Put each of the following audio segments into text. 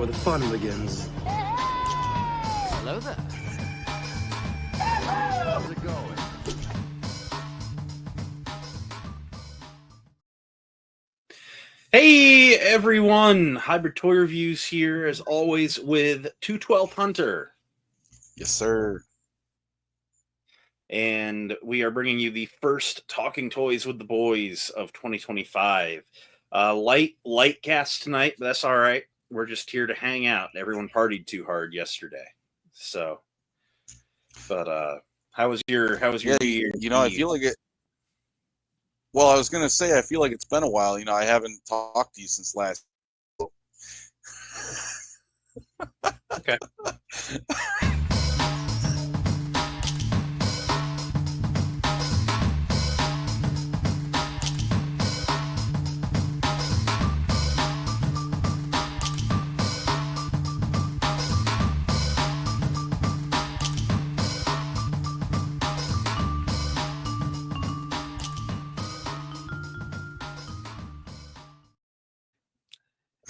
where the fun begins. Hello there. How's it going? Hey everyone, Hybrid Toy Reviews here as always with 212 Hunter. Yes, sir. And we are bringing you the first Talking Toys with the Boys of 2025. Light cast tonight, but that's all right. We're just here to hang out. Everyone partied too hard yesterday. So, but how was your New Year's You know, I Eve? feel like it. Well, I was gonna say I feel like it's been a while. You know, I haven't talked to you since last. Okay.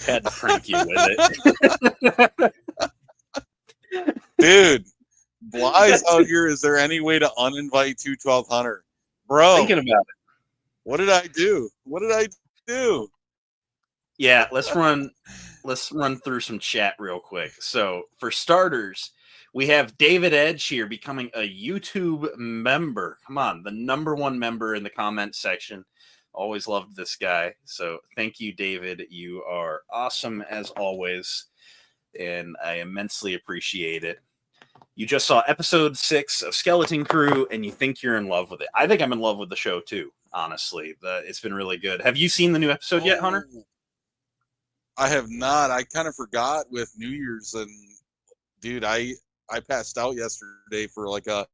Had to prank you with it. Dude, Bly's out here. Is there any way to uninvite 212 Hunter, bro? Thinking about it. What did I do? What did I do? Yeah, let's run through some chat real quick. So, for starters, we have David Edge here becoming a YouTube member. Come on, the #1 member in the comment section. Always loved this guy. So, thank you, David. You are awesome as always, and I immensely appreciate it. You just saw episode 6 of Skeleton Crew, and you think you're in love with it. I think I'm in love with the show too. Honestly, it's been really good. Have you seen the new episode yet, Hunter? I have not. I kind of forgot with New Year's, and dude, I passed out yesterday for like a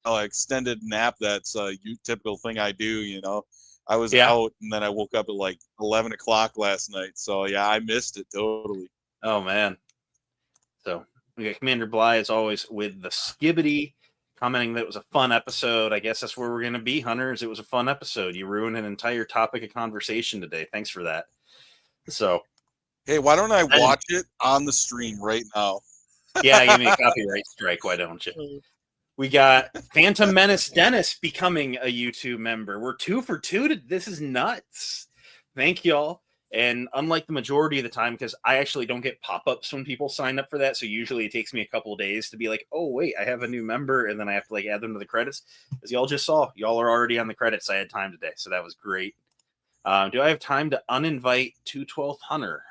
extended nap. That's a typical thing I do. You know, I was out, and then I woke up at like 11 o'clock last night. So yeah, I missed it totally. Oh man. So we got Commander Bly as always with the Skibbity, commenting that it was a fun episode. I guess that's where we're going to be, Hunters. It was a fun episode. You ruined an entire topic of conversation today. Thanks for that. So, hey, why don't I watch it on the stream right now? Yeah, give me a copyright strike. Why don't you? We got Phantom Menace Dennis becoming a YouTube member. We're 2 for 2. This is nuts. Thank y'all. And unlike the majority of the time, because I actually don't get pop-ups when people sign up for that, so usually it takes me a couple of days to be like, oh, wait, I have a new member, and then I have to like add them to the credits. As y'all just saw, y'all are already on the credits. I had time today, so that was great. Do I have time to uninvite 212 Hunter?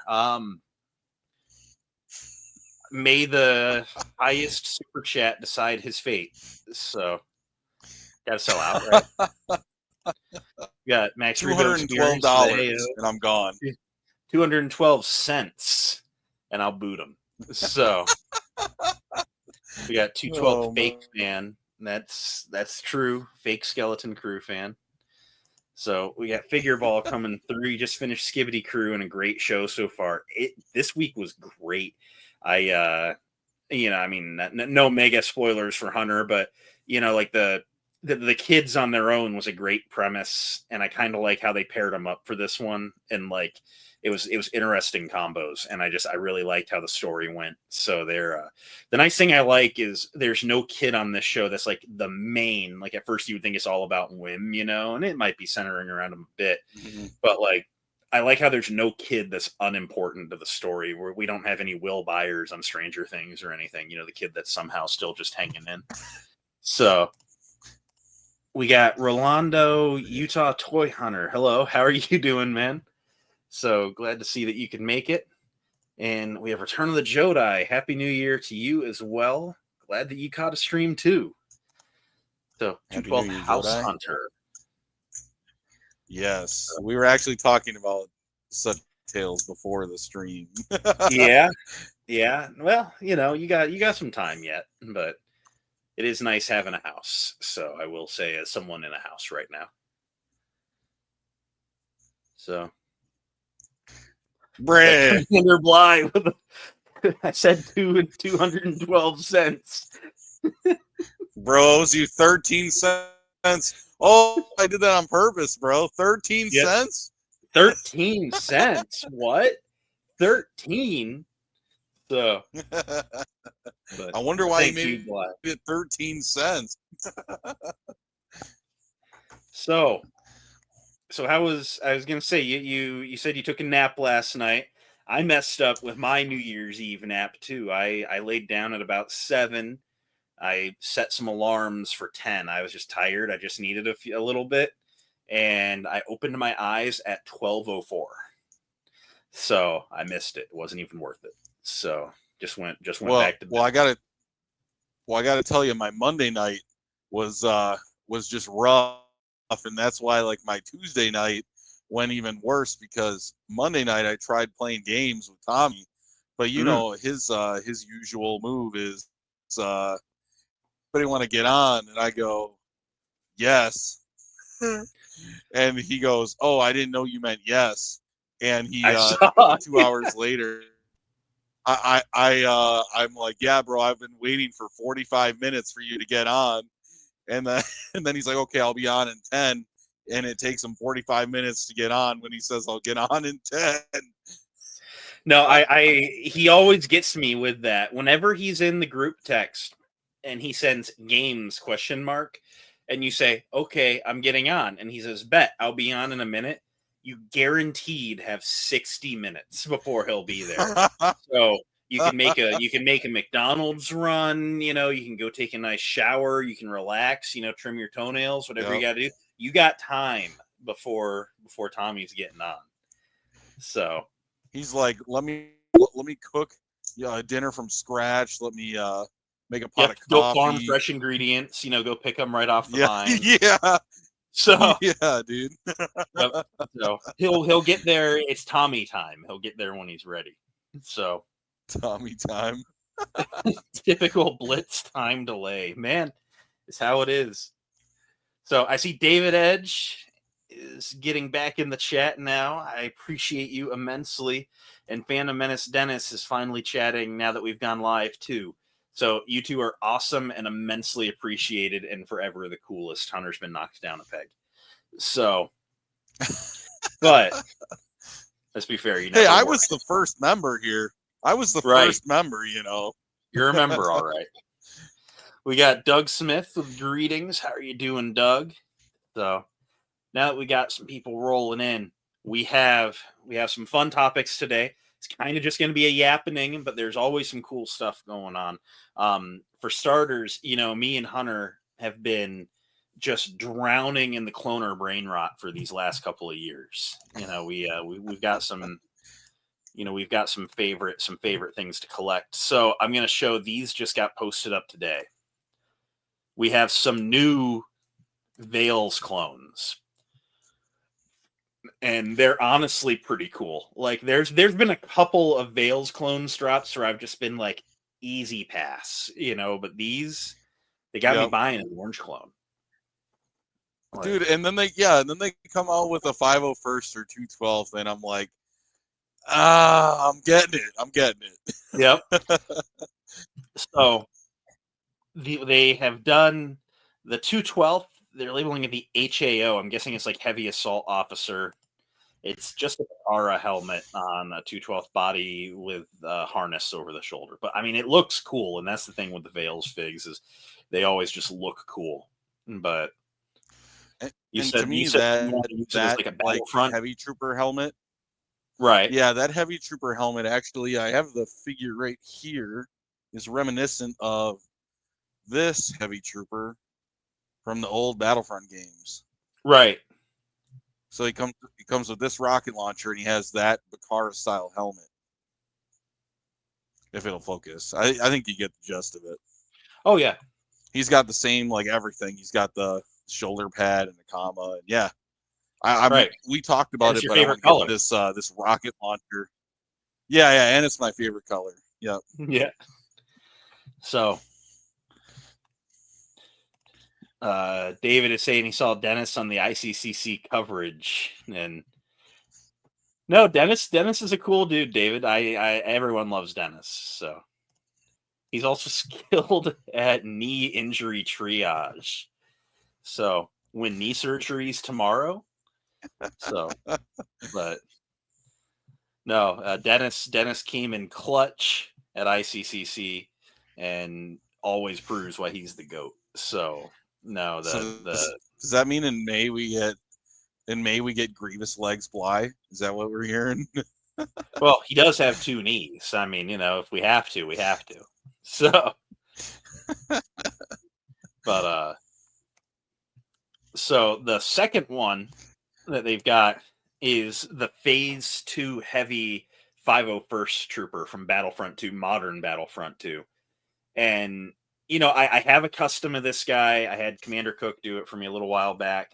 May the highest super chat decide his fate. So, gotta sell out, right? We got Max $212 and I'm gone. 212 cents and I'll boot him. So we got 212 fake fan. That's true. Fake Skeleton Crew fan. So we got Figure Ball coming through. You just finished Skibbity Crew and a great show so far. This week was great. I mean, no mega spoilers for Hunter, but you know, like the kids on their own was a great premise, and I kind of like how they paired them up for this one, and like it was interesting combos, and I really liked how the story went. So the nice thing I like is there's no kid on this show that's like the main. Like at first you would think it's all about Wim, you know, and it might be centering around him a bit, but like I like how there's no kid that's unimportant to the story, where we don't have any Will Byers on Stranger Things or anything, you know, the kid that's somehow still just hanging in. So we got Rolando, Utah Toy Hunter. Hello, how are you doing, man? So glad to see that you can make it. And we have Return of the Jedi. Happy New Year to you as well. Glad that you caught a stream too. So 212 House Hunter. Yes, we were actually talking about such tales before the stream. Yeah. Well, you know, you got some time yet, but it is nice having a house. So I will say, as someone in a house right now. So, Brad Commander Bly with I said 212 cents. Bro, owes you 13 cents. Oh, I did that on purpose, bro. 13 cents? 13 cents? What? 13? So, I wonder why he thank you, made Black. it 13 cents. So how was I was gonna say you said you took a nap last night. I messed up with my New Year's Eve nap too. I laid down at about 7. I set some alarms for 10. I was just tired. I just needed a little bit, and I opened my eyes at 12:04. So I missed it. It wasn't even worth it. So just went back to bed. I gotta tell you, my Monday night was just rough, and that's why like my Tuesday night went even worse because Monday night I tried playing games with Tommy, but you know his usual move is but he want to get on, and I go yes, and he goes, oh, I didn't know you meant yes, and he I saw 2 hours later. I'm like, yeah, bro, I've been waiting for 45 minutes for you to get on. And then, and then he's like, okay, I'll be on in 10. And it takes him 45 minutes to get on when he says, I'll get on in 10. No, he always gets me with that. Whenever he's in the group text and he sends games ? And you say, okay, I'm getting on. And he says, bet, I'll be on in a minute. You guaranteed have 60 minutes before he'll be there. So you can make a McDonald's run, you can go take a nice shower, you can relax, trim your toenails, whatever you got to do. You got time before Tommy's getting on. So he's like, let me cook dinner from scratch. Let me make a pot of coffee. Go farm fresh ingredients, go pick them right off the vine. Yeah. So yeah, dude. So he'll get there. It's Tommy time. He'll get there when he's ready. So Tommy time. Typical blitz time delay. Man, it's how it is. So I see David Edge is getting back in the chat now. I appreciate you immensely. And Phantom Menace Dennis is finally chatting now that we've gone live too. So you two are awesome and immensely appreciated and forever the coolest. Hunter's been knocked down a peg. So, but let's be fair. Hey, I was the first member here. I was the first member, You're a member, all right. We got Doug Smith with greetings. How are you doing, Doug? So now that we got some people rolling in, we have some fun topics today. It's kind of just going to be a yappening, but there's always some cool stuff going on. For starters, me and Hunter have been just drowning in the cloner brain rot for these last couple of years. We've got some, we've got some favorite things to collect. So I'm going to show these just got posted up today. We have some new Veils clones. And they're honestly pretty cool. Like there's been a couple of Veils clones drops where I've just been like easy pass, but these they got me buying an orange clone. Like, dude, and then they come out with a 501st or 212th, and I'm like, I'm getting it. Yep. So they have done the 212th. They're labeling it the HAO. I'm guessing it's like Heavy Assault Officer. It's just a Aura helmet on a 212th body with a harness over the shoulder. But I mean, it looks cool, and that's the thing with the Veils figs is they always just look cool. But you said that like a Battlefront heavy trooper helmet, right? Yeah, that heavy trooper helmet. Actually, I have the figure right here. Is reminiscent of this heavy trooper from the old Battlefront games. Right. So he comes with this rocket launcher, and he has that Bakara style helmet. If it'll focus, I think you get the gist of it. Oh yeah, he's got the same like everything. He's got the shoulder pad and the comma. And yeah, we talked about it, but I want to get this rocket launcher. Yeah, and it's my favorite color. Yep. Yeah. So. David is saying he saw Dennis on the ICCC coverage, and no, Dennis is a cool dude, David. Everyone loves Dennis, so he's also skilled at knee injury triage. So when knee surgeries tomorrow, but no, Dennis came in clutch at ICCC, and always proves why he's the GOAT. So no, does that mean in May we get Grievous Legs Bly? Is that what we're hearing? well, he does have 2 knees. I mean, if we have to, we have to. So, but so the second one that they've got is the Phase 2 Heavy 501st Trooper from Battlefront 2, Modern Battlefront 2. And, I have a custom of this guy. I had Commander Cook do it for me a little while back.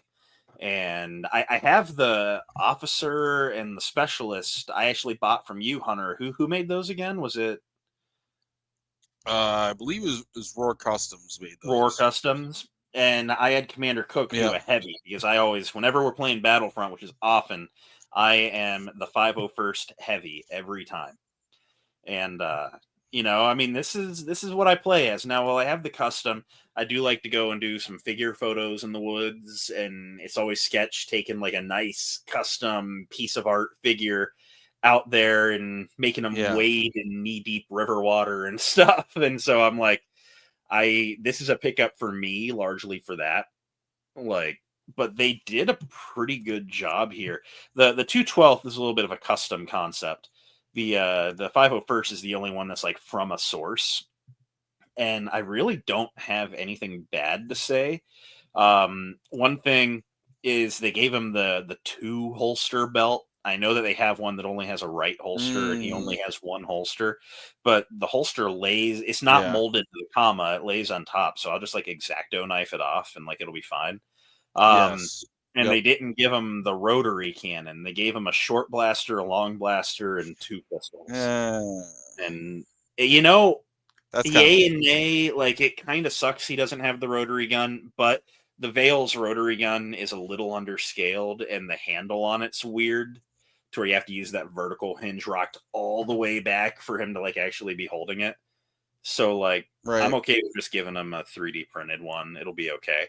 And I have the officer and the specialist I actually bought from you, Hunter. Who made those again? Was it I believe it was Roar Customs made those. Roar Customs? And I had Commander Cook do a heavy because I always, whenever we're playing Battlefront, which is often, I am the 501st heavy every time. And this is what I play as. Now, while I have the custom, I do like to go and do some figure photos in the woods, and it's always sketch taking like a nice custom piece of art figure out there and making them wade in knee-deep river water and stuff. And so I'm like, this is a pickup for me largely for that. But they did a pretty good job here. The 212th is a little bit of a custom concept. The 501st is the only one that's like from a source, and I really don't have anything bad to say. One thing is they gave him the 2 holster belt. I know that they have one that only has a right holster and he only has 1 holster, but the holster lays, it's not molded to the comma, it lays on top. So I'll just like X-Acto knife it off and like it'll be fine. And they didn't give him the rotary cannon. They gave him a short blaster, a long blaster, and 2 pistols. And that's yay and nay. Like, it kind of sucks he doesn't have the rotary gun, but the Veil's rotary gun is a little underscaled, and the handle on it's weird, to where you have to use that vertical hinge rocked all the way back for him to like actually be holding it. So like, I'm okay with just giving him a 3D printed one. It'll be okay.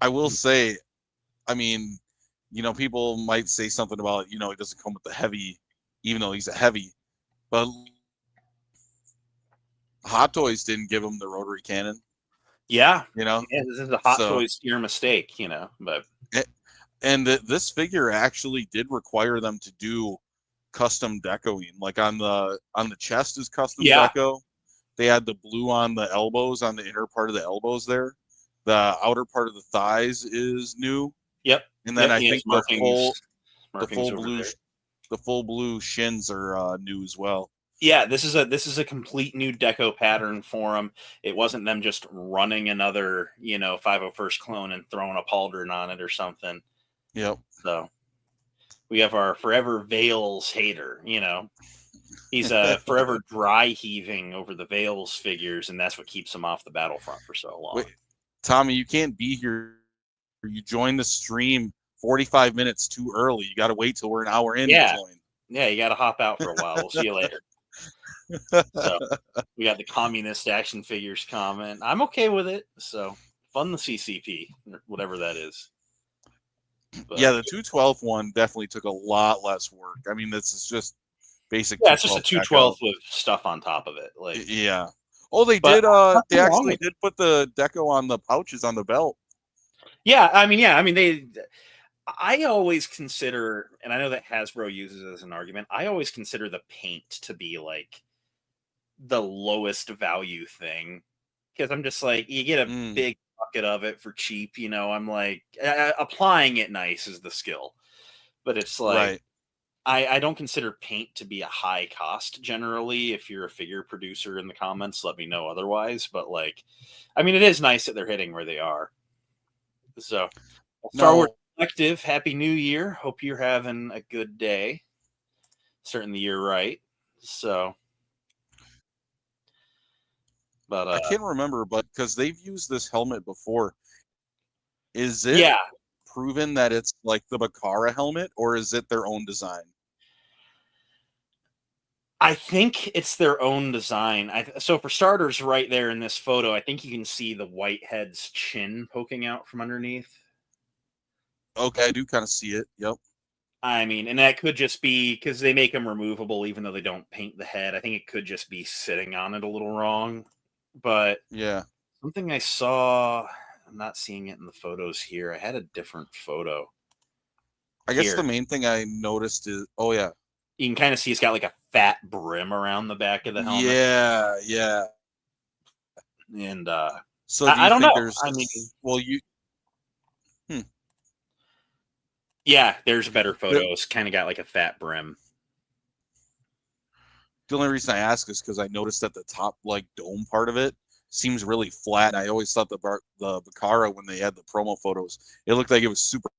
I will say, I mean, people might say something about, it doesn't come with the heavy, even though he's a heavy, but Hot Toys didn't give him the rotary cannon. Yeah. This is a Hot Toys tier mistake, but. And this figure actually did require them to do custom decoing. Like on the chest is custom deco. They had the blue on the elbows, on the inner part of the elbows there. The outer part of the thighs is new. Yep. And then I think the full blue shins are new as well. Yeah, this is a complete new deco pattern for them. It wasn't them just running another, 501st clone and throwing a pauldron on it or something. Yep. So we have our forever Veils hater, He's forever dry heaving over the Veils figures, and that's what keeps him off the battlefront for so long. Wait, Tommy, you can't be here. You joined the stream 45 minutes too early. You got to wait till we're an hour in to join. Yeah, you got to hop out for a while. We'll see you later. So we got the communist action figures comment. I'm okay with it. So fund the CCP, whatever that is. But, yeah, the 212 one definitely took a lot less work. I mean, this is just basic. Yeah, it's just a 212 with stuff on top of it. Like, yeah. Oh, they did. They actually did put the deco on the pouches on the belt. Yeah, I mean, I always consider, and I know that Hasbro uses it as an argument, I always consider the paint to be like the lowest value thing, because I'm just like, you get a big bucket of it for cheap, I'm like, applying it nice is the skill, but it's like, I don't consider paint to be a high cost generally. If you're a figure producer in the comments, let me know otherwise, but like, I mean, it is nice that they're hitting where they are. So Star Wars Collective, Happy New Year. Hope you're having a good day. Starting the year right. So, but I can't remember, but because they've used this helmet before, is it proven that it's like the Bakara helmet, or is it their own design? I think it's their own design. So for starters, right there in this photo, I think you can see the Whitehead's chin poking out from underneath. Okay, I do kind of see it. Yep. I mean, and that could just be because they make them removable, even though they don't paint the head. I think it could just be sitting on it a little wrong. But Yeah. something I saw, I'm not seeing it in the photos here. I had a different photo. I guess the Here. main thing I noticed is, oh yeah, You can kind of see it's got like a fat brim around the back of the helmet. yeah. And So do I you don't think know. there's, I mean, well, yeah, there's better the, photos. Kind of got like a fat brim. the only reason I ask is because I noticed that the top like dome part of it seems really flat. I always thought the Bacara, when they had the promo photos, it looked like it was super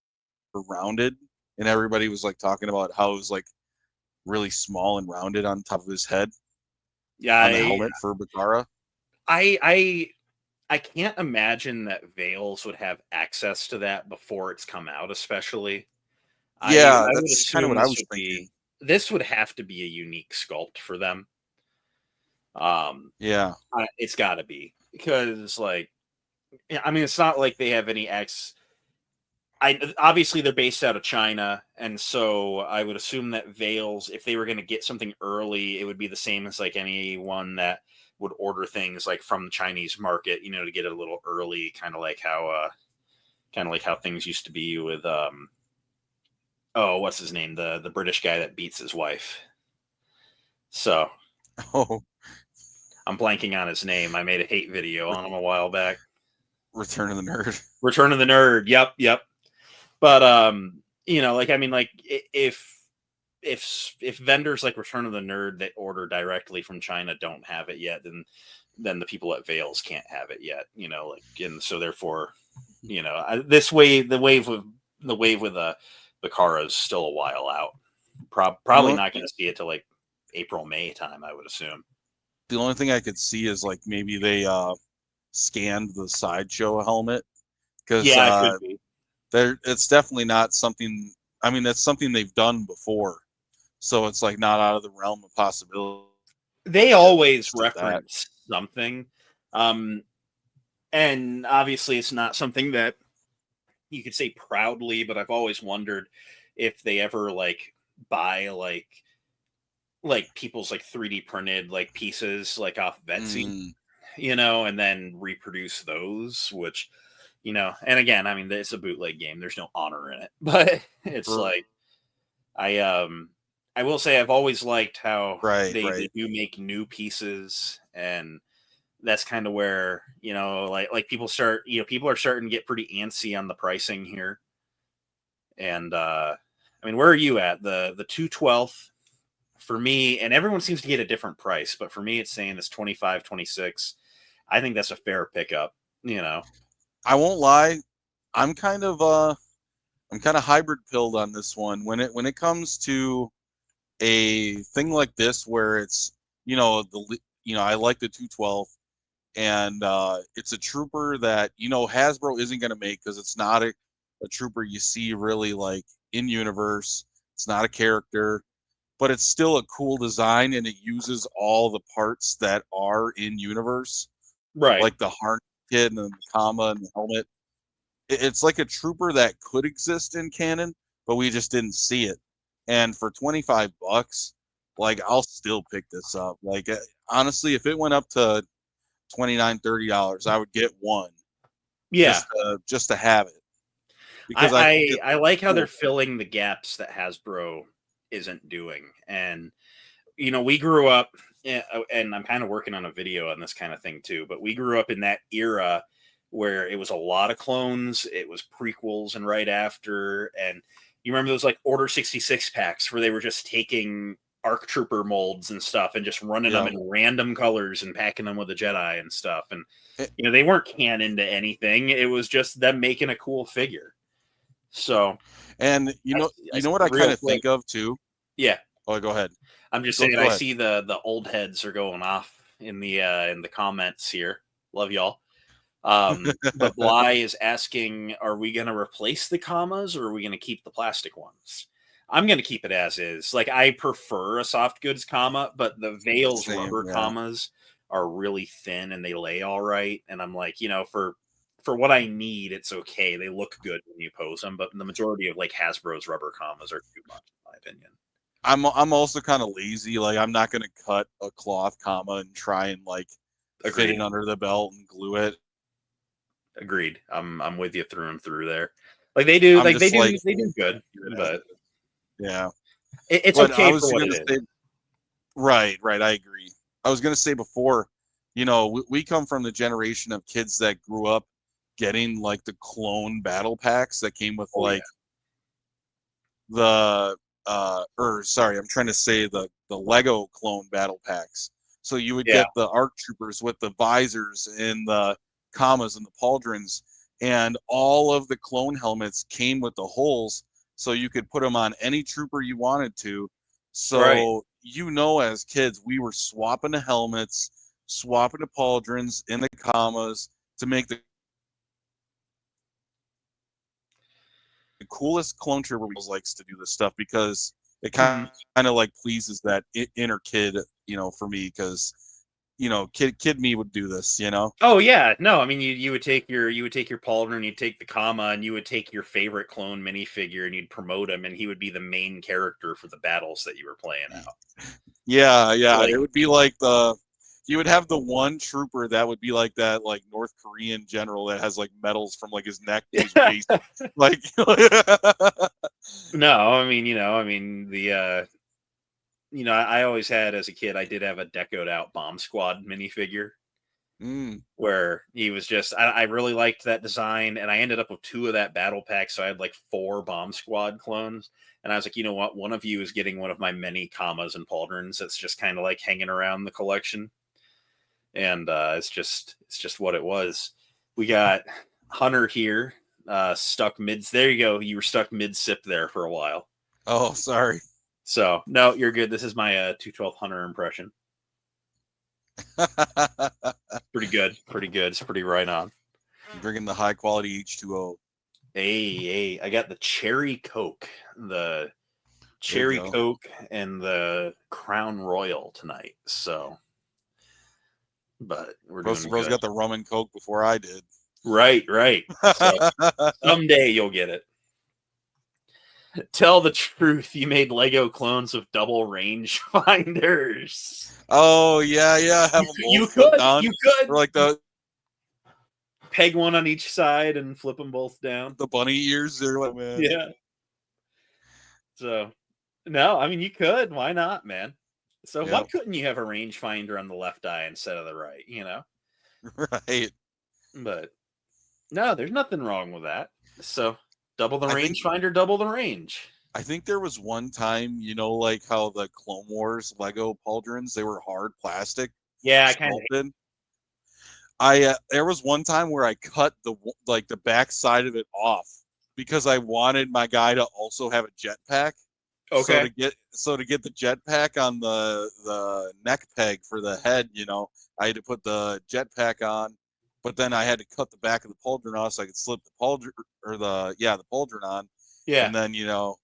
rounded, and everybody was like talking about how it was like really small and rounded on top of his head Yeah, on the helmet for Bacara. I can't imagine that Vales would have access to that before it's come out, especially. Yeah, I would that's kind of assume what I was thinking. this would have to be a unique sculpt for them. Yeah. It's got to be because, like, I mean, it's not like they have any X. Obviously they're based out of China, and so I would assume that Vales, if they were going to get something early, it would be the same as like anyone that would order things like from the Chinese market, you know, to get it a little early, kind of like how things used to be with oh, what's his name, the British guy that beats his wife. So Oh, I'm blanking on his name. I made a hate video on him a while back. Return of the Nerd. Return of the Nerd. Yep. But you know, like I mean, like if vendors like Return of the Nerd that order directly from China don't have it yet, then the people at Vales can't have it yet. You know, like, and so therefore, you know, this way the wave with the Bacara is still a while out. Probably not going to see it till like April, May time, I would assume. The only thing I could see is like maybe they scanned the sideshow helmet, because Yeah, it could be. it's definitely not something. I mean, that's something they've done before, so it's like not out of the realm of possibility. They always That. reference something, and obviously it's not something that you could say proudly, but I've always wondered if they ever like buy like people's like 3D printed like pieces like off of Etsy, you know, and then reproduce those, which, you know, and again, I mean, it's a bootleg game. There's no honor in it, but it's like, I will say I've always liked how they do make new pieces, and that's kind of where, you know, like people are starting to get pretty antsy on the pricing here. And I mean, where are you at? The 212th for me, and everyone seems to get a different price, but for me it's saying it's 25, 26. I think that's a fair pickup, you know. I won't lie, I'm kind of hybrid pilled on this one. When it comes to a thing like this where it's, you know, I like the 212, and it's a trooper that, you know, Hasbro isn't going to make, because it's not a trooper you see really like in universe. It's not a character, but it's still a cool design, and it uses all the parts that are in universe, Right. like the harness kit and the comma and the helmet. It's like a trooper that could exist in canon, but we just didn't see it. And for $25, like, I'll still pick this up. Like, honestly, if it went up to $29-$30, I would get one. Yeah. Just to have it. Because I like how they're filling the gaps that Hasbro isn't doing. And, you know, we grew up, and I'm kind of working on a video on this kind of thing too, but we grew up in that era where it was a lot of clones, it was prequels and right after. And you remember those like Order 66 packs where they were just taking ARC Trooper molds and stuff and just running them in random colors and packing them with the Jedi and stuff. And, you know, they weren't canon to anything. It was just them making a cool figure. So, and you know what I kind of think of too. Yeah. Oh, go ahead. I'm just saying, I see the old heads are going off in the comments here. Love y'all. But Bly is asking, are we going to replace the commas, or are we going to keep the plastic ones? I'm going to keep it as is. Like, I prefer a soft goods comma, but the Vales rubber commas are really thin and they lay all right. And I'm like, you know, for for what I need, it's okay. They look good when you pose them, but the majority of like Hasbro's rubber commas are too much, in my opinion. I'm also kind of lazy. Like I'm not gonna cut a cloth comma and try and like fit Agreed. it under the belt and glue it. Agreed. I'm with you through and through there. Like they do, I'm like just like, they do good, but yeah. it's But I okay was for what gonna it say, is. right. I agree. I was gonna say before, you know, we come from the generation of kids that grew up getting like the clone battle packs that came with Oh, yeah. like the or sorry, I'm trying to say the Lego clone battle packs. So you would Yeah. get the ARC troopers with the visors and the commas and the pauldrons, and all of the clone helmets came with the holes, so you could put them on any trooper you wanted to. Right. So you know, as kids, we were swapping the helmets, swapping the pauldrons and the commas to make the coolest clone trooper. We likes to do this stuff because it kind of like pleases that inner kid, you know, for me, because you know, kid me would do this, you know. Oh yeah, no, I mean you would take your pauldron, you'd take the comma, and you would take your favorite clone minifigure and you'd promote him, and he would be the main character for the battles that you were playing out. Yeah, Like, it would be like you would have the one trooper that would be like that, like North Korean general that has like medals from like his neck to his waist, like. no, I mean the I always had as a kid, I did have a decoed out Bomb Squad minifigure. Where he was just, I really liked that design, and I ended up with 2 of that battle pack, so I had like 4 Bomb Squad clones, and I was like, you know what, one of you is getting one of my many commas and pauldrons that's just kind of like hanging around the collection, and it's just what it was. We got Hunter here, stuck mid. There you go. You were stuck mid sip there for a while. Oh, sorry. So no, you're good. This is my 212 Hunter impression. Pretty good. It's pretty right on. Drinking the high quality H2O. Hey, I got the cherry Coke, and the Crown Royal tonight. So, but we're doing Bro's good. got the rum and Coke before I did. Right. So someday you'll get it. Tell the truth. You made Lego clones of double range finders. Oh yeah. Have You could. Or like the peg one on each side and flip them both down. The bunny ears. They're like, man. Yeah. So, no, I mean you could. Why not, man? So why couldn't you have a rangefinder on the left eye instead of the right? You know. Right. But no, there's nothing wrong with that. So double the rangefinder, double the range. I think there was one time, you know, like how the Clone Wars Lego pauldrons, they were hard plastic. Yeah, I kind of. There was one time where I cut the back side of it off because I wanted my guy to also have a jetpack. Okay. So to get the jetpack on the neck peg for the head, you know, I had to put the jetpack on, but then I had to cut the back of the pauldron off so I could slip the pauldron the pauldron on. Yeah. And then, you know,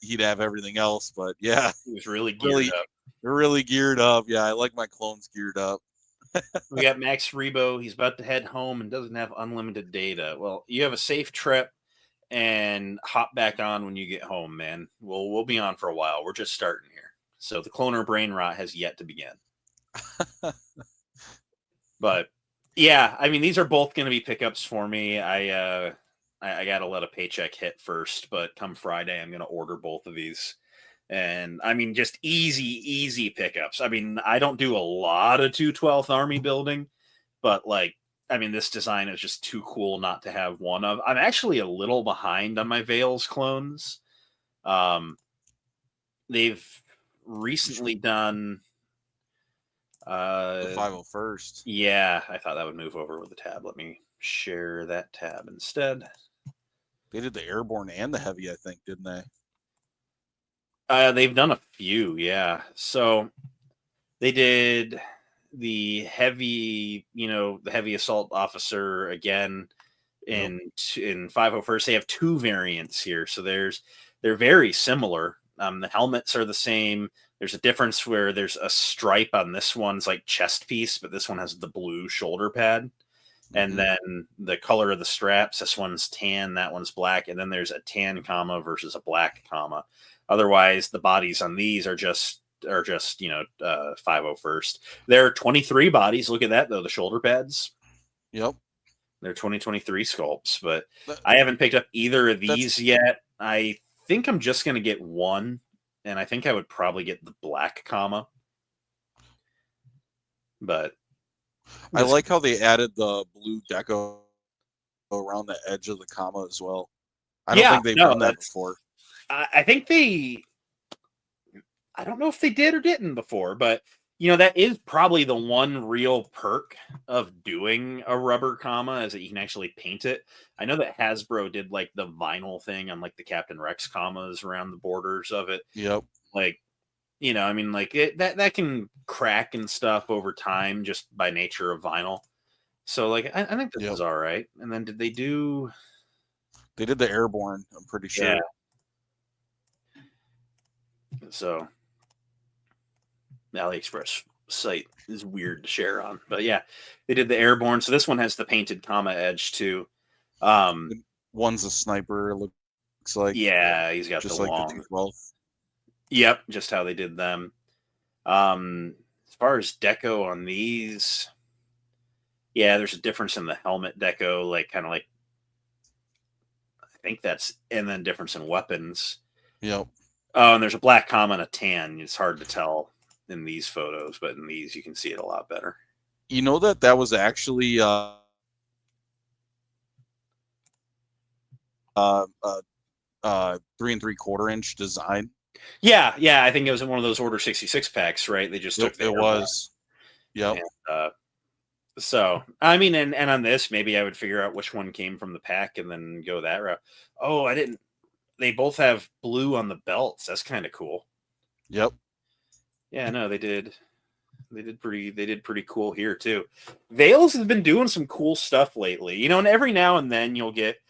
he'd have everything else. But yeah, he was really geared up. Really geared up. Yeah, I like my clones geared up. We got Max Rebo. He's about to head home and doesn't have unlimited data. Well, you have a safe trip and hop back on when you get home, man. We'll be on for a while. We're just starting here. So the cloner brain rot has yet to begin. But yeah, I mean, these are both going to be pickups for me. I got to let a paycheck hit first, but come Friday, I'm going to order both of these. And I mean, just easy pickups. I mean, I don't do a lot of 212th Army building, but like, I mean, this design is just too cool not to have one of. I'm actually a little behind on my Veils clones. They've recently done the 501st. Yeah, I thought that would move over with the tab. Let me share that tab instead. They did the airborne and the heavy, I think, didn't they? They've done a few, yeah. So they did the heavy, the heavy assault officer again in 501st. They have 2 variants here, so they're very similar. The helmets are the same. There's a difference where there's a stripe on this one's like chest piece, but this one has the blue shoulder pad. And then the color of the straps, this one's tan, that one's black, and then there's a tan comma versus a black comma. Otherwise, the bodies on these are just 501st. There are 23 bodies. Look at that though, the shoulder pads. Yep. They're 2023 sculpts, but That- I haven't picked up either of that's- these yet. I think I'm just going to get one, and I think I would probably get the black comma. But I like how they added the blue deco around the edge of the comma as well. I don't think they've done that before. I think I don't know if they did or didn't before, but that is probably the one real perk of doing a rubber comma is that you can actually paint it. I know that Hasbro did like the vinyl thing on like the Captain Rex commas around the borders of it. Yep. Like, I mean, like that can crack and stuff over time just by nature of vinyl. So like, I think this is all right. And then did they do? They did the Airborne. I'm pretty sure. Yeah. So the AliExpress site is weird to share on, but yeah, they did the Airborne. So this one has the painted comma edge too. One's a sniper. It looks like. Yeah, he's got just the like long. the 212. Yep, just how they did them. As far as deco on these, yeah, there's a difference in the helmet deco, like kind of like I think that's, and then difference in weapons. Yep. Oh, and there's a black comma and a tan. It's hard to tell in these photos, but in these you can see it a lot better. You know that was actually 3 3/4 inch design. Yeah, I think it was in one of those Order 66 packs, right? They just took it was. Yep. And, so I mean, and on this, maybe I would figure out which one came from the pack and then go that route. Oh, I didn't. They both have blue on the belts. That's kind of cool. Yep. Yeah, no, they did. They did pretty cool here too. Vales has been doing some cool stuff lately, and every now and then you'll get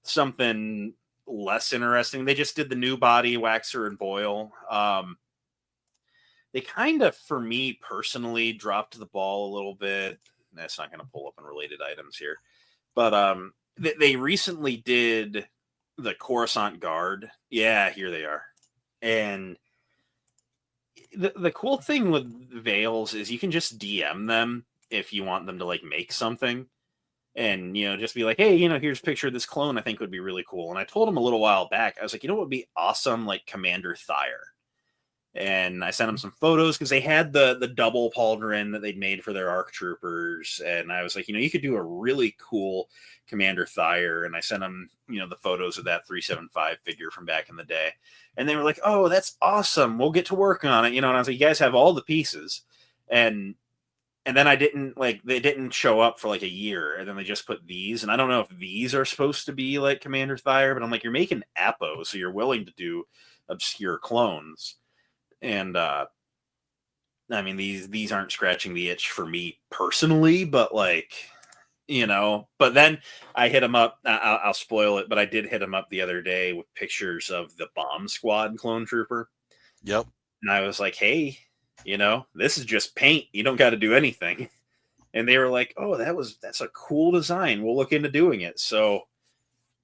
something less interesting. They just did the new body waxer and boil. They kind of, for me personally, dropped the ball a little bit. That's not going to pull up in related items here, but they recently did the Coruscant Guard. Yeah, here they are, and the cool thing with Vales is you can just DM them if you want them to like make something. And, just be like, hey, here's a picture of this clone I think would be really cool. And I told him a little while back, I was like, what would be awesome? Like Commander Thyre. And I sent him some photos because they had the double pauldron that they'd made for their ARC troopers. And I was like, you could do a really cool Commander Thyre. And I sent them, the photos of that 375 figure from back in the day. And they were like, oh, that's awesome. We'll get to work on it. And I was like, you guys have all the pieces. And then they didn't show up for like a year, and then they just put these. And I don't know if these are supposed to be like Commander Thyre, but I'm like, you're making Apo, so you're willing to do obscure clones. And I mean, these aren't scratching the itch for me personally, but like, but then I hit him up. I'll spoil it, but I did hit him up the other day with pictures of the Bomb Squad clone trooper. Yep. And I was like, hey, this is just paint. You don't got to do anything. And they were like, oh, that's a cool design. We'll look into doing it. So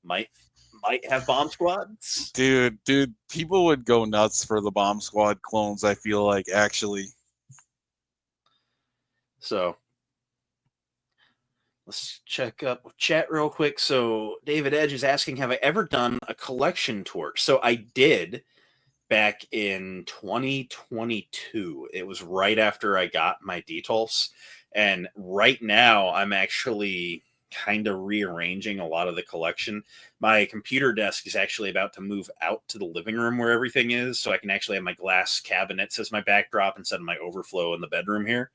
might have Bomb Squads. Dude, people would go nuts for the Bomb Squad clones, I feel like, actually. So let's check up chat real quick. So David Edge is asking, have I ever done a collection tour? So I did. Back in 2022. It was right after I got my Detolfs. And right now I'm actually kind of rearranging a lot of the collection. My computer desk is actually about to move out to the living room where everything is. So I can actually have my glass cabinets as my backdrop instead of my overflow in the bedroom here.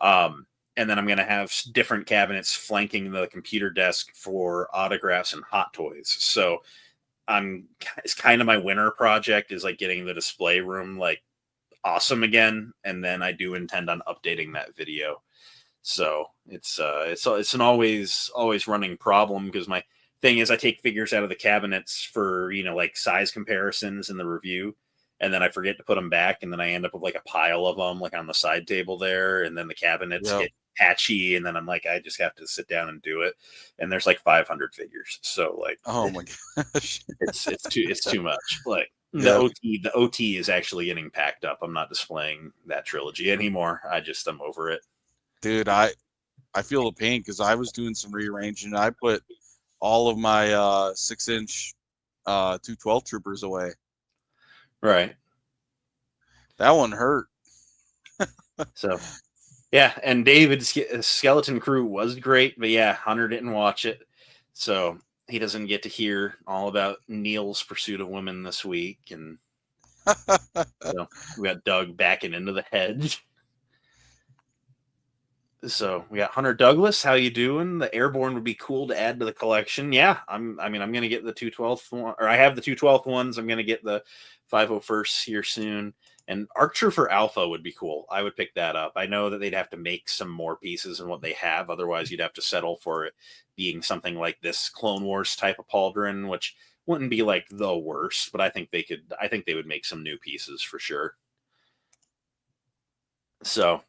And then I'm going to have different cabinets flanking the computer desk for autographs and hot toys. So it's kind of my winter project is like getting the display room like awesome again, and then I do intend on updating that video. So it's an always running problem because my thing is I take figures out of the cabinets for like size comparisons in the review, and then I forget to put them back, and then I end up with like a pile of them like on the side table there, and then the cabinets get patchy, and then I'm like, I just have to sit down and do it. And there's like 500 figures, so like, Oh my gosh. it's too much. Like Yeah. the OT is actually getting packed up. I'm not displaying that trilogy anymore. I'm over it. Dude, I feel the pain because I was doing some rearranging. I put all of my 6-inch 212 troopers away. Right. That one hurt. So, yeah, and David's Skeleton Crew was great, but yeah, Hunter didn't watch it, so he doesn't get to hear all about Neil's pursuit of women this week, and so we got Doug backing into the hedge. So we got Hunter Douglas. How you doing? The Airborne would be cool to add to the collection. Yeah, I'm gonna get the 212th one, or I have the 212th ones. I'm gonna get the 501st here soon. And Arc Trooper Alpha would be cool. I would pick that up. I know that they'd have to make some more pieces than what they have. Otherwise, you'd have to settle for it being something like this Clone Wars type of pauldron, which wouldn't be like the worst, but I think they could. I think they would make some new pieces for sure. So,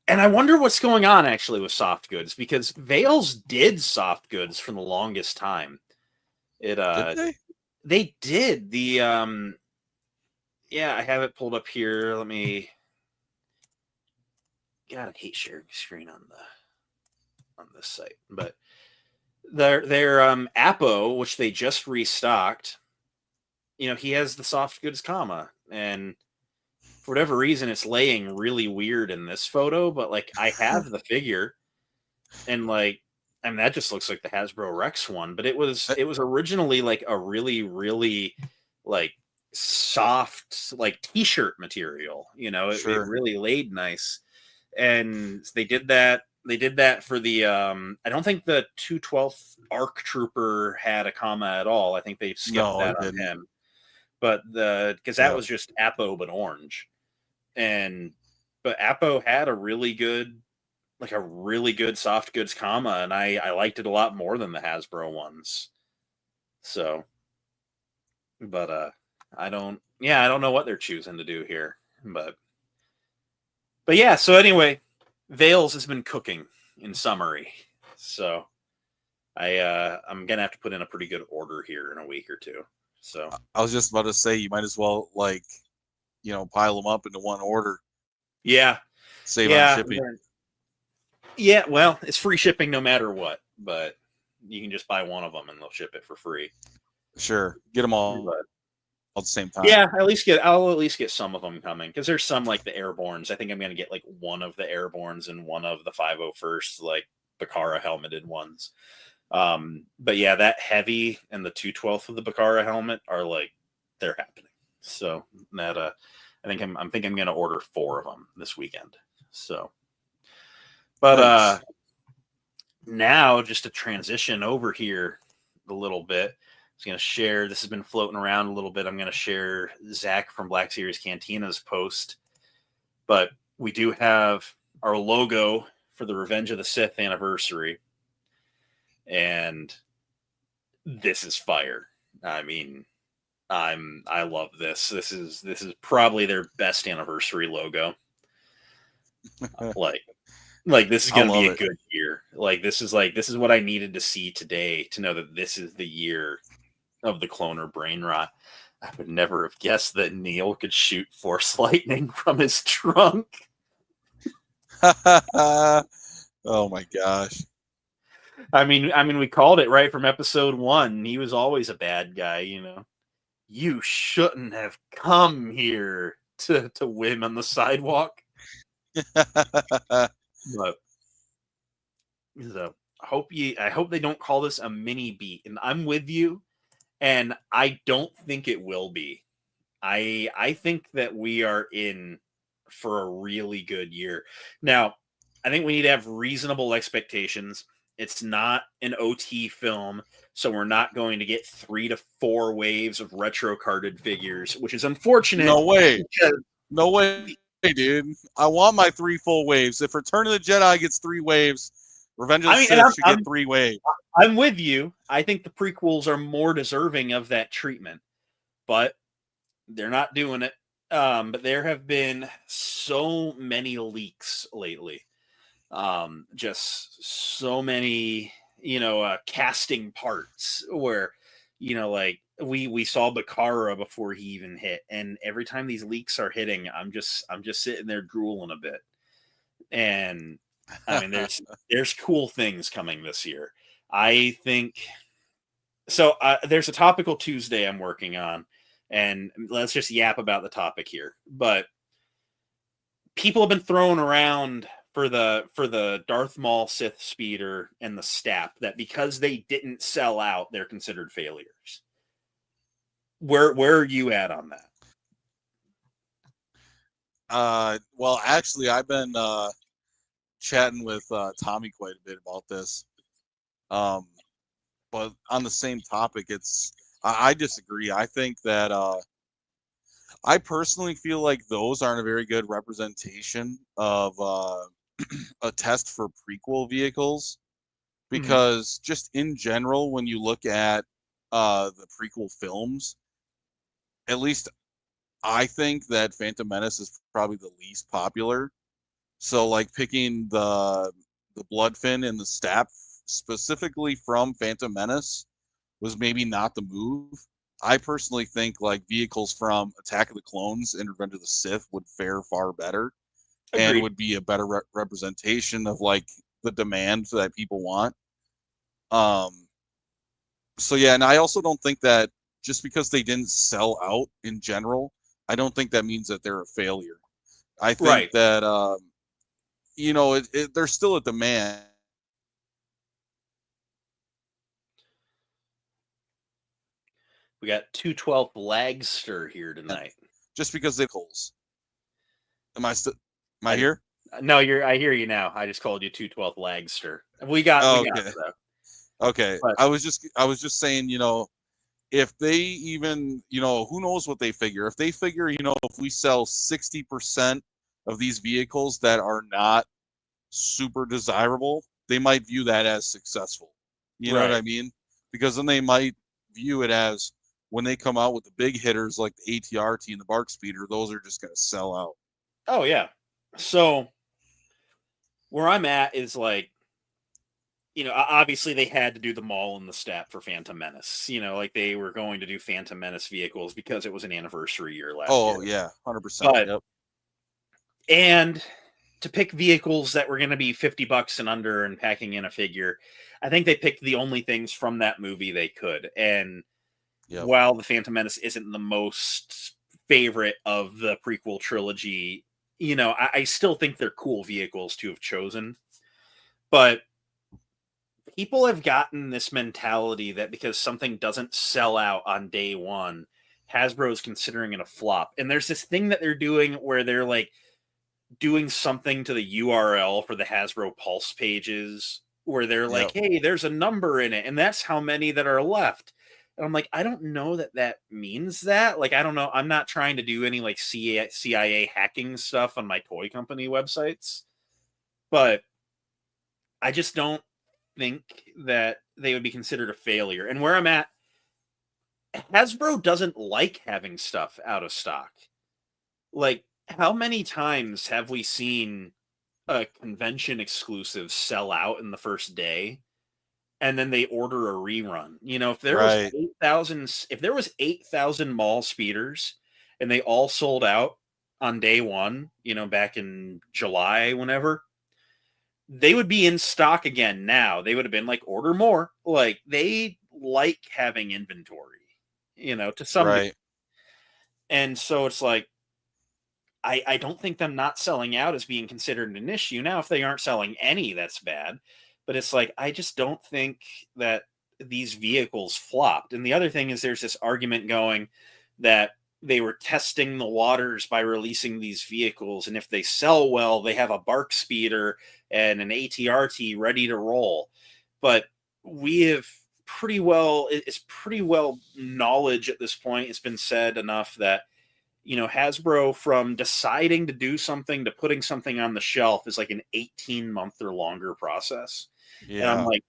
and I wonder what's going on actually with soft goods, because Vales did soft goods for the longest time. It Did they did the yeah, I have it pulled up here. Let me. God, I hate sharing screen on this site, but their Apo, which they just restocked. You know, he has the soft goods comma, and for whatever reason, it's laying really weird in this photo. But like, I have the figure, and like, I mean, that just looks like the Hasbro Rex one. But it was originally like a really like soft like t-shirt material. You know, it really laid nice, and they did that. They did that for the I don't think the 212th Arc Trooper had a comma at all. I think they skipped that on him. But because that was just Apo but orange. But Apo had a really good soft goods comma, and I liked it a lot more than the Hasbro ones. So, but I don't know what they're choosing to do here, but yeah. So anyway, Vales has been cooking in summary. So I'm gonna have to put in a pretty good order here in a week or two. So I was just about to say you might as well pile them up into one order. Yeah. Save on shipping. Yeah, well, it's free shipping no matter what, but you can just buy one of them and they'll ship it for free. Sure. Get them all at the same time. Yeah, I'll at least get some of them coming, because there's some like the Airborns. I think I'm going to get like one of the Airborns and one of the 501st, like Bakara helmeted ones. But yeah, that heavy and the 212th of the Bakara helmet are like, they're happening. So that I think I'm going to order 4 of them this weekend. So, but nice. now just to transition over here a little bit, I was going to share. This has been floating around a little bit. I'm going to share Zach from Black Series Cantina's post, but we do have our logo for the Revenge of the Sith anniversary, and this is fire. I mean, I love this. This is probably their best anniversary logo. Like this is going to be a good year. This is what I needed to see today to know that this is the year of the cloner brain rot. I would never have guessed that Neil could shoot force lightning from his trunk. Oh my gosh. I mean, we called it right from episode 1. He was always a bad guy, you know. You shouldn't have come here to win on the sidewalk. But so I hope they don't call this a mini beat, and I'm with you, and I don't think it will be. I think that we are in for a really good year. Now, I think we need to have reasonable expectations. It's not an OT film, so we're not going to get 3 to 4 waves of retro carded figures, which is unfortunate. No way. No way, dude. I want my 3 full waves. If Return of the Jedi gets 3 waves, Revenge of the Sith should get 3 waves. I'm with you. I think the prequels are more deserving of that treatment, but they're not doing it. But there have been so many leaks lately Just so many, casting parts where, like we saw Bakara before he even hit, and every time these leaks are hitting, I'm just sitting there drooling a bit. And I mean, there's cool things coming this year. I think so. There's a topical Tuesday I'm working on, and let's just yap about the topic here. But people have been throwing around for the Darth Maul Sith speeder and the Stap that because they didn't sell out, they're considered failures. Where are you at on that? Well, actually, I've been chatting with Tommy quite a bit about this. But on the same topic, I disagree. I think that I personally feel like those aren't a very good representation of a test for prequel vehicles, because just in general, when you look at the prequel films, at least I think that Phantom Menace is probably the least popular. So like picking the Bloodfin and the Stap specifically from Phantom Menace was maybe not the move. I personally think like vehicles from Attack of the Clones and Revenge of the Sith would fare far better. Agreed. And would be a better representation of like the demand that people want. So yeah, and I also don't think that just because they didn't sell out in general, I don't think that means that they're a failure. I think that there's still a demand. We got 212 Lagster here tonight. Just because they calls. Am I here? No, I hear you now. I just called you 212 Lagster. We got it, though. Okay. But I was just saying, if they even, who knows what they figure. If they figure, if we sell 60% of these vehicles that are not super desirable, they might view that as successful. You know what I mean? Because then they might view it as when they come out with the big hitters like the ATRT and the Bark Speeder, those are just going to sell out. Oh, yeah. So where I'm at is like, obviously they had to do the Maul and the Stap for Phantom Menace. Like they were going to do Phantom Menace vehicles because it was an anniversary year last year. Oh, yeah, 100%. Yep. And to pick vehicles that were going to be $50 and under and packing in a figure, I think they picked the only things from that movie they could. And while the Phantom Menace isn't the most favorite of the prequel trilogy, I still think they're cool vehicles to have chosen. But people have gotten this mentality that because something doesn't sell out on day one, Hasbro's considering it a flop. And there's this thing that they're doing where they're like doing something to the URL for the Hasbro Pulse pages where they're like, hey, there's a number in it, and that's how many that are left. And I'm like, I don't know that means that. Like, I don't know. I'm not trying to do any like CIA hacking stuff on my toy company websites, but I just don't think that they would be considered a failure. And where I'm at, Hasbro doesn't like having stuff out of stock. Like, how many times have we seen a convention exclusive sell out in the first day and then they order a rerun? If there was 8,000 Maul speeders and they all sold out on day one, back in July, whenever, they would be in stock again now. They would have been like, order more. Like, they like having inventory, to some degree. And so it's like, I don't think them not selling out is being considered an issue. Now, if they aren't selling any, that's bad. But it's like, I just don't think that these vehicles flopped. And the other thing is there's this argument going that they were testing the waters by releasing these vehicles. And if they sell well, they have a Bark Speeder and an ATRT ready to roll. But we have it's pretty well knowledge at this point. It's been said enough that, Hasbro, from deciding to do something to putting something on the shelf, is like an 18-month or longer process. Yeah. And I'm like,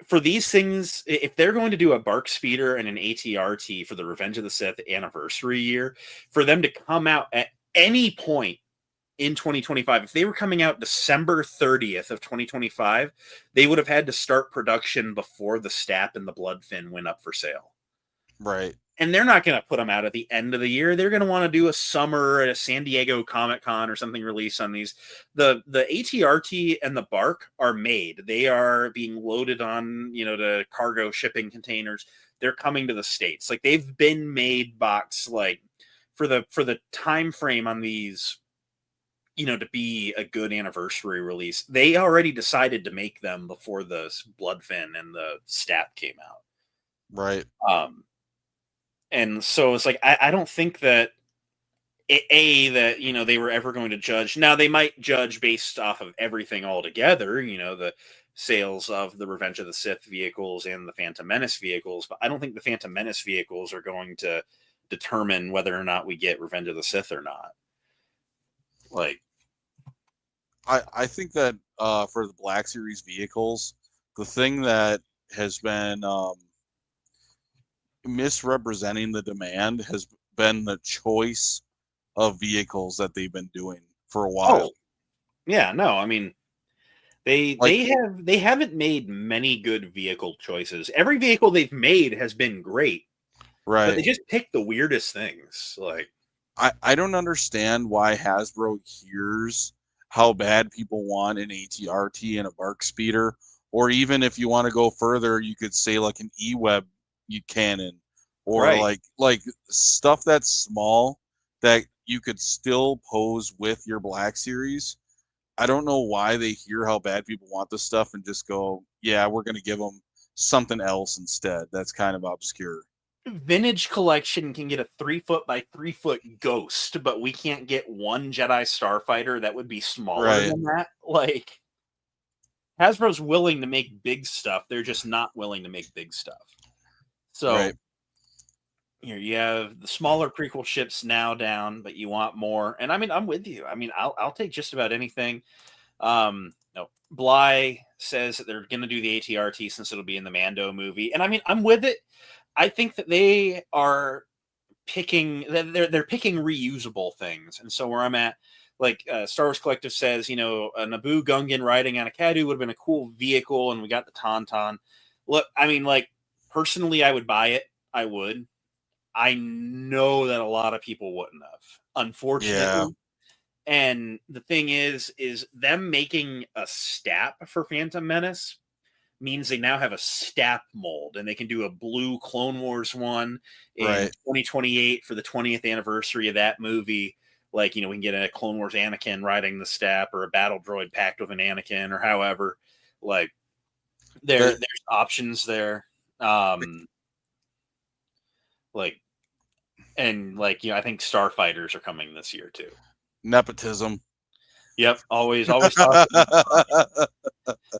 for these things, if they're going to do a Bark Speeder and an ATRT for the Revenge of the Sith anniversary year, for them to come out at any point in 2025. If they were coming out December 30th of 2025, they would have had to start production before the Stap and the Bloodfin went up for sale. Right. And they're not going to put them out at the end of the year. They're going to want to do a summer at a San Diego Comic-Con or something release on these. The ATRT and the Bark are made. They are being loaded on, the cargo shipping containers. They're coming to the States. Like, they've been made box, like, for the time frame on these, to be a good anniversary release. They already decided to make them before the Bloodfin and the Stap came out. Right. And so it's like, I don't think that that they were ever going to judge. Now, they might judge based off of everything all together, the sales of the Revenge of the Sith vehicles and the Phantom Menace vehicles, but I don't think the Phantom Menace vehicles are going to determine whether or not we get Revenge of the Sith or not. Like, I think that for the Black Series vehicles, the thing that has been misrepresenting the demand has been the choice of vehicles that they've been doing for a while. Oh, yeah, no, I mean, they haven't made many good vehicle choices. Every vehicle they've made has been great, right? But they just pick the weirdest things. Like, I don't understand why Hasbro hears how bad people want an ATRT and a Bark Speeder, or even if you want to go further, you could say like an E-Web cannon, or right. like stuff that's small that you could still pose with your Black Series. I don't know why they hear how bad people want this stuff and just go, yeah, we're going to give them something else instead. That's kind of obscure. Vintage Collection can get a 3-foot by 3-foot Ghost, but we can't get one Jedi Starfighter that would be smaller than that. Like, Hasbro's willing to make big stuff. They're just not willing to make big stuff. So, here you have the smaller prequel ships now down, but you want more. And I mean, I'm with you. I mean, I'll take just about anything. No, Bly says that they're going to do the ATRT since it'll be in the Mando movie, and I mean, I'm with it. I think that they are picking. They're picking reusable things, and so where I'm at, like Star Wars Collective says, a Naboo Gungan riding on a Kadu would have been a cool vehicle, and we got the Tauntaun. Look, I mean, like, personally, I would buy it. I would. I know that a lot of people wouldn't have, unfortunately. Yeah. And the thing is them making a Stap for Phantom Menace means they now have a Stap mold, and they can do a blue Clone Wars one in 2028 for the 20th anniversary of that movie. Like, we can get a Clone Wars Anakin riding the Stap, or a battle droid packed with an Anakin, or however. Like, there's options there. I think Starfighters are coming this year too. Nepotism. Yep, always talking.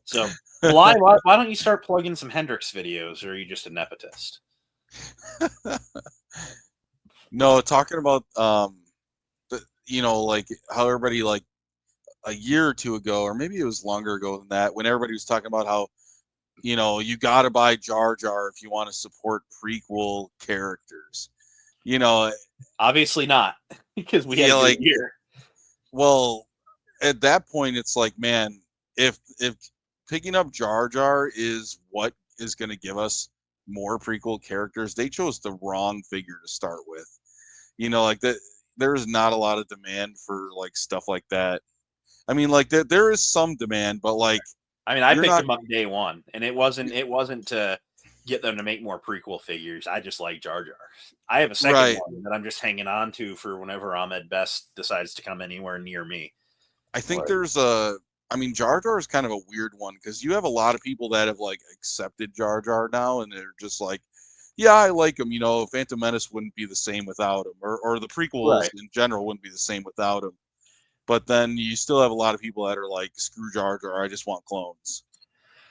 So, why don't you start plugging some Hendrix videos, or are you just a nepotist? No, talking about like how everybody, like a year or two ago, or maybe it was longer ago than that, when everybody was talking about how you got to buy Jar Jar if you want to support prequel characters. Obviously not, because we had a good year. Well, at that point, it's like, man, if picking up Jar Jar is what is going to give us more prequel characters, they chose the wrong figure to start with. Like that, there's not a lot of demand for like stuff like that. I mean, like there is some demand, but like, I mean, I picked them up day one, and it wasn't to get them to make more prequel figures. I just like Jar Jar. I have a second one that I'm just hanging on to for whenever Ahmed Best decides to come anywhere near me. I think Jar Jar is kind of a weird one, because you have a lot of people that have like accepted Jar Jar now, and they're just like, yeah, I like him. Phantom Menace wouldn't be the same without him, or the prequels in general wouldn't be the same without him. But then you still have a lot of people that are like, screw Jar Jar, I just want clones.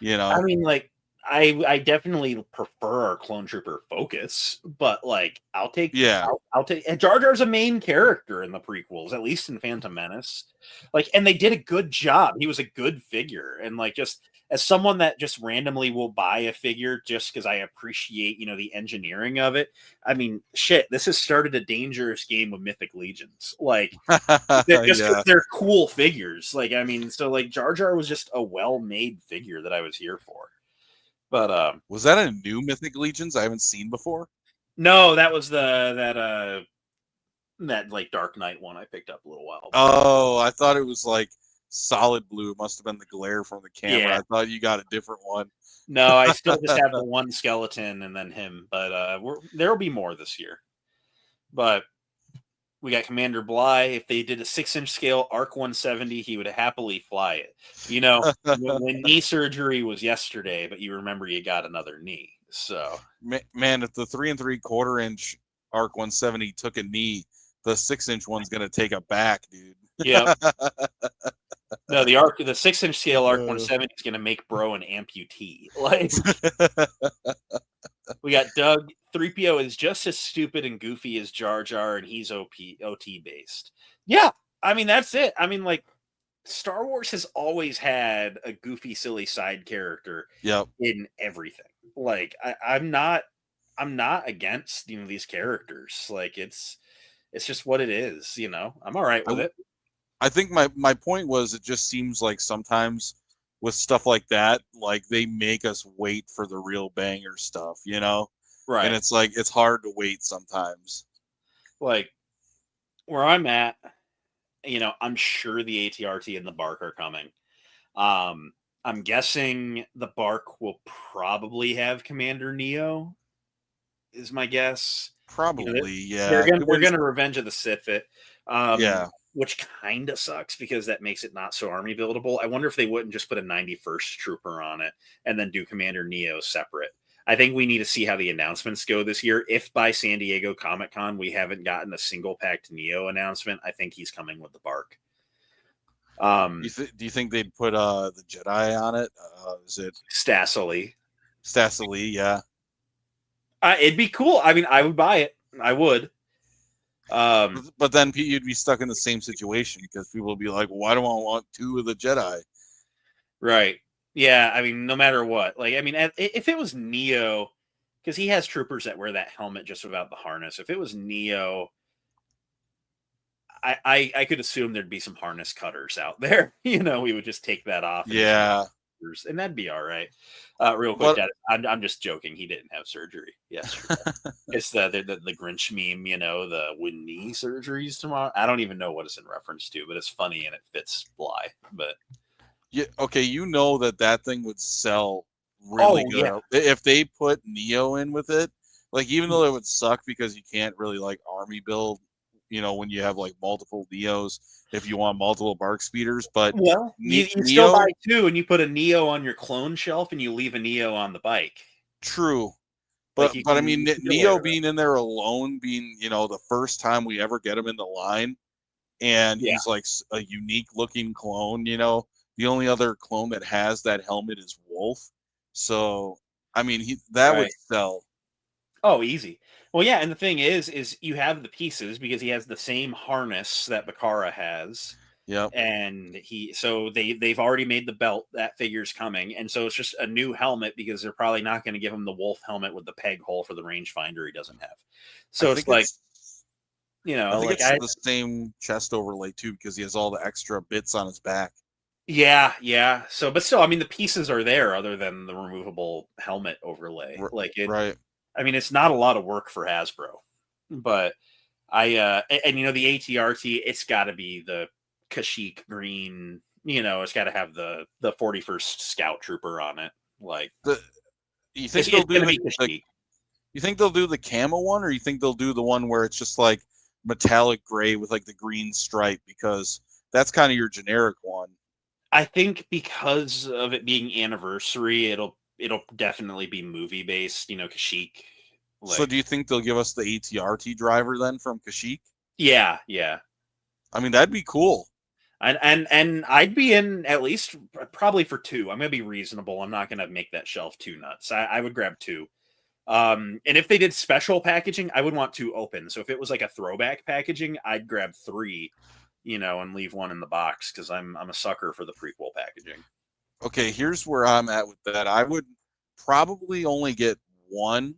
I mean, like, I definitely prefer our Clone Trooper focus, but like, I'll take and Jar Jar's a main character in the prequels, at least in Phantom Menace. Like, and they did a good job. He was a good figure, and like, just as someone that just randomly will buy a figure just because I appreciate, the engineering of it. I mean, shit, this has started a dangerous game with Mythic Legions. Like, just because they're cool figures. Like, I mean, so like Jar Jar was just a well-made figure that I was here for. But was that a new Mythic Legions I haven't seen before? no, that was that like Dark Knight one I picked up a little while ago. Oh, I thought it was like solid blue. It must have been the glare from the camera. Yeah. I thought you got a different one. No, I still just have the one skeleton and then him. But there'll be more this year. But we got Commander Bly. If they did a 6-inch scale Arc 170, he would happily fly it. When knee surgery was yesterday, but you remember you got another knee. So, man, if the 3 3/4-inch Arc 170 took a knee, the 6-inch one's gonna take a back, dude. Yeah. No, the 6-inch scale Arc 170 is gonna make bro an amputee. Like, we got Doug. 3PO is just as stupid and goofy as Jar Jar, and he's OT based. Yeah, I mean that's it. I mean, like, Star Wars has always had a goofy, silly side character. In everything. Like, I'm not against these characters. Like, it's just what it is. I'm all right with it. I think my point was, it just seems like sometimes with stuff like that, like they make us wait for the real banger stuff, Right. And it's like, it's hard to wait sometimes. Like, where I'm at, I'm sure the ATRT and the Bark are coming. I'm guessing the Bark will probably have Commander Neo, is my guess. Probably, yeah. They're gonna Revenge of the Sith it. Yeah. Which kind of sucks because that makes it not so army buildable. I wonder if they wouldn't just put a 91st Trooper on it and then do Commander Neo separate. I think we need to see how the announcements go this year. If by San Diego Comic-Con we haven't gotten a single packed Neo announcement, I think he's coming with the Bark. Do you think they'd put the Jedi on it? Is it Stasily? Yeah. It'd be cool. I mean, I would buy it. I would. But then you'd be stuck in the same situation because people would be like, "Why do I want 2 of the Jedi?" Right. Yeah. I mean, no matter what. Like, I mean, if it was Neo, because he has troopers that wear that helmet just without the harness. If it was Neo, I could assume there'd be some harness cutters out there. We would just take that off. And that'd be all right. Real quick, I'm just joking. He didn't have surgery yesterday. It's the Grinch meme, the when knee surgeries tomorrow. I don't even know what it's in reference to, but it's funny and it fits Bly. But yeah, okay, that thing would sell really good. Yeah. If they put Neo in with it, like, even though it would suck because you can't really like army build, when you have like multiple Neos, if you want multiple Bark speeders, but you still buy 2 and you put a Neo on your clone shelf and you leave a Neo on the bike. True. But I mean, Neo being in there alone, being, the first time we ever get him in the line, and he's like a unique looking clone, the only other clone that has that helmet is Wolf. So, I mean, would sell. Oh, easy. Well, yeah, and the thing is you have the pieces because he has the same harness that Bakara has. Yep. And they've already made the belt. That figure's coming, and so it's just a new helmet because they're probably not going to give him the Wolf helmet with the peg hole for the rangefinder he doesn't have. So it's like, I think it's the same chest overlay too because he has all the extra bits on his back. Yeah. So, but still, I mean, the pieces are there other than the removable helmet overlay. Right. I mean, it's not a lot of work for Hasbro, but the ATRT, it's got to be the Kashyyyk green. It's got to have the 41st Scout Trooper on it. Like, you think they'll do the camo one, or you think they'll do the one where it's just like metallic gray with like the green stripe, because that's kind of your generic one. I think because of it being anniversary, it'll definitely be movie based, Kashyyyk. So do you think they'll give us the ATRT driver then from Kashyyyk? Yeah. I mean, that'd be cool. And I'd be in at least probably for 2. I'm gonna be reasonable. I'm not gonna make that shelf too nuts. I would grab 2. And if they did special packaging, I would want 2 open. So if it was like a throwback packaging, I'd grab 3, and leave 1 in the box because I'm a sucker for the prequel packaging. Okay, here's where I'm at with that. I would probably only get one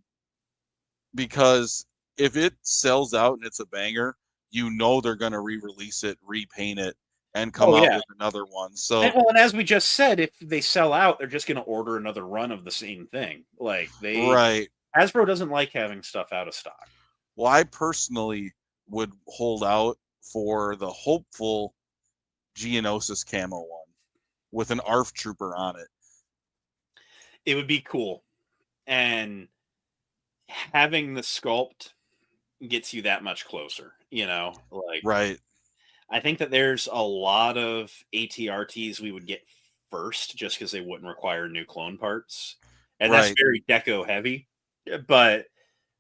because if it sells out and it's a banger, you know they're going to re-release it, repaint it, and come Oh out yeah. with another one. And, So, well, and as we just said, if they sell out, they're just going to order another run of the same thing. Like right. Hasbro doesn't like having stuff out of stock. Well, I personally would hold out for the hopeful Geonosis camo one with an ARF trooper on it. It would be cool, and having the sculpt gets you that much closer. Like Right. I think that there's a lot of ATRTs we would get first just because they wouldn't require new clone parts. And that's Right. very deco heavy. But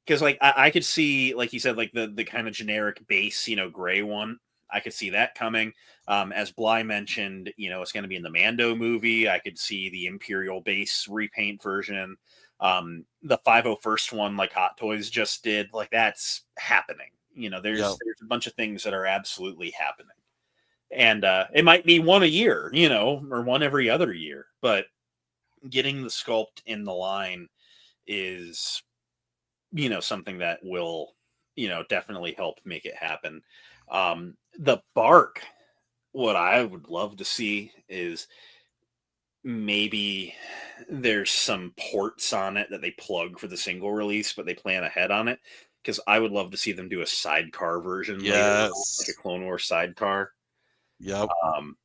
because like I could see, like you said, like the kind of generic base, gray one. I could see that coming. As Bly mentioned, it's going to be in the Mando movie. I could see the Imperial base repaint version. The 501st one, like Hot Toys just did, like that's happening. There's Yep. there's a bunch of things that are absolutely happening, and it might be one a year, or one every other year. But getting the sculpt in the line is, something that will, definitely help make it happen. The bark, what I would love to see is maybe there's some ports on it that they plug for the single release, but they plan ahead on it. Because I would love to see them do a sidecar version later on, like a Yes. Clone Wars sidecar. Yep. Um,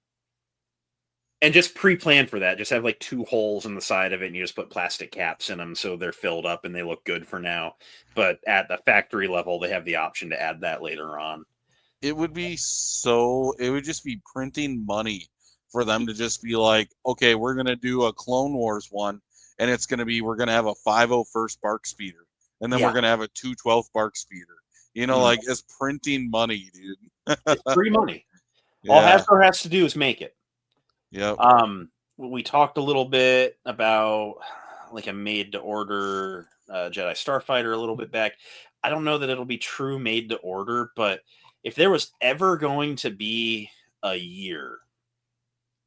and just pre-plan for that. Just have like 2 holes in the side of it, and you just put plastic caps in them so they're filled up and they look good for now. But at the factory level, they have the option to add that later on. It would just be printing money for them to just be like, okay, we're going to do a Clone Wars one, and we're going to have a 501st Bark Speeder, and then we're Yeah, going to have a 212th Bark Speeder. mm, Like it's printing money, dude. it's free money. All Yeah. Hasbro has to do is make it. Yep. We talked a little bit about like a made-to-order Jedi Starfighter a little bit back. I don't know that it'll be true made-to-order, but if there was ever going to be a year,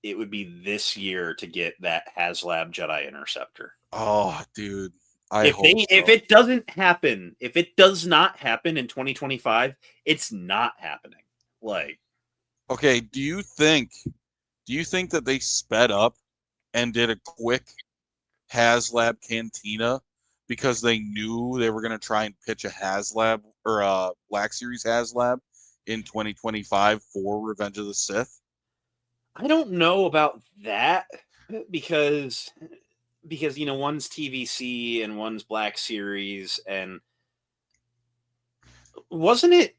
it would be this year to get that HasLab Jedi Interceptor. Oh, dude. I If hope so. it doesn't happen, if it does not happen in 2025, it's not happening. Like, Okay, do you think that they sped up and did a quick HasLab Cantina because they knew they were going to try and pitch a HasLab or a Black Series HasLab in 2025 for Revenge of the Sith? I don't know about that because one's TVC and one's Black Series, and wasn't it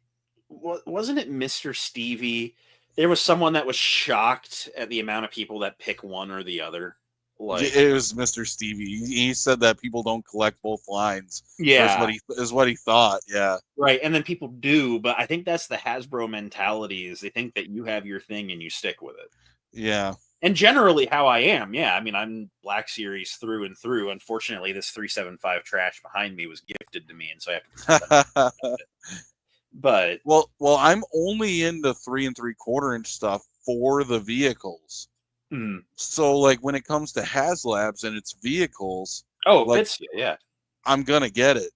Mr. Stevie? There was someone that was shocked at the amount of people that pick one or the other. Like, It was Mr. Stevie. He said that people don't collect both lines. yeah, Is what he thought. Yeah. right. And then people do, but I think that's the Hasbro mentality, is they think that you have your thing and you stick with it. Yeah. And generally how I am. Yeah, I mean, I'm Black Series through and through. Unfortunately, this 375 trash behind me was gifted to me, and so I have to but well, I'm only into 3 3/4 inch stuff for the vehicles. mm, So like when it comes to HasLabs and its vehicles, oh, it like fits you, yeah. I'm gonna get it,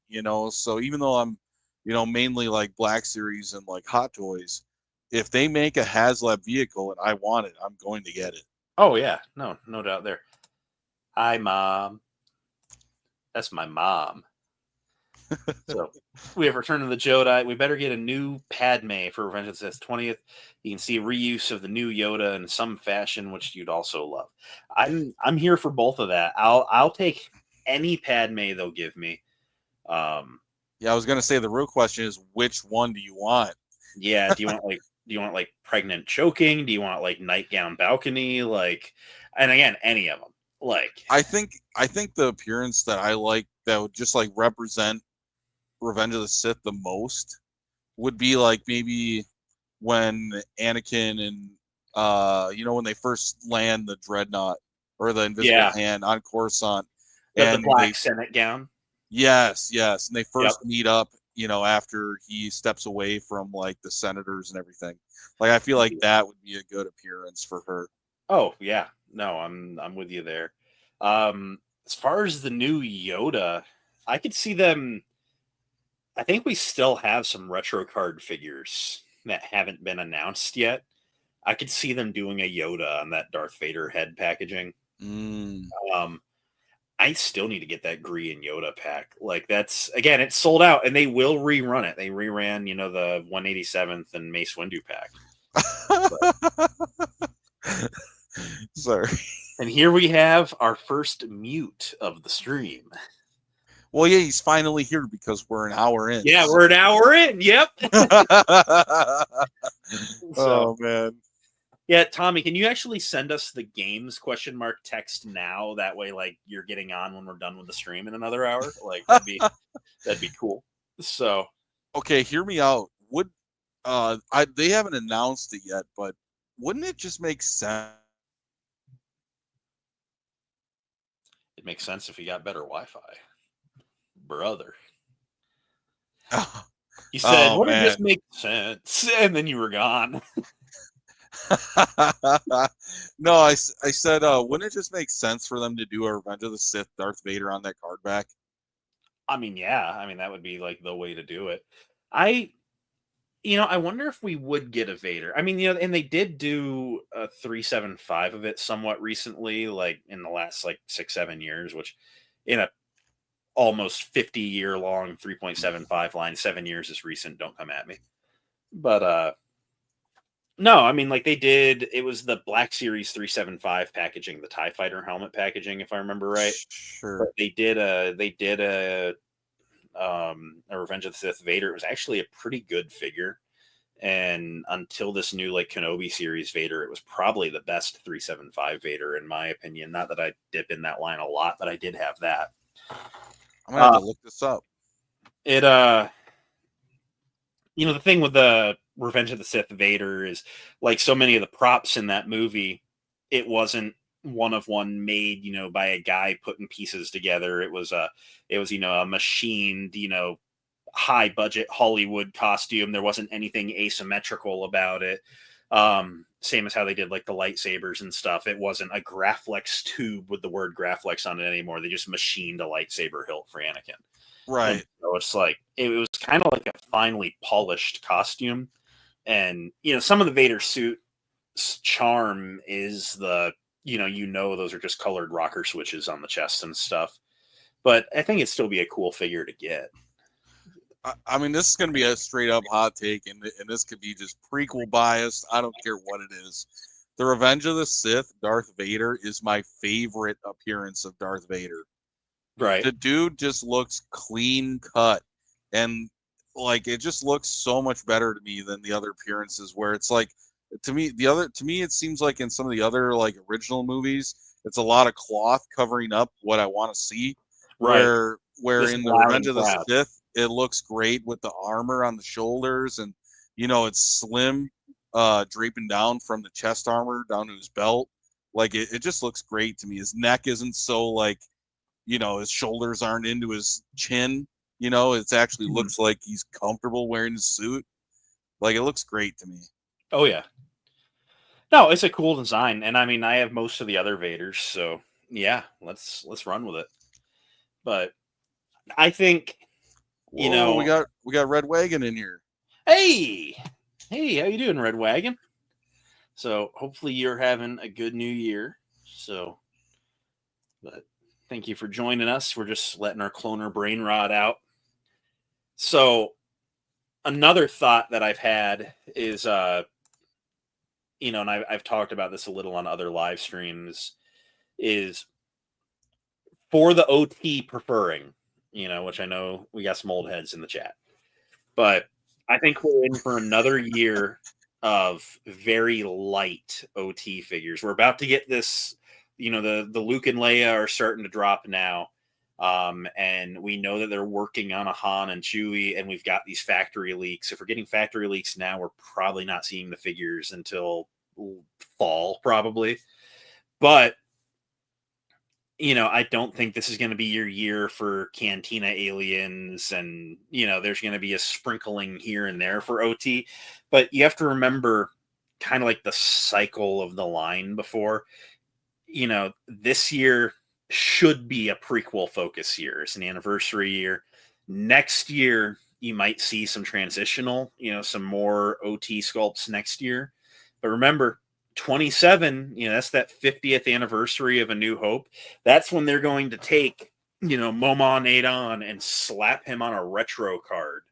So even though I'm, mainly like Black Series and like Hot Toys, if they make a HasLab vehicle and I want it, I'm going to get it. Oh yeah, no doubt there. Hi, Mom. That's my mom. So we have Return of the Jedi. We better get a new Padme for Revenge of the Sith 20th. You can see reuse of the new Yoda in some fashion, which you'd also love. I'm here for both of that. I'll take any Padme they'll give me. Yeah, I was gonna say the real question is which one do you want? Yeah, do you want like pregnant choking? Do you want like nightgown balcony? Like, and again, any of them. Like, I think the appearance that I like that would just like represent Revenge of the Sith the most would be like maybe when Anakin and when they first land the dreadnought or the invisible hand on Coruscant, the and black Senate gown. yes, and they Yep. first meet up, after he steps away from like the senators and everything. Like I feel like that would be a good appearance for her. Oh yeah, No, I'm with you there. As far as the new Yoda, I could see them. I think we still have some retro card figures that haven't been announced yet. I could see them doing a Yoda on that Darth Vader head packaging. Mm. Um, I still need to get that Green Yoda pack. Like that's again, it's sold out, and they will rerun it. They reran, the 187th and Mace Windu pack. Sorry. And here we have our first mute of the stream. Well, yeah, he's finally here because we're an hour in. Yeah, we're an hour in. Yep. Oh man. Yeah, Tommy, can you actually send us the games ? Text now? That way, like you're getting on when we're done with the stream in another hour. Like that'd be cool. So, okay, hear me out. They haven't announced it yet, but wouldn't it just make sense? it makes sense if you got better Wi-Fi, brother. You said, Oh, "Wouldn't it man. just make sense?" And then you were gone. No, I said, wouldn't it just make sense for them to do a Revenge of the Sith Darth Vader on that card back? I mean, yeah. I mean, that would be like the way to do it. I wonder if we would get a Vader. I mean, and they did do a 375 of it somewhat recently, like in the last like 6-7 years, which in a almost 50-year long 3.75 line, 7 years is recent. Don't come at me. But no, I mean, like they did. It was the Black Series 375 packaging, the TIE Fighter helmet packaging, if I remember right. Sure. But they did a Revenge of the Sith Vader. It was actually a pretty good figure, and until this new like Kenobi series Vader, it was probably the best 375 Vader in my opinion. Not that I dip in that line a lot, but I did have that. I'm gonna have to look this up. It the thing with the Revenge of the Sith Vader is like so many of the props in that movie, it wasn't one of one made, by a guy putting pieces together. It was a machined, high budget Hollywood costume. There wasn't anything asymmetrical about it. Same as how they did like the lightsabers and stuff. It wasn't a Graflex tube with the word Graflex on it anymore. They just machined a lightsaber hilt for Anakin. Right. And so it's like it was kind of like a finely polished costume. And some of the Vader suit charm is those are just colored rocker switches on the chest and stuff. But I think it'd still be a cool figure to get. I mean, this is going to be a straight up hot take, and this could be just prequel biased. I don't care what it is. The Revenge of the Sith, Darth Vader, is my favorite appearance of Darth Vader. Right. The dude just looks clean cut, and like it just looks so much better to me than the other appearances. Where it's like, to me, it seems like in some of the other like original movies, it's a lot of cloth covering up what I want to see. Right. Where Just in the loud Revenge and of the proud. Sith, it looks great with the armor on the shoulders, and it's slim, draping down from the chest armor down to his belt. Like it just looks great to me. His neck isn't so like, his shoulders aren't into his chin. It actually looks like he's comfortable wearing his suit. Like it looks great to me. Oh yeah. No, it's a cool design, and I mean, I have most of the other Vaders, so yeah, let's run with it. But I think we got Red Wagon in here. Hey, how you doing, Red Wagon? So hopefully you're having a good new year. So, but thank you for joining us. We're just letting our cloner brain rot out. So another thought that I've had is, and I've talked about this a little on other live streams, is for the OT preferring, which I know we got some old heads in the chat, but I think we're in for another year of very light OT figures. We're about to get this, the Luke and Leia are starting to drop now. And we know that they're working on a Han and Chewie, and we've got these factory leaks. If we're getting factory leaks now, we're probably not seeing the figures until fall, probably. But I don't think this is going to be your year for Cantina aliens, and there's going to be a sprinkling here and there for OT. But you have to remember kind of like the cycle of the line before. this year should be a prequel focus year. It's an anniversary year. Next year, you might see some transitional, some more OT sculpts next year. But remember, 27, that's that 50th anniversary of A New Hope. That's when they're going to take, Momon Adon and slap him on a retro card.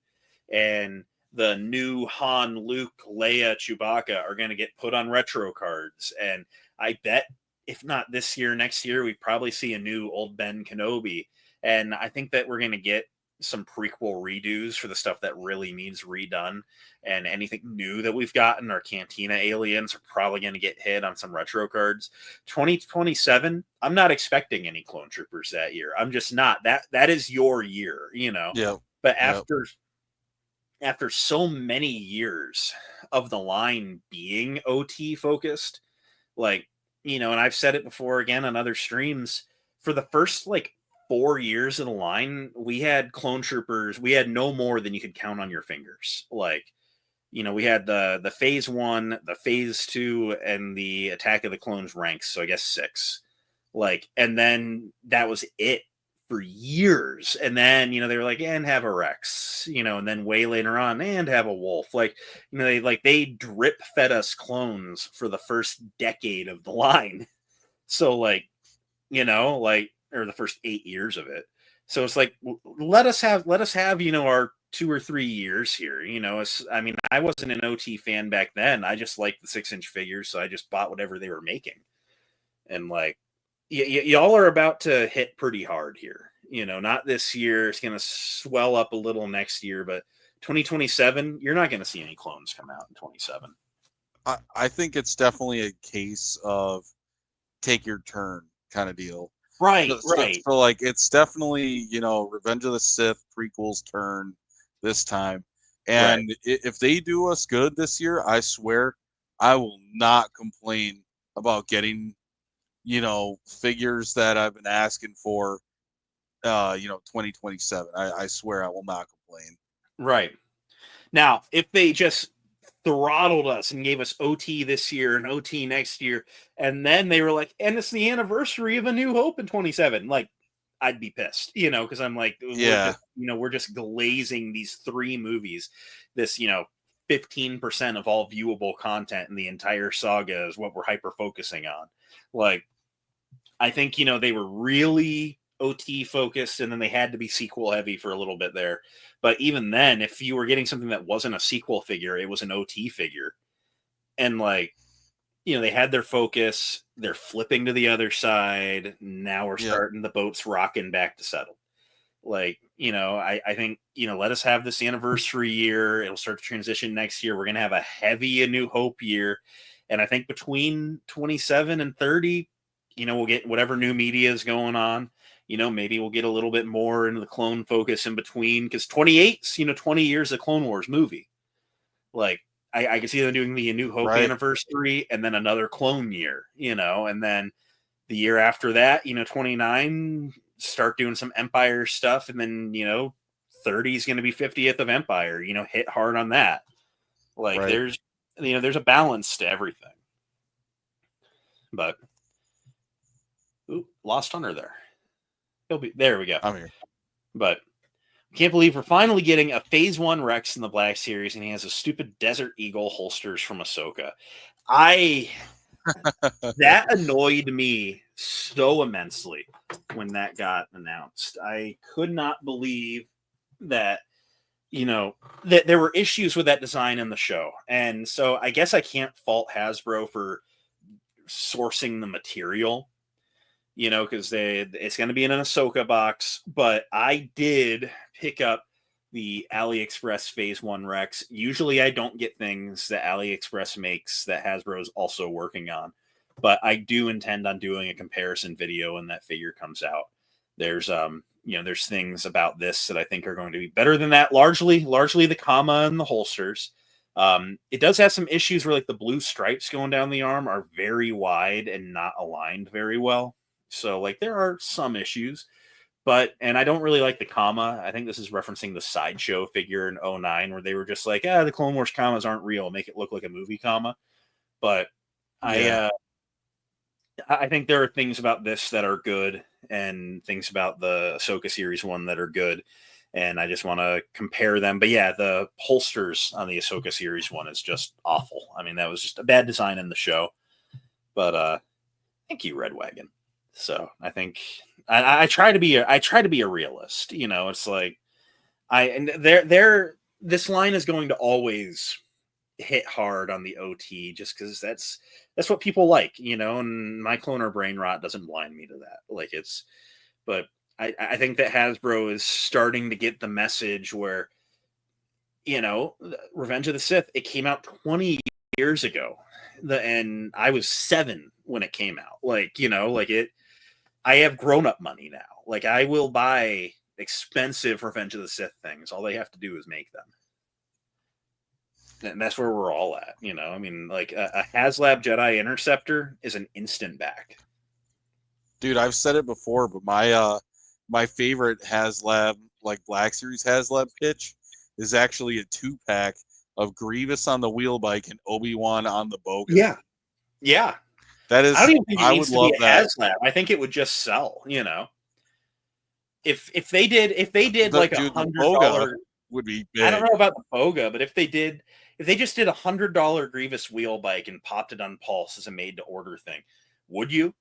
And the new Han, Luke, Leia, Chewbacca are going to get put on retro cards. And I bet if not this year, next year, we probably see a new old Ben Kenobi. And I think that we're going to get some prequel redos for the stuff that really needs redone. And anything new that we've gotten, our Cantina aliens are probably going to get hit on some retro cards. 2027, I'm not expecting any clone troopers that year. I'm just not. That is your year, Yeah. But after so many years of the line being OT focused, and I've said it before again on other streams, for the first 4 years of the line, we had clone troopers. We had no more than you could count on your fingers. We had the phase 1, the phase 2, and the Attack of the Clones ranks. So I guess 6. And then that was it for years. And then, they were like, and have a Rex, and then way later on, and have a Wolf. They drip fed us clones for the first decade of the line. So or the first 8 years of it. So it's let us have, our 2 or 3 years here. I wasn't an OT fan back then. I just liked the 6-inch figures. So I just bought whatever they were making. And y'all are about to hit pretty hard here. Not this year. It's going to swell up a little next year, but 2027, you're not going to see any clones come out in 27. I think it's definitely a case of take your turn kind of deal. Right, right. So it's definitely, Revenge of the Sith prequel's turn this time. And if they do us good this year, I swear I will not complain about getting figures that I've been asking for, 2027. I swear I will not complain. Right. Now, if they just throttled us and gave us OT this year and OT next year, and then they were like, and it's the anniversary of A New Hope in 27, I'd be pissed, because I'm we're just glazing these 3 movies. This, 15% of all viewable content in the entire saga is what we're hyper focusing on. I think, they were really OT focused, and then they had to be sequel heavy for a little bit there. But even then, if you were getting something that wasn't a sequel figure, it was an OT figure. And they had their focus, they're flipping to the other side. Now we're starting, the boat's rocking back to settle. I think, let us have this anniversary year. It'll start to transition next year. We're going to have a heavy A New Hope year. And I think between 27 and 30, we'll get whatever new media is going on. Maybe we'll get a little bit more into the clone focus in between, because 28's, 20 years of Clone Wars movie. I can see them doing the A New Hope anniversary and then another clone year, and then the year after that, 29, start doing some Empire stuff. And then, 30 is going to be 50th of Empire, hit hard on that. There's a balance to everything. But, lost Hunter there. There we go. I'm here. But can't believe we're finally getting a Phase 1 Rex in the Black Series, and he has a stupid Desert Eagle holsters from Ahsoka. That annoyed me so immensely when that got announced. I could not believe that, that there were issues with that design in the show. And so I guess I can't fault Hasbro for sourcing the material, because it's going to be in an Ahsoka box. But I did pick up the AliExpress Phase 1 Rex. Usually I don't get things that AliExpress makes that Hasbro is also working on, but I do intend on doing a comparison video when that figure comes out. There's there's things about this that I think are going to be better than that. Largely the comma and the holsters. It does have some issues where the blue stripes going down the arm are very wide and not aligned very well. So there are some issues, and I don't really like the comma. I think this is referencing the Sideshow figure in 2009, where they were just the Clone Wars commas aren't real, make it look like a movie comma. But I think there are things about this that are good, and things about the Ahsoka series one that are good, and I just want to compare them. But yeah, the holsters on the Ahsoka series one is just awful. I mean, that was just a bad design in the show. But thank you, Red Wagon. So I think I try to be a realist. You know, it's like this line is going to always hit hard on the OT just because that's what people like, you know, and my cloner brain rot doesn't blind me to that. Like but I think that Hasbro is starting to get the message where, you know, Revenge of the Sith, it came out 20 years ago. And I was 7 when it came out. Like, you know, I have grown-up money now. Like, I will buy expensive Revenge of the Sith things. All they have to do is make them. And that's where we're all at, you know. I mean, like a HasLab Jedi Interceptor is an instant back. Dude, I've said it before, but my favorite HasLab, like Black Series HasLab pitch, is actually a 2-pack of Grievous on the wheel bike and Obi-Wan on the Boga. Yeah. That is, I don't even think it needs would to love be a that. HasLab. I think it would just sell, you know. If they did like Dude, the $100, Boga would be big. I don't know about the Boga, but if they just did $100 Grievous wheel bike and popped it on Pulse as a made to order thing, would you?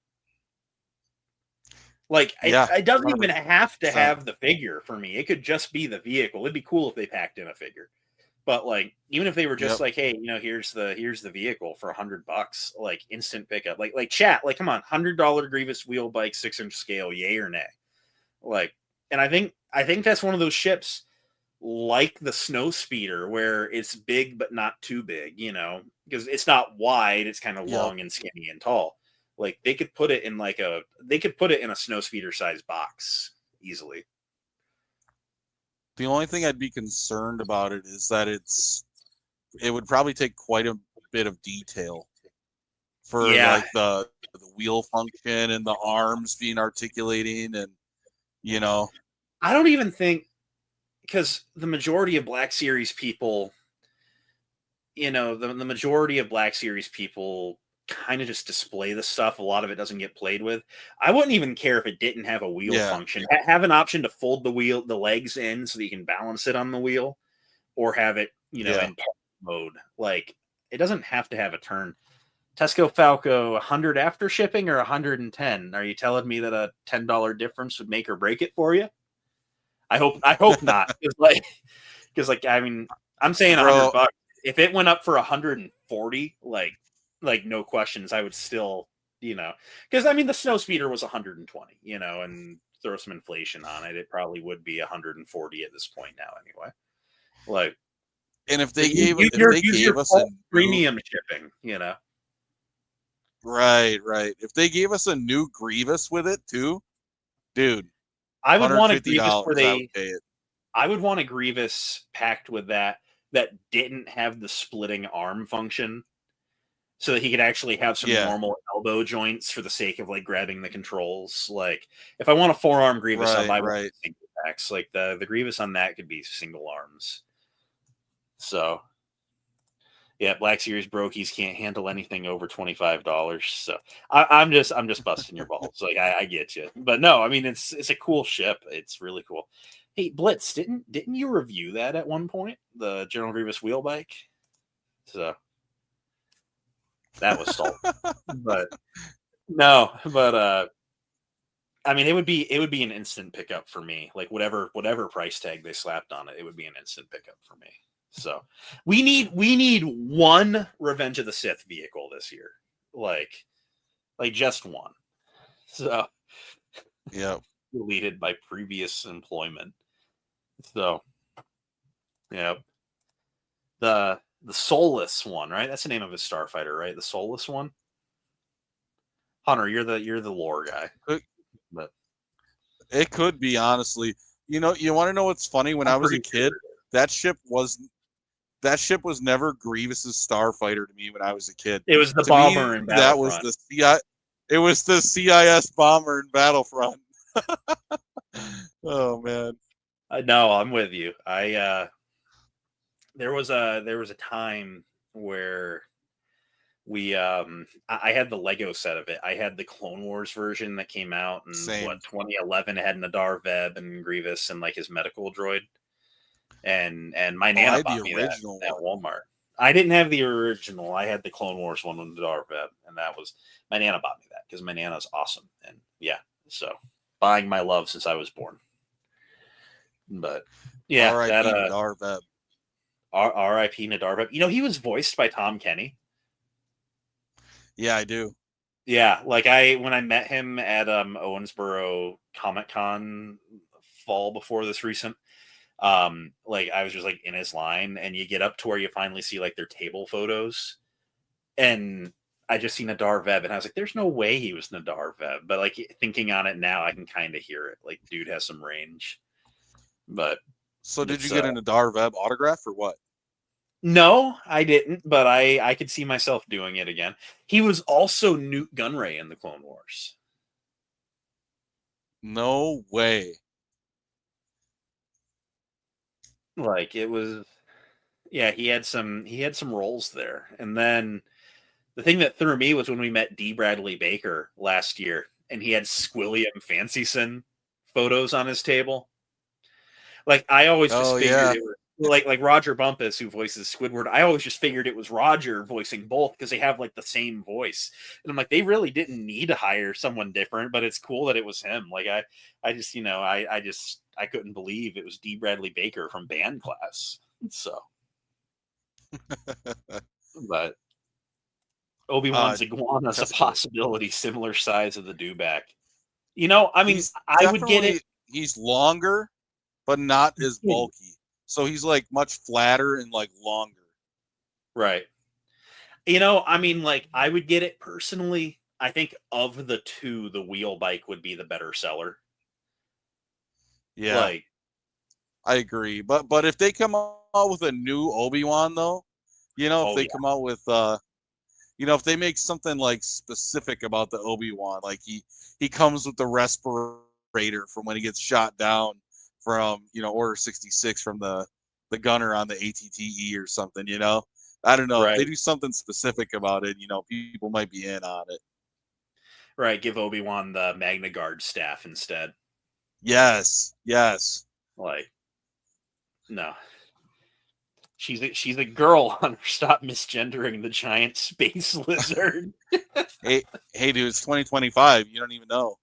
Like, Yeah, it doesn't even 100%. have to have the figure for me. It could just be the vehicle. It'd be cool if they packed in a figure. But like, even if they were just like, hey, you know, here's the vehicle for $100, like instant pickup. Like chat, like come on, $100 Grievous wheel bike 6-inch scale, yay or nay? Like, and I think that's one of those ships like the Snow Speeder where it's big but not too big, you know, because it's not wide, it's kind of long and skinny and tall. Like they could put it in a Snow Speeder size box easily. The only thing I'd be concerned about it is that it would probably take quite a bit of detail for like the wheel function and the arms being articulating, and you know. I don't even think, because the majority of Black Series people, you know, the majority of Black Series people kind of just display the stuff. A lot of it doesn't get played with. I wouldn't even care if it didn't have a wheel function. Have an option to fold the legs in so that you can balance it on the wheel, or have it, you know, in park mode. Like, it doesn't have to have a turn. Tesco Falco, 100 after shipping or 110? Are you telling me that a $10 difference would make or break it for you? I hope not. Because I mean, I'm saying $100. If it went up for 140, like no questions, I would still, you know, because I mean the Snow Speeder was 120, you know, and throw some inflation on it, it probably would be 140 at this point now, anyway. Like, and if they gave us a premium shipping, you know, right. If they gave us a new Grievous with it too, dude, I would want a Grievous I would want a Grievous packed with that didn't have the splitting arm function, so that he could actually have some normal elbow joints for the sake of like grabbing the controls. Like, if I want a forearm Grievous, I'll buy one single packs. Like the Grievous on that could be single arms. So yeah, Black Series brokies can't handle anything over $25. So I'm just busting your balls. Like I get you, but no, I mean it's a cool ship. It's really cool. Hey Blitz, didn't you review that at one point? The General Grievous wheel bike. So that was stolen. But no, but I mean it would be an instant pickup for me. Like whatever price tag they slapped on it, it would be an instant pickup for me. So we need one Revenge of the Sith vehicle this year. Like just one. So deleted by previous employment. So yeah. The Soulless one, right? That's the name of his starfighter, right? The Soulless one. Hunter, you're the lore guy. But it could be, honestly. You know, you want to know what's funny? When I was a kid, that ship was never Grievous's starfighter to me when I was a kid. It was the bomber in Battlefront. It was the CIS bomber in Battlefront. Oh man. No, I'm with you. There was a time where I had the Lego set of it. I had the Clone Wars version that came out in Same. 2011. It had Nadar Veb and Grievous and like his medical droid. And my Oh, I nana had the bought me that original at one. Walmart. I didn't have the original. I had the Clone Wars one with Nadar Veb, and that was my nana bought me that because my nana's awesome. And yeah, so buying my love since I was born. But yeah, R.I.P. that Nadar Veb. R.I.P. Nadar Veb. You know, he was voiced by Tom Kenny. Yeah, I do. Yeah, like when I met him at Owensboro Comic Con fall before this recent, like I was just like in his line, and you get up to where you finally see like their table photos, and I just seen Nadar Veb, and I was like, "There's no way he was Nadar Veb." But like thinking on it now, I can kind of hear it. Like, dude has some range. But So did you it's get a Nadar Veb autograph or what? no, I didn't, but I could see myself doing it again. He was also Newt Gunray in the Clone Wars. No way. Like it was, yeah, he had some roles there. And then the thing that threw me was when we met D. Bradley Baker last year, and he had Squilliam Fancyson photos on his table. Like I always just Oh figured yeah. it was like Roger Bumpus, who voices Squidward. I always just figured it was Roger voicing both because they have like the same voice. And I'm like, they really didn't need to hire someone different, but it's cool that it was him. Like I just, I couldn't believe it was D. Bradley Baker from Band Class. So, but Obi-Wan's iguana's a That's cool. possibility, similar size of the dewback. You know, I mean, He's I would get it. he's longer, but not as bulky. So he's like much flatter and like longer. Right. You know, I mean, like, I would get it personally. I think of the two, the wheel bike would be the better seller. Yeah, Like, I agree. But if they come out with a new Obi-Wan though, if oh they yeah, come out with if they make something like specific about the Obi-Wan, like he comes with the respirator from when he gets shot down from, Order 66 from the gunner on the ATTE or something, I don't know. If they right, do something specific about it, people might be in on it. right. Give Obi-Wan the Magna Guard staff instead. Yes, yes. Like, no. She's a girl, Hunter. Stop misgendering the giant space lizard. Hey, dude, it's 2025. You don't even know.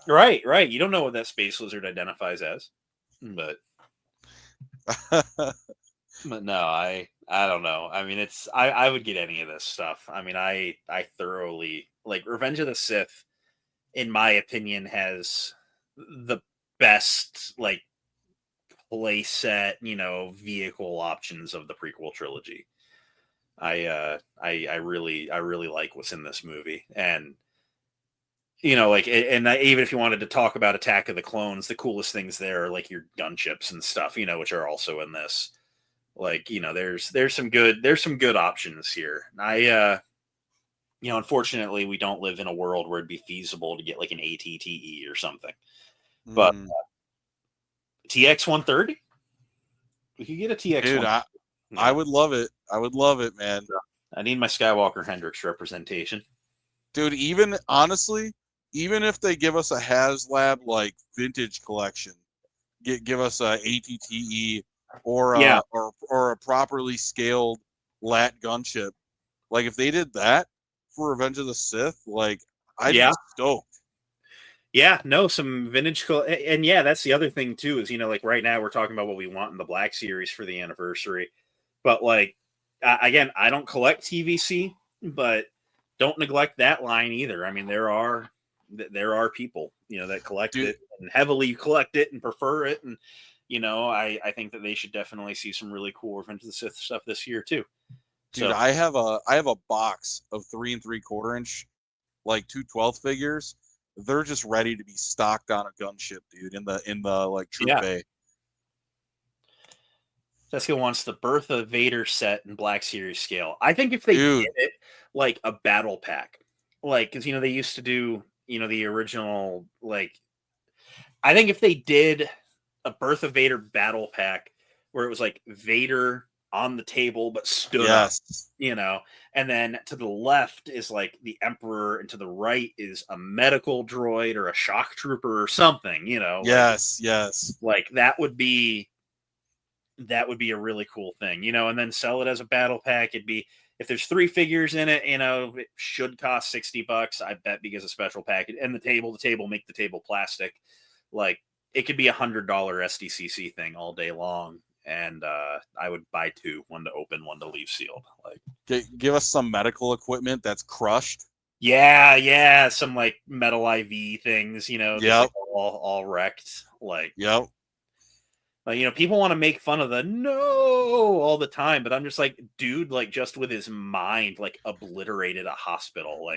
Right, right. You don't know what that space lizard identifies as. But no, I don't know. I mean, I would get any of this stuff. I mean, I thoroughly like Revenge of the Sith, in my opinion, has the best like play set, vehicle options of the prequel trilogy. I really like what's in this movie. And like, and even if you wanted to talk about Attack of the Clones, the coolest things there are like your gunships and stuff, which are also in this. Like, there's some good options here. Unfortunately, we don't live in a world where it'd be feasible to get like an ATTE or something. But Mm. TX 130, we could get a TX Dude, 130. I would love it. I would love it, man. I need my Skywalker Hendrix representation. Dude, even if they give us a HasLab like vintage collection, give us a ATTE or Yeah, or a properly scaled lat gunship. Like if they did that for Revenge of the Sith, like I'd be yeah. stoked. Yeah, no, some vintage, and yeah, that's the other thing too. Is like right now we're talking about what we want in the Black Series for the anniversary, but like again, I don't collect TVC, but don't neglect that line either. I mean, there are people that collect Dude, it and heavily collect it and prefer it, and I think that they should definitely see some really cool Revenge of the Sith stuff this year too. dude, So I have a box of 3 3/4 inch like 2/12 figures. They're just ready to be stocked on a gunship, dude, in the like troop yeah, bay. Jessica wants the Birth of Vader set in Black Series scale. I think if they Dude, did it like a battle pack, like because they used to do the original like. I think if they did a Birth of Vader battle pack where it was like Vader on the table but stood up, Yes. and then to the left is like the Emperor, and to the right is a medical droid or a shock trooper or something, Yes. Yes. like that would be a really cool thing, and then sell it as a battle pack. It'd be, if there's 3 figures in it, it should cost $60, I bet, because of special package. And the table make the table plastic. Like, it could be $100 SDCC thing all day long. And I would buy 2, one to open, one to leave sealed. Like, Give us some medical equipment that's crushed. yeah, some like metal IV things, just Yep. like all wrecked. Like, Yep. People want to make fun of the no all the time, but I'm just like, dude, like, just with his mind, like, obliterated a hospital.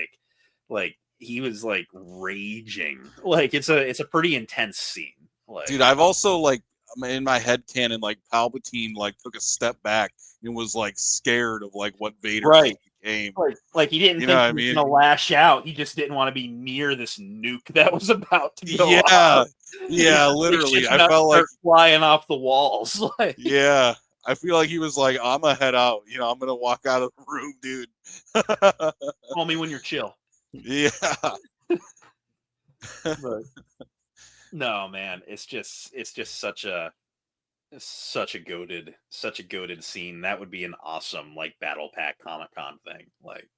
Like he was like raging. Like, it's a pretty intense scene. Like, Dude, I've also, like, in my head canon, like, Palpatine, like, took a step back and was, like, scared of, like, what Vader Right. became. Like he didn't think he was gonna lash out. He just didn't want to be near this nuke that was about to go off. Yeah, literally. I felt like flying off the walls. Like, yeah, I feel like he was like, I'm gonna head out. I'm gonna walk out of the room, dude. Call me when you're chill. Yeah. But, no, man, it's just such a goated scene. That would be an awesome, like, battle pack Comic-Con thing. Like,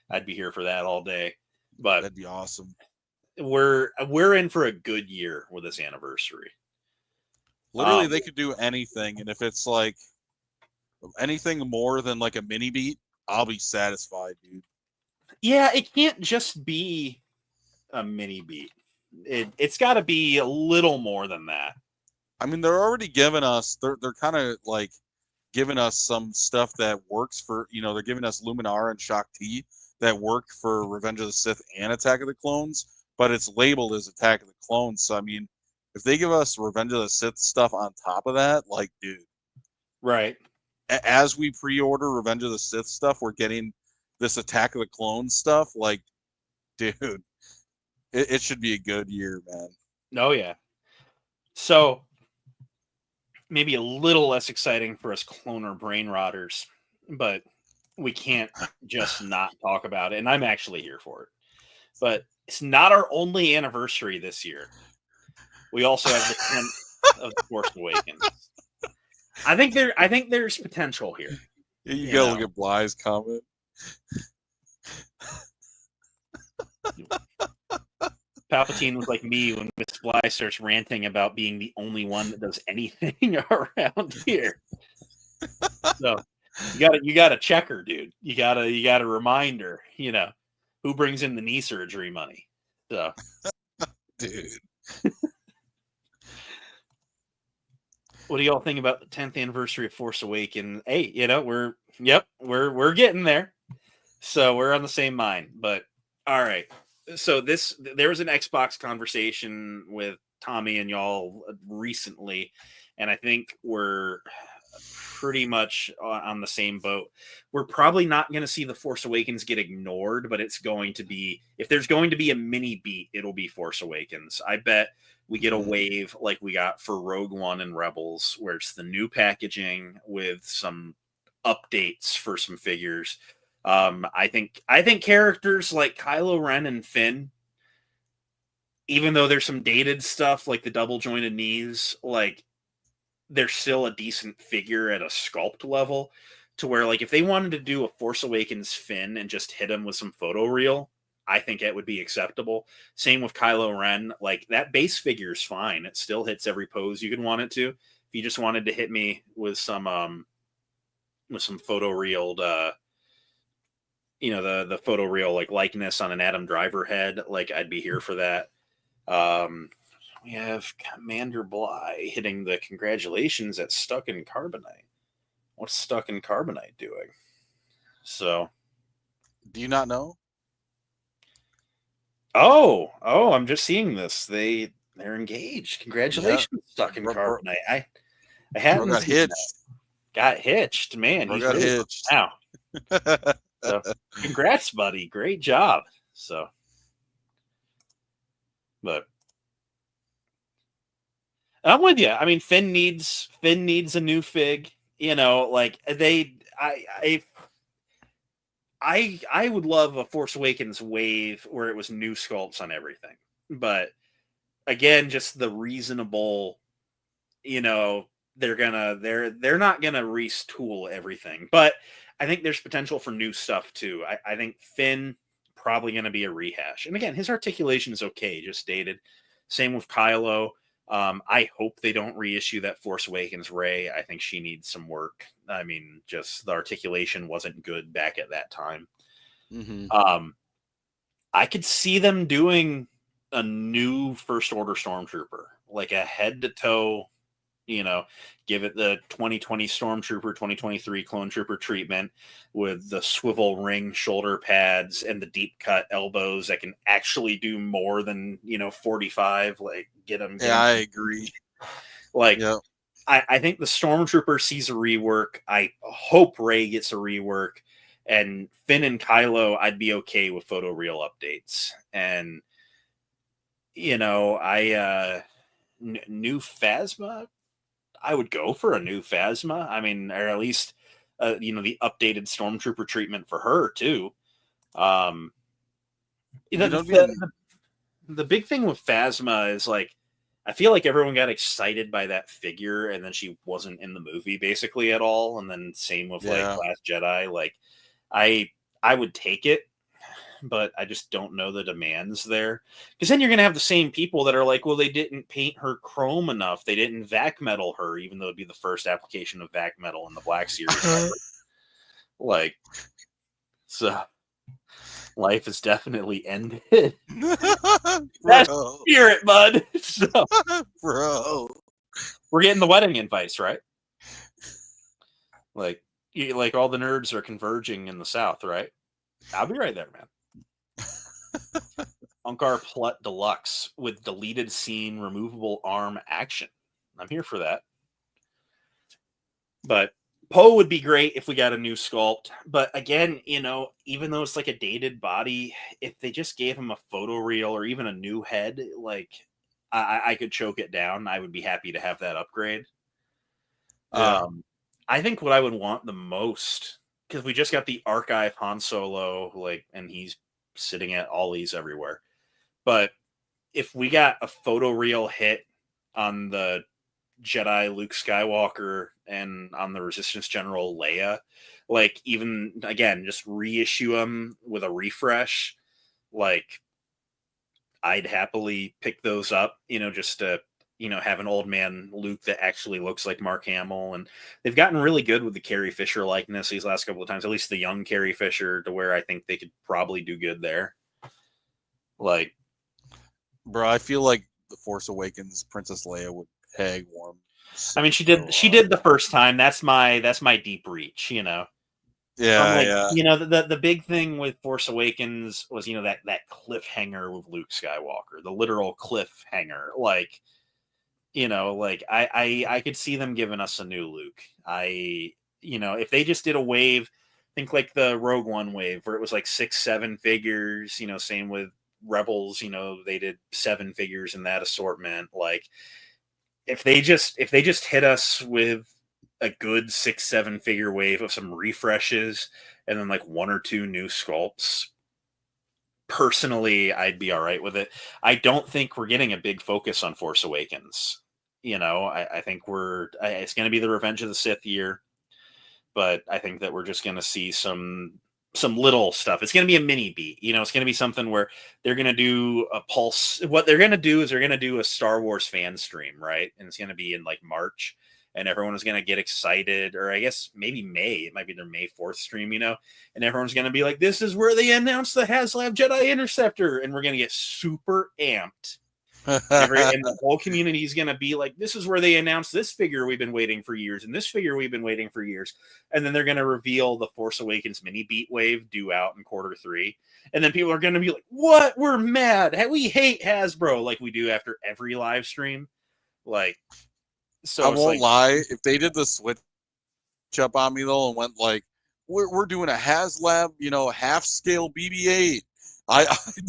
I'd be here for that all day. But that'd be awesome. We're in for a good year with this anniversary. Literally, they could do anything, and if it's like anything more than like a mini beat, I'll be satisfied, dude. Yeah, it can't just be a mini beat. It's got to be a little more than that. I mean, they're already giving us. They're kind of like giving us some stuff that works for. They're giving us Luminar and Shaak Ti that work for Revenge of the Sith and Attack of the Clones, but it's labeled as Attack of the Clones. So I mean, if they give us Revenge of the Sith stuff on top of that, like, dude, right? As we pre-order Revenge of the Sith stuff, we're getting this Attack of the Clones stuff. Like, dude, it should be a good year, man. Oh yeah. So maybe a little less exciting for us cloner brain rotters, but we can't just not talk about it. And I'm actually here for it. But it's not our only anniversary this year. We also have the 10th of The Force Awakens. I think there's potential here. You gotta look at Bly's comment. Palpatine was like me when Miss Bly starts ranting about being the only one that does anything around here. So you gotta check her, dude. You gotta remind her, who brings in the knee surgery money. So, dude. What do y'all think about the 10th anniversary of Force Awakens? Hey, we're getting there. So we're on the same mind. But all right. So there was an Xbox conversation with Tommy and y'all recently, and I think we're pretty much on the same boat. We're probably not going to see The Force Awakens get ignored, but it's going to be, if there's going to be a mini beat, it'll be Force Awakens. I bet we get a wave like we got for Rogue One and Rebels, where it's the new packaging with some updates for some figures. I think characters like Kylo Ren and Finn, even though there's some dated stuff like the double jointed knees, like, they're still a decent figure at a sculpt level, to where, like, if they wanted to do a Force Awakens Finn and just hit him with some photoreal, I think it would be acceptable. Same with Kylo Ren. Like, that base figure is fine. It still hits every pose you could want it to. If you just wanted to hit me with some photorealed, the photoreal, like, likeness on an Adam Driver head, like, I'd be here for that. We have Commander Bly hitting the congratulations at Stuck in Carbonite. What's Stuck in Carbonite doing? So, do you not know? Oh, I'm just seeing this. They're engaged. Congratulations, Stuck in Carbonite. I hadn't got hitched. Got hitched, man. He's got really hitched now. So, congrats, buddy. Great job. So, but I'm with you. I mean, Finn needs a new fig. You know, like I would love a Force Awakens wave where it was new sculpts on everything, but again, just the reasonable, you know, they're not gonna retool everything, but I think there's potential for new stuff too. I think Finn probably gonna be a rehash, and again, his articulation is okay, just dated. Same with Kylo. I hope they don't reissue that Force Awakens Rey. I think she needs some work. I mean, just the articulation wasn't good back at that time. Mm-hmm. I could see them doing a new First Order Stormtrooper, like a head to toe, you know, give it the 2020 Stormtrooper, 2023 Clone Trooper treatment with the swivel ring shoulder pads and the deep cut elbows that can actually do more than, 45. Like, get them. I agree. Like, yeah. I think the Stormtrooper sees a rework. I hope Rey gets a rework. And Finn and Kylo, I'd be okay with photoreal updates. And, new Phasma, I would go for a new Phasma. I mean, or at least, the updated Stormtrooper treatment for her, too. The big thing with Phasma is, like, I feel like everyone got excited by that figure, and then she wasn't in the movie, basically, at all. And then same with, like, Last Jedi. Like, I would take it, but I just don't know the demands there. Because then you're going to have the same people that are like, well, they didn't paint her chrome enough. They didn't vac metal her, even though it'd be the first application of vac metal in the Black Series. Like, so life is definitely ended. That's spirit, bud. So, bro, we're getting the wedding invites, right? Like all the nerds are converging in the South, right? I'll be right there, man. Unkar Plut Deluxe with deleted scene, removable arm action. I'm here for that. But Poe would be great if we got a new sculpt. But again, even though it's like a dated body, if they just gave him a photo reel or even a new head, like I could choke it down. I would be happy to have that upgrade. Yeah. I think what I would want the most, because we just got the archive Han Solo, and he's sitting at Ollie's everywhere. But if we got a photo reel hit on the Jedi Luke Skywalker and on the Resistance General Leia, like, even again, just reissue them with a refresh, like, I'd happily pick those up, just to, have an old man Luke that actually looks like Mark Hamill. And they've gotten really good with the Carrie Fisher likeness these last couple of times, at least the young Carrie Fisher, to where I think they could probably do good there. Like, bro, I feel like the Force Awakens Princess Leia would peg warm. I mean, she did the first time. That's my deep reach, Yeah, yeah. The big thing with Force Awakens was, that cliffhanger with Luke Skywalker, the literal cliffhanger. Like, I could see them giving us a new Luke. If they just did a wave, think like the Rogue One wave, where it was like 6-7 figures, same with Rebels, they did 7 figures in that assortment. Like, if they just hit us with a good 6-7 figure wave of some refreshes and then like 1 or 2 new sculpts, personally, I'd be all right with it. I don't think we're getting a big focus on Force Awakens. I think it's going to be the Revenge of the Sith year, but I think that we're just going to see some little stuff. It's going to be a mini beat. It's going to be something where they're going to do a pulse. What they're going to do is they're going to do a Star Wars fan stream, right? And it's going to be in like March, and everyone is going to get excited, or I guess maybe May. It might be their May 4th stream, and everyone's going to be like, this is where they announced the HasLab Jedi Interceptor, and we're going to get super amped. And the whole community is going to be like, this is where they announced this figure we've been waiting for years, and this figure we've been waiting for years. And then they're going to reveal the Force Awakens mini beat wave due out in Q3. And then people are going to be like, what? We're mad. We hate Hasbro, like we do after every live stream. Like, so I won't lie. If they did the switch up on me though and went like, we're doing a HasLab, half scale BB-8. I'd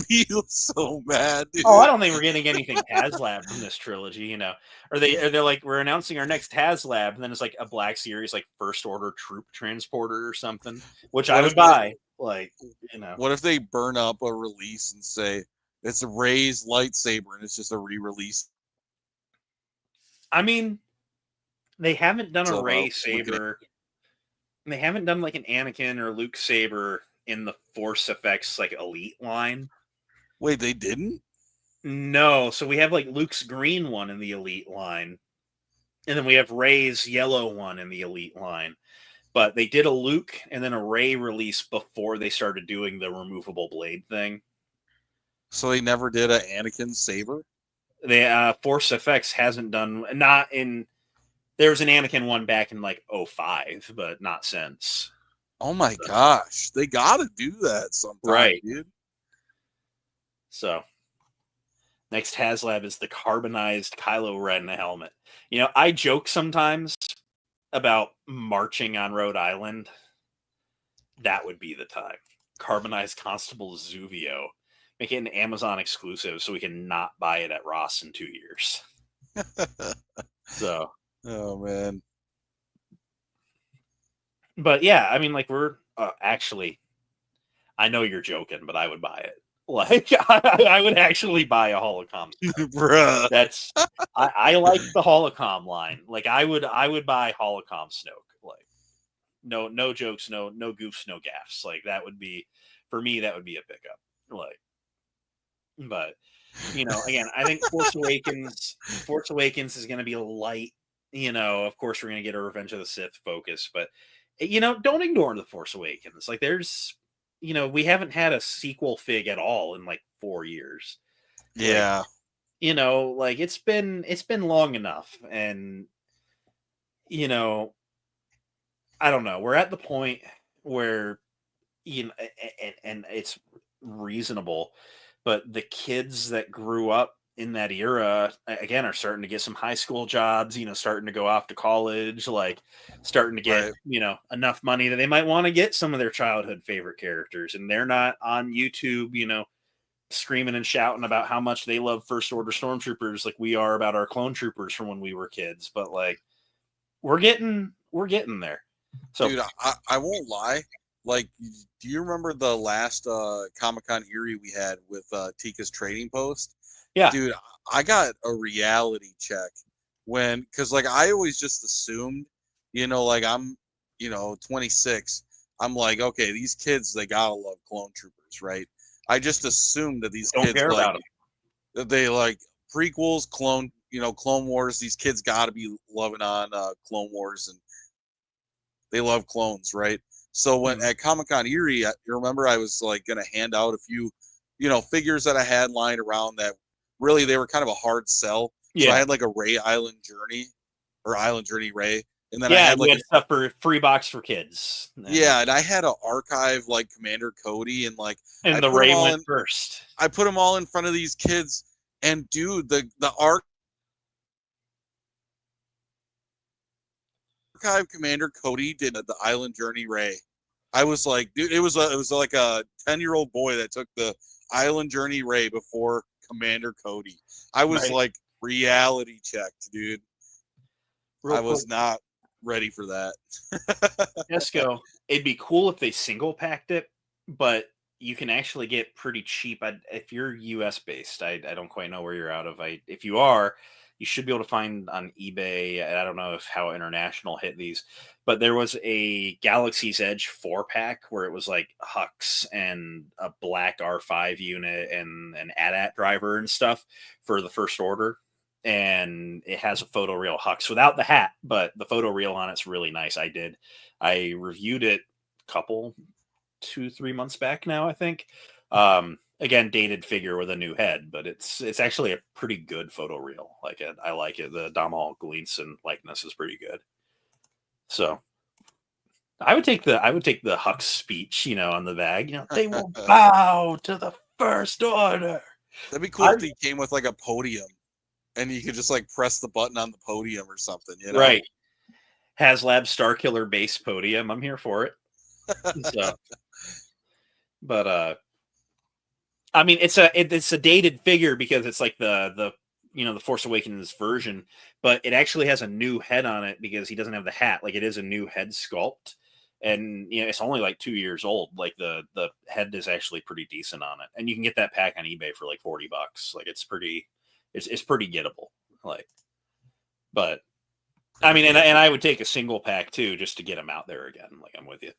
be so mad, dude. Oh, I don't think we're getting anything HasLab from this trilogy, you know. Or they're like, we're announcing our next HasLab, and then it's like a Black Series, like First Order Troop Transporter or something, which I would buy. Like, you know. What if they burn up a release and say it's a Rey's lightsaber and it's just a re-release? I mean, they haven't done a So, Rey saber. They haven't done like an Anakin or Luke saber in the Force Effects like Elite line. Wait, they didn't? No, so we have like Luke's green one in the Elite line, and then we have Rey's yellow one in the Elite line. But they did a Luke and then a Rey release before they started doing the removable blade thing. So they never did an Anakin saber? The Force Effects hasn't done, not in, there was an Anakin one back in like 05, but not since. Oh my gosh. They gotta do that sometime, Right. dude. So next HasLab is the carbonized Kylo Ren helmet. You know, I joke sometimes about marching on Rhode Island. That would be the time. Carbonized Constable Zuvio. Make it an Amazon exclusive so we can not buy it at Ross in 2 years. So. Oh, man. But yeah, I mean, like, we're actually, I know you're joking, but I would buy it. Like, I would actually buy a holocom. Bruh. That's I like the holocom line. Like, I would buy holocom Snoke. Like, no jokes, no goofs, no gaffs. Like, that would be, for me, that would be a pickup. Like, but you know, again, I think Force Awakens is going to be light. You know, of course, we're going to get a Revenge of the Sith focus, but you know, don't ignore the Force Awakens. Like, there's, you know, we haven't had a sequel fig at all in like 4 years. Yeah. Like, you know, like it's been long enough, and you know, I don't know. We're at the point where, you know, and it's reasonable, but the kids that grew up in that era again are starting to get some high school jobs, you know, starting to go off to college, like starting to get, you know, enough money that they might want to get some of their childhood favorite characters, and they're not on YouTube, you know, screaming and shouting about how much they love First Order Stormtroopers like we are about our clone troopers from when we were kids. But like, we're getting there. So, dude, I won't lie. Like, do you remember the last Comic-Con Erie we had with Tika's Trading Post? Yeah. Dude, I got a reality check because like I always just assumed, you know, like I'm, you know, 26. I'm like, okay, these kids, they gotta love clone troopers, right? I just assumed that these don't kids care like about them. they like prequels, Clone Wars. These kids gotta be loving on Clone Wars, and they love clones, right? So when at Comic-Con Erie, you remember I was like gonna hand out a few, you know, figures that I had lying around that really they were kind of a hard sell. Yeah. So I had like a Rey Island Journey Rey, and then yeah, I had like had stuff for free box for kids. And I had an archive like Commander Cody, and like and I the put Rey them all went first. I put them all in front of these kids, and dude, the archive Commander Cody did the Island Journey Rey. I was like, dude, it was like a 10-year-old boy that took the Island Journey Rey before Commander Cody. I was like reality checked, dude. I was not ready for that. Esco, it'd be cool if they single packed it, but you can actually get pretty cheap. If you're US based, I don't quite know where you're out of. If you are, you should be able to find on eBay. I don't know how international hit these, but there was a Galaxy's Edge 4-pack where it was like Hux and a black R5 unit and an AT-AT driver and stuff for the First Order. And it has a photoreal Hux without the hat, but the photoreal on it's really nice. I reviewed it a couple 2-3 months back now, I think. Again, dated figure with a new head, but it's actually a pretty good photoreal. Like it, I like it. The Damal Gleason likeness is pretty good. So I would take the Hux speech, you know, on the bag. You know, they will bow to the First Order. That'd be cool if he came with like a podium, and you could just like press the button on the podium or something, you know? Right. HasLab Starkiller base podium. I'm here for it. So, but I mean, it's a dated figure because it's like the the Force Awakens version, but it actually has a new head on it because he doesn't have the hat. Like it is a new head sculpt, and it's only like 2 years old. Like the head is actually pretty decent on it, and you can get that pack on eBay for like $40. Like it's pretty gettable. Like, but I mean, and I would take a single pack too just to get him out there again. Like I'm with you,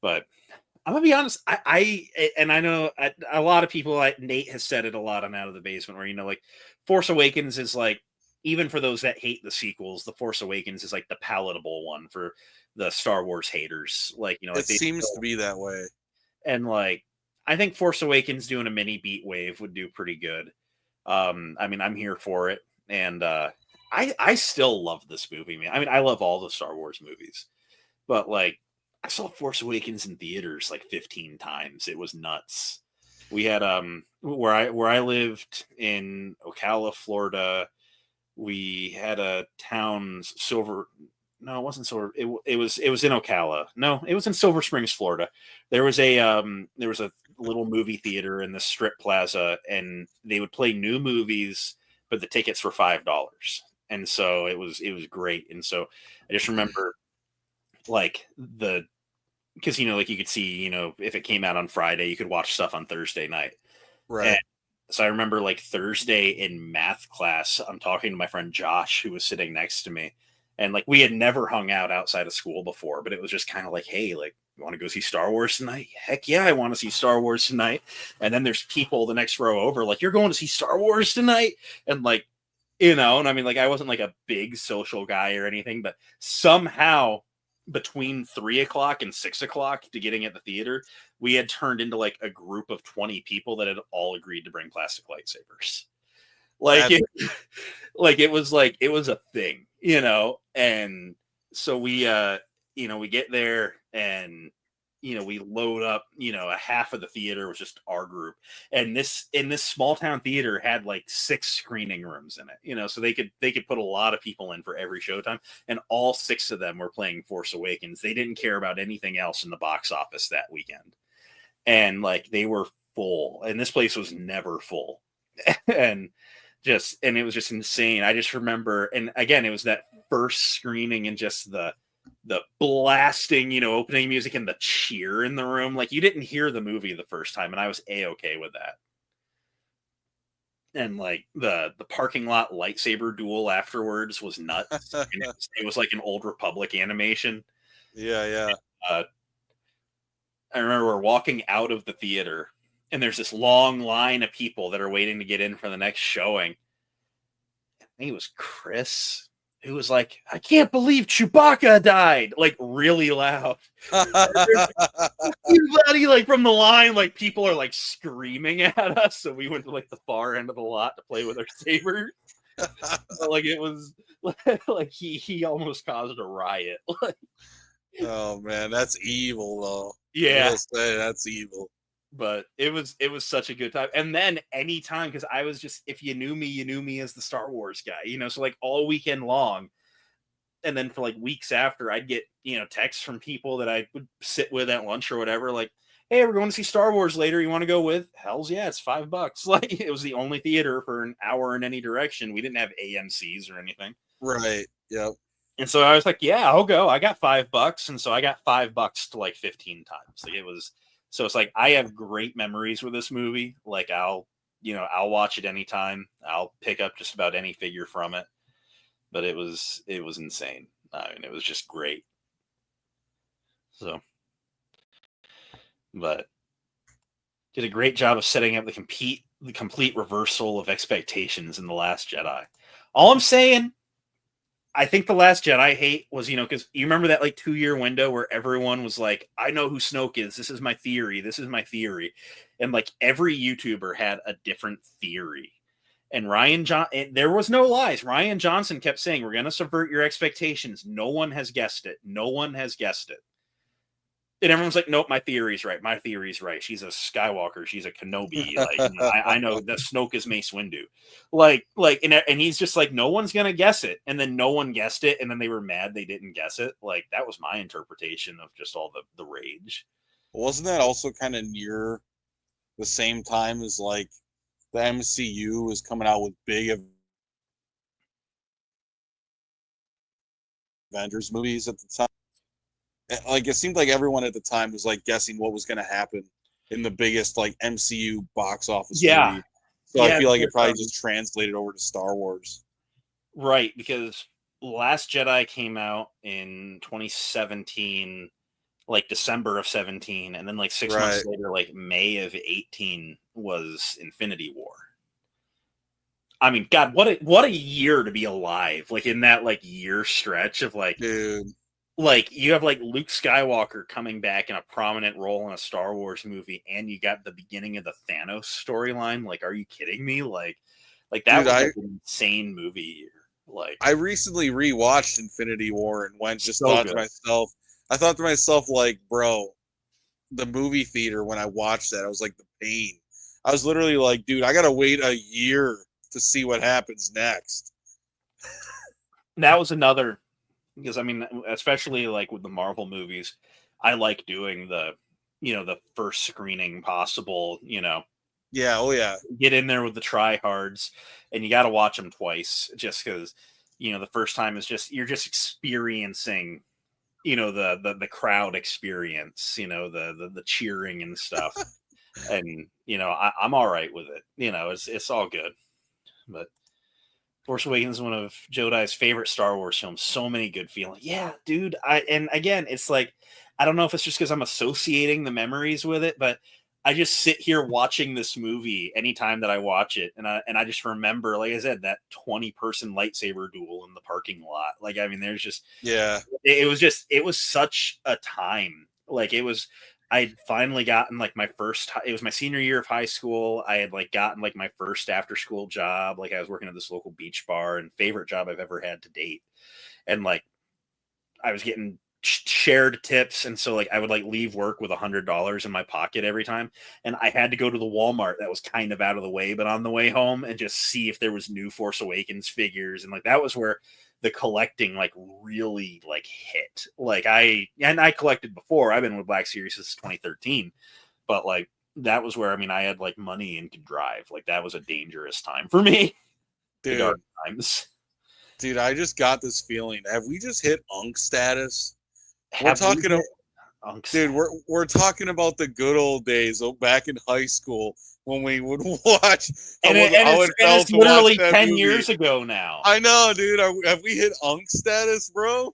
but I'm gonna be honest. I know a lot of people. Like Nate has said it a lot on Out of the Basement, where like Force Awakens is like, even for those that hate the sequels, the Force Awakens is like the palatable one for the Star Wars haters. Like it seems to be that way. And like, I think Force Awakens doing a mini beat wave would do pretty good. I mean, I'm here for it, and I still love this movie, man. I mean, I love all the Star Wars movies, but like. I saw Force Awakens in theaters like 15 times. It was nuts. We had where I lived in Ocala, Florida. We had a town Silver. No, it wasn't Silver. It was in Ocala. No, it was in Silver Springs, Florida. There was a little movie theater in the strip plaza, and they would play new movies, but the tickets were $5. And so it was great. And so I just remember like because like you could see if it came out on Friday you could watch stuff on Thursday night, right? And so I remember like Thursday in math class I'm talking to my friend Josh who was sitting next to me, and like we had never hung out outside of school before, but it was just kind of like, hey, like you want to go see Star Wars tonight? Heck yeah, I want to see Star Wars tonight. And then there's people the next row over like, you're going to see Star Wars tonight? And like and I mean like I wasn't like a big social guy or anything, but somehow between 3 o'clock and 6 o'clock to getting at the theater, we had turned into like a group of 20 people that had all agreed to bring plastic lightsabers. Like it was a thing, and so we we get there and we load up, a half of the theater was just our group. And this small town theater had like 6 screening rooms in it, so they could put a lot of people in for every showtime. And all 6 of them were playing Force Awakens. They didn't care about anything else in the box office that weekend. And like they were full, and this place was never full. and it was just insane. I just remember, and again, it was that first screening and just the blasting, opening music and the cheer in the room. Like you didn't hear the movie the first time, and I was A-okay with that. And like the parking lot lightsaber duel afterwards was nuts. It was like an Old Republic animation. Yeah. I remember we're walking out of the theater, and there's this long line of people that are waiting to get in for the next showing. I think it was Chris, who was like, I can't believe Chewbacca died, like really loud. Everybody like from the line, like people are like screaming at us. So we went to like the far end of the lot to play with our sabers. Like it was like he almost caused a riot. Oh man, that's evil though. Yeah, I will say that's evil. But it was such a good time. And then anytime, because I was just, if you knew me as the Star Wars guy, so like all weekend long. And then for like weeks after, I'd get, texts from people that I would sit with at lunch or whatever, like, hey, we're going to see Star Wars later. You want to go with? Hells yeah, it's $5. Like it was the only theater for an hour in any direction. We didn't have AMCs or anything. Right. Yep. And so I was like, yeah, I'll go. I got $5. And so I got $5 to like 15 times. Like it was, so it's like, I have great memories with this movie. Like I'll watch it anytime. I'll pick up just about any figure from it. But it was insane. I mean, it was just great. So, but did a great job of setting up the complete reversal of expectations in The Last Jedi. All I'm saying, I think The Last Jedi hate was, because you remember that like 2-year window where everyone was like, I know who Snoke is. This is my theory. This is my theory. And like every YouTuber had a different theory. And there was no lies. Ryan Johnson kept saying, we're going to subvert your expectations. No one has guessed it. No one has guessed it. And everyone's like, nope, my theory's right. My theory's right. She's a Skywalker. She's a Kenobi. Like, I know that Snoke is Mace Windu. And he's just like, no one's going to guess it. And then no one guessed it. And then they were mad they didn't guess it. Like, that was my interpretation of just all the rage. Wasn't that also kind of near the same time as like the MCU was coming out with big Avengers movies at the time. Like it seemed like everyone at the time was like guessing what was going to happen in the biggest like MCU box office movie. So I feel like it probably just translated over to Star Wars. Right, because Last Jedi came out in 2017, like December of 17, and then like 6 months later, like May of 18 was Infinity War. I mean, God, what a year to be alive! Like in that like year stretch of like, dude, like you have like Luke Skywalker coming back in a prominent role in a Star Wars movie, and you got the beginning of the Thanos storyline. Like, are you kidding me? Like that was like an insane movie year. Like, I recently rewatched Infinity War and went just so thought good. to myself, I thought to myself, like, bro, the movie theater when I watched that, I was like, the pain. I was literally like, dude, I gotta wait a year to see what happens next. That was another, because I mean, especially like with the Marvel movies, I like doing the, the first screening possible, Yeah, oh yeah. Get in there with the tryhards, and you got to watch them twice, just because, the first time is just, you're just experiencing, the crowd experience, the cheering and stuff. And, I'm all right with it. It's all good. But Force Awakens is one of Jodi's favorite Star Wars films. So many good feelings. Yeah, dude. And again, it's like, I don't know if it's just because I'm associating the memories with it, but I just sit here watching this movie anytime that I watch it, and I just remember, like I said, that 20-person lightsaber duel in the parking lot. Like, I mean, there's just, it was such a time. Like, I'd finally gotten like it was my senior year of high school. I had like gotten like my first after school job. Like, I was working at this local beach bar, and favorite job I've ever had to date. And like, I was getting shared tips, and so like I would like leave work with $100 in my pocket every time, and I had to go to the Walmart that was kind of out of the way but on the way home, and just see if there was new Force Awakens figures. And like that was where the collecting like really like hit. Like I collected before. I've been with Black Series since 2013, but like that was where, I mean, I had like money and could drive. Like that was a dangerous time for me. Dude, dark times. Dude, I just got this feeling. Have we just hit Unk status? We're talking about the good old days back in high school when we would watch. It's literally 10 years ago now. I know, dude. Have we hit Unk status, bro?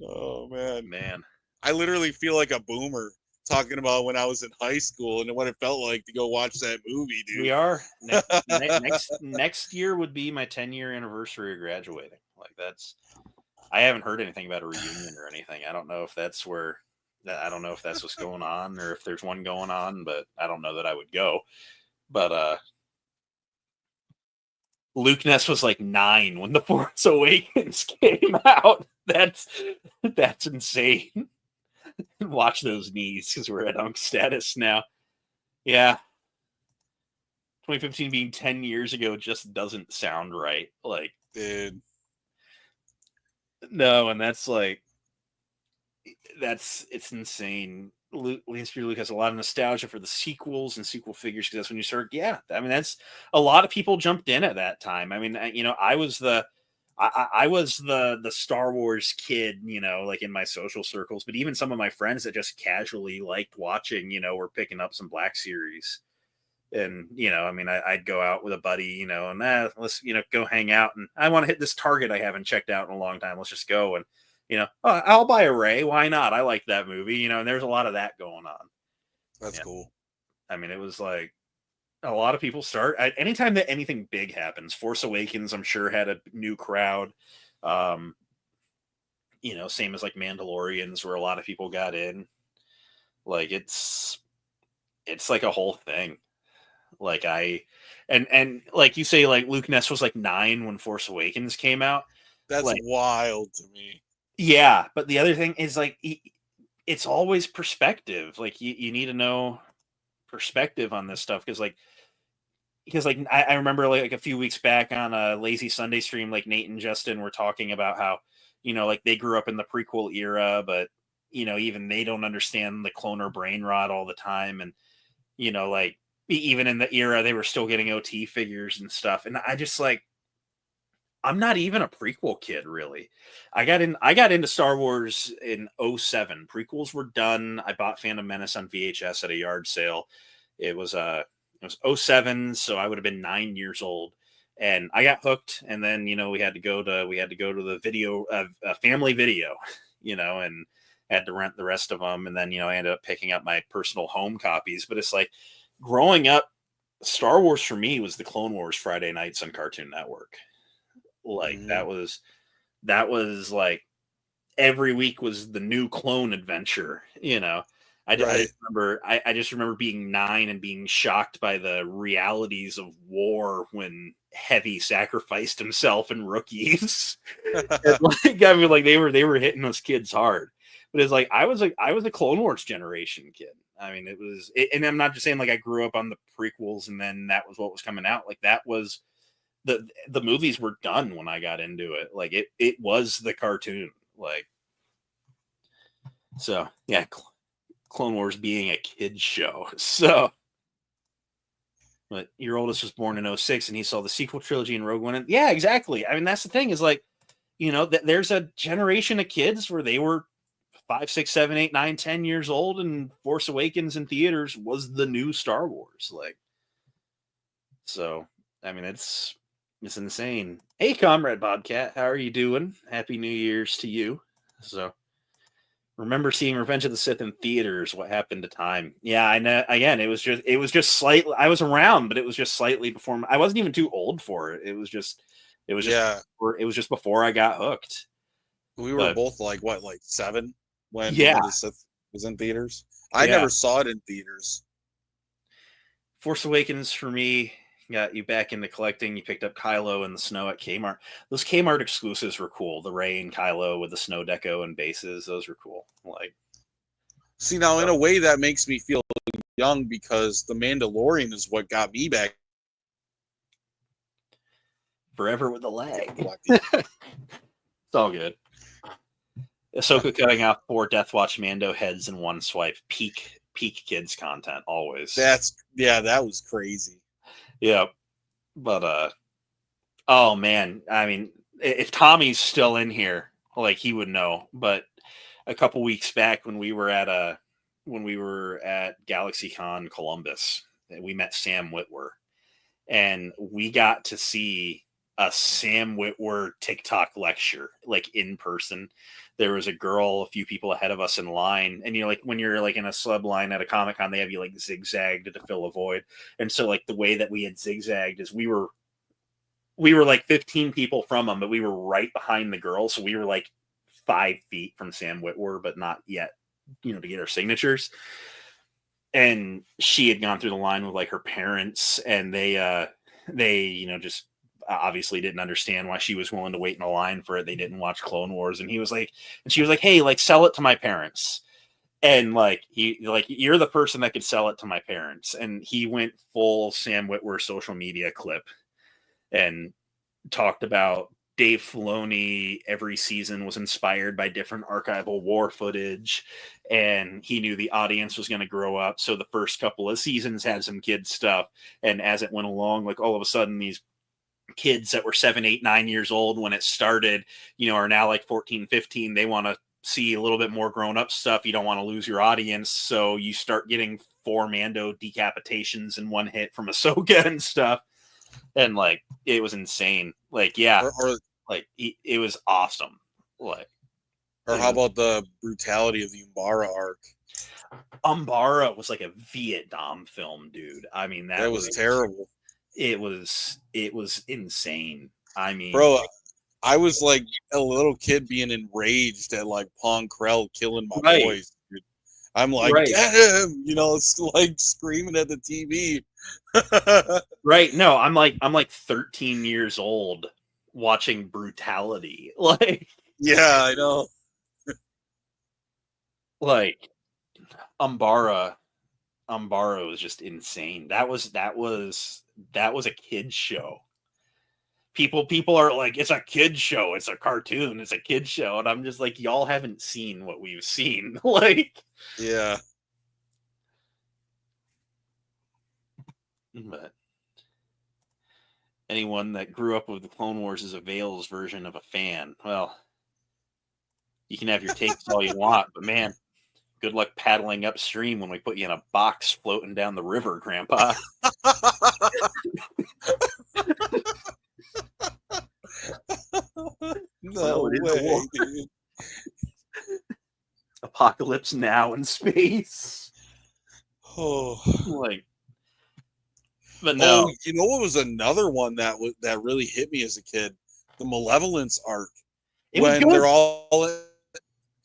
Oh man. I literally feel like a boomer talking about when I was in high school and what it felt like to go watch that movie, dude. We are. Next year would be my 10-year anniversary of graduating. Like I haven't heard anything about a reunion or anything. I don't know if that's what's going on, or if there's one going on, but I don't know that I would go. But Luke Ness was like 9 when The Force Awakens came out. That's insane. Watch those knees, because we're at Unk status now. Yeah. 2015 being 10 years ago just doesn't sound right. Like, dude. No, and that's like, it's insane. Lance Luke has a lot of nostalgia for the sequels and sequel figures, because that's when you start. Yeah, I mean, that's a lot of people jumped in at that time. I mean, I was the Star Wars kid, like in my social circles, but even some of my friends that just casually liked watching, were picking up some Black Series. And, I mean, I'd go out with a buddy, and let's, go hang out. And I want to hit this Target I haven't checked out in a long time. Let's just go. And, I'll buy a Ray. Why not? I like that movie, and there's a lot of that going on. That's cool. I mean, it was like a lot of people start anytime that anything big happens. Force Awakens, I'm sure, had a new crowd. Same as like Mandalorians, where a lot of people got in. Like it's like a whole thing. Like and like you say, like Luke Ness was like 9 when Force Awakens came out. That's like, wild to me. Yeah, but the other thing is like it's always perspective. Like you need to know perspective on this stuff, because I remember like a few weeks back on a Lazy Sunday stream, like Nate and Justin were talking about how like they grew up in the prequel era, but even they don't understand the cloner brain rot all the time. And, like even in the era, they were still getting OT figures and stuff. And I just like, I'm not even a prequel kid, really. I got into Star Wars in '07. Prequels were done. I bought Phantom Menace on VHS at a yard sale. It was '07, so I would have been 9 years old. And I got hooked, and then we had to go to the video, family video, and had to rent the rest of them. And then I ended up picking up my personal home copies. But it's like growing up, Star Wars for me was the Clone Wars Friday nights on Cartoon Network. Like that was like every week was the new clone adventure. I just remember being 9 and being shocked by the realities of war when Heavy sacrificed himself in Rookies. Like they were hitting those kids hard. But it's like I was a Clone Wars generation kid. I mean, and I'm not just saying like I grew up on the prequels and then that was what was coming out. Like that was the movies were done when I got into it. Like it was the cartoon. Like so yeah, Clone Wars being a kid's show. So but your oldest was born in '06 and he saw the sequel trilogy in Rogue One. And yeah, exactly. I mean, that's the thing is like, there's a generation of kids where they were 5, 6, 7, 8, 9, 10 years old, and Force Awakens in theaters was the new Star Wars. Like, so, I mean, it's insane. Hey, Comrade Bobcat, how are you doing? Happy New Year's to you. So, remember seeing Revenge of the Sith in theaters. What happened to time? Yeah, I know. Again, it was just slightly. I was around, but it was just slightly before. I wasn't even too old for it. It was just before I got hooked. We were both like 7 when Yeah. Revenge of the Sith was in theaters. I never saw it in theaters. Force Awakens for me got you back into collecting. You picked up Kylo in the snow at Kmart. Those Kmart exclusives were cool. The Rey and Kylo with the snow deco and bases. Those were cool. Like, see, now in a way that makes me feel young because The Mandalorian is what got me back. Forever with the lag. It's all good. Ahsoka cutting off 4 Death Watch Mando heads in one swipe. Peak kids content always. That was crazy. Yeah. But oh man, I mean, if Tommy's still in here, like he would know. But a couple weeks back when we were at GalaxyCon Columbus, we met Sam Witwer, and we got to see a Sam Witwer TikTok lecture, like in person. There was a girl a few people ahead of us in line, and like when you're like in a celeb line at a Comic-Con, they have you like zigzagged to fill a void. And so like the way that we had zigzagged is we were like 15 people from them, but we were right behind the girl, so we were like 5 feet from Sam Witwer, but not yet, to get our signatures. And she had gone through the line with like her parents, and they just obviously didn't understand why she was willing to wait in a line for it. They didn't watch Clone Wars, and she was like, hey, like sell it to my parents. And like you're the person that could sell it to my parents. And he went full Sam Witwer social media clip and talked about Dave Filoni every season was inspired by different archival war footage, and he knew the audience was going to grow up. So the first couple of seasons had some kid stuff, and as it went along, like all of a sudden these kids that were 7, 8, 9 years old when it started, are now like 14, 15. They want to see a little bit more grown up stuff. You don't want to lose your audience. So you start getting 4 Mando decapitations in one hit from Ahsoka and stuff. And like, it was insane. Like, yeah, it was awesome. Like, or how about the brutality of the Umbara arc? Umbara was like a Vietnam film, dude. I mean, that was terrible. It was insane. I mean, bro, I was like a little kid being enraged at like Pong Krell killing my boys. Dude. I'm like, get him! It's like screaming at the TV. Right? No, I'm like 13 years old watching brutality. Like, yeah, I know. Like, Umbara was just insane. That was a kid's show. people are like, it's a kid show, it's a cartoon, it's a kid show, and I'm just like, y'all haven't seen what we've seen. Like, Yeah. but anyone that grew up with the Clone Wars is a Vale's version of a fan. Well, you can have your takes all you want, but man, good luck paddling upstream when we put you in a box floating down the river, Grandpa. No way, dude. Apocalypse Now in space. Oh, Like, but no. Oh, you know what was another one that really hit me as a kid? The Malevolence arc.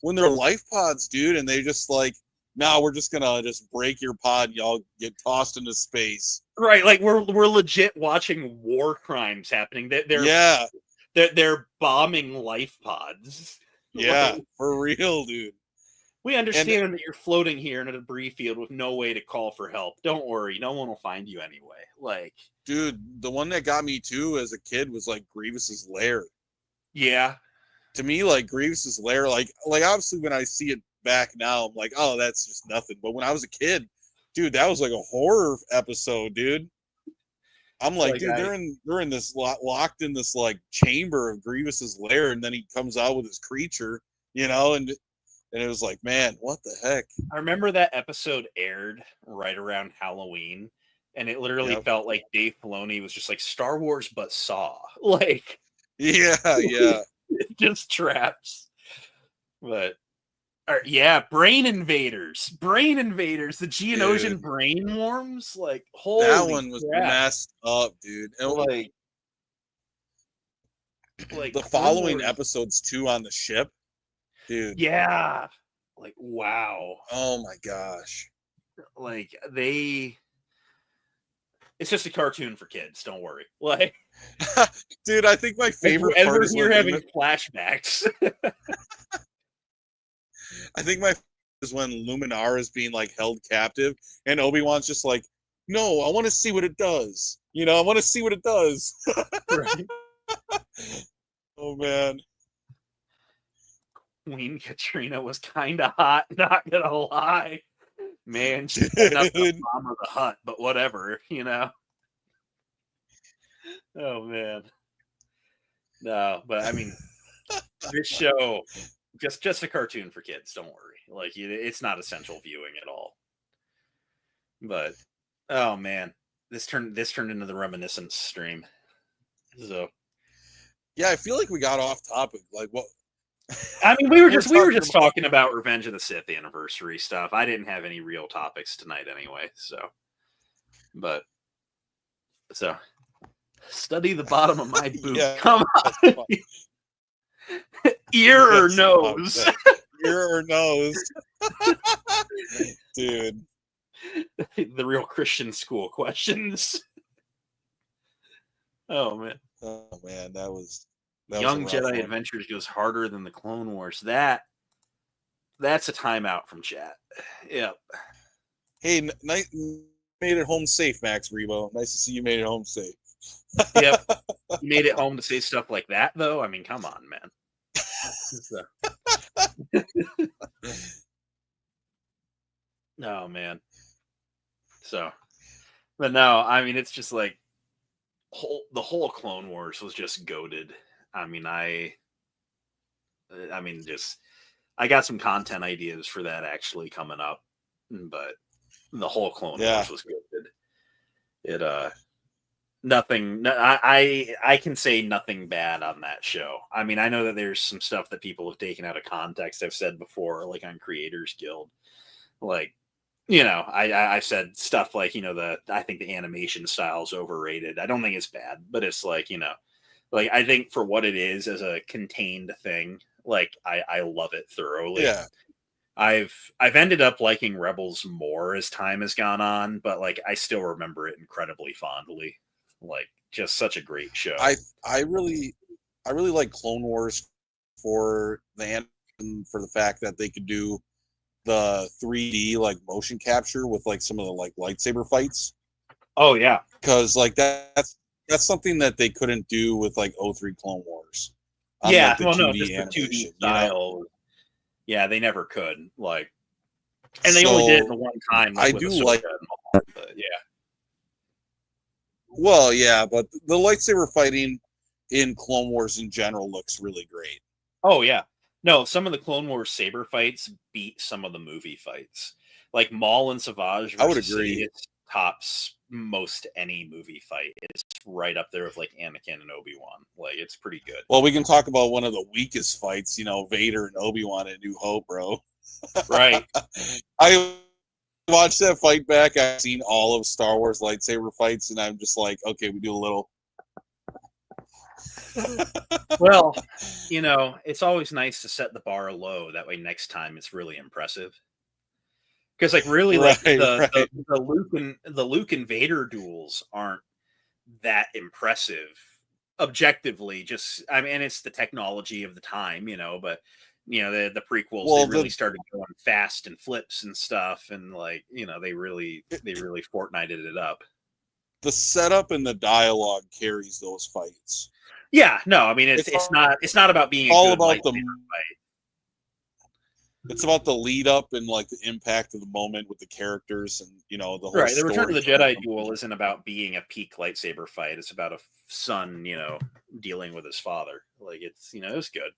When they're life pods, dude, and they just like, now we're just gonna just break your pod, and y'all get tossed into space. Right, like we're legit watching war crimes happening. They're bombing life pods. Yeah, Like, for real, dude. we understand that you're floating here in a debris field with no way to call for help. Don't worry, no one will find you anyway. Like, dude, the one that got me too as a kid was like Grievous's lair. Yeah. To me, like Grievous's lair, like obviously when I see it back now, I'm like, oh, that's just nothing. But when I was a kid, dude, that was like a horror episode, dude. I'm like, dude, they're in this locked in this like chamber of Grievous's lair, and then he comes out with his creature, and it was like, man, what the heck? I remember that episode aired right around Halloween, and it literally felt like Dave Filoni was just like Star Wars but Saw. Like, yeah. Just traps. But yeah, Brain Invaders, the Geonosian brain worms. Like, holy that one was crap. messed up, dude. And like the following episodes too on the ship, dude. Yeah, like, wow. Oh my gosh. Like, it's just a cartoon for kids. Don't worry. Like, dude, I think my favorite part is you're having flashbacks. I think my is when Luminar is being like held captive, and Obi-Wan's just like, no, I want to see what it does. I want to see what it does. Right. Oh man. Queen Katrina was kind of hot, not gonna lie. Man, she's not the mom of the hut, but whatever, Oh man. No, but I mean, this show, just a cartoon for kids. Don't worry. Like, it's not essential viewing at all. But oh man, this turned into the reminiscence stream. So yeah, I feel like we got off topic. Like, what? I mean, we were just talking about Revenge of the Sith anniversary stuff. I didn't have any real topics tonight anyway. So study the bottom of my boot. Yeah, come on. Ear or nose? Ear or nose? Dude. The real Christian school questions. Oh man, that was Young Jedi one. Adventures goes harder than the Clone Wars. That's a timeout from chat. Yep. Hey, nice, made it home safe, Max Rebo. Nice to see you made it home safe. Yep. You made it home to say stuff like that, though. I mean, come on, man. Oh man. So, but no, I mean, it's just like the whole Clone Wars was just goated. I mean, I got some content ideas for that actually coming up, but the whole Clone Wars was goated. Nothing. I can say nothing bad on that show. I mean, I know that there's some stuff that people have taken out of context. I've said before, like on Creators Guild, like, I've said stuff like, I think the animation style is overrated. I don't think it's bad, but it's like, like, I think for what it is as a contained thing, like, I love it thoroughly. Yeah. I've ended up liking Rebels more as time has gone on, but like, I still remember it incredibly fondly. Like, just such a great show. I really like Clone Wars for for the fact that they could do the 3D like motion capture with like some of the like lightsaber fights. Oh yeah, because like that's that's something that they couldn't do with like 03 Clone Wars. On, Yeah, like, the well, 2D no, just the animation, 2D style. Yeah, they never could. Like, and So they only did it the one time. Like, I with do Ahsoka like. and all, but yeah. Well, yeah, but the lightsaber fighting in Clone Wars in general looks really great. Oh yeah. No, some of the Clone Wars saber fights beat some of the movie fights. Like Maul and Savage I would versus agree. Sidious tops most any movie fight. It's right up there with like Anakin and Obi-Wan. Like, it's pretty good. Well, we can talk about one of the weakest fights, Vader and Obi-Wan in New Hope, bro. Right. I watched that fight back. I've seen all of Star Wars lightsaber fights, and I'm just like, okay, we do a little. Well, it's always nice to set the bar low. That way next time it's really impressive. Because like really like Right, the, right. the Luke and Vader duels aren't that impressive objectively. Just I mean, it's the technology of the time, but the prequels, Well, they really started going fast and flips and stuff, and like they really Fortnited it up. the setup and the dialogue carries those fights. Yeah, no, I mean it's not about being all a good about lightsaber fight. It's about the lead up and like the impact of the moment with the characters and the whole Right, the Return of the Jedi story. duel isn't about being a peak lightsaber fight. It's about a son, dealing with his father. Like it's it was good.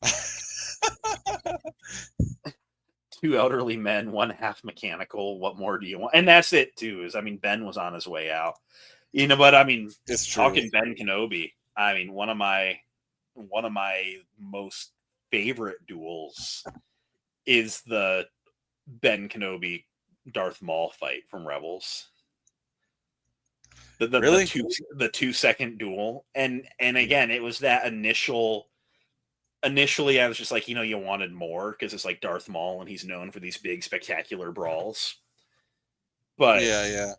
Two elderly men, one half mechanical. What more do you want? And that's it too. Ben was on his way out. But I mean, It's true. talking Ben Kenobi. I mean, one of my most favorite duels is the Ben Kenobi Darth Maul fight from Rebels. Really? The 2-second duel, and again, it was that initially I was just like, you wanted more because it's like Darth Maul and he's known for these big spectacular brawls. But yeah.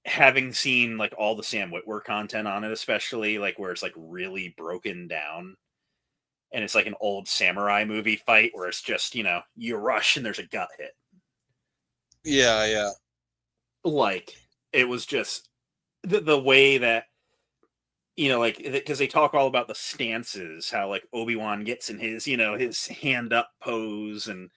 Having seen like all the Sam Witwer content on it, especially like where it's like really broken down and it's like an old samurai movie fight where it's just, you rush and there's a gut hit. Yeah. Like it was just the way that, like, because they talk all about the stances, how like Obi-Wan gets in his, his hand up pose, and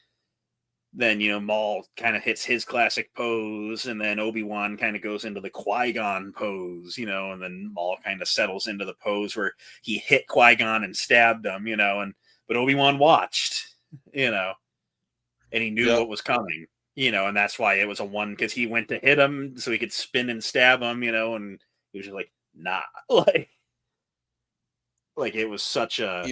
then, Maul kind of hits his classic pose, and then Obi-Wan kind of goes into the Qui-Gon pose, and then Maul kind of settles into the pose where he hit Qui-Gon and stabbed him, but Obi-Wan watched, and he knew what was coming, and that's why it was a one, because he went to hit him so he could spin and stab him, and he was just like, nah, like it was such a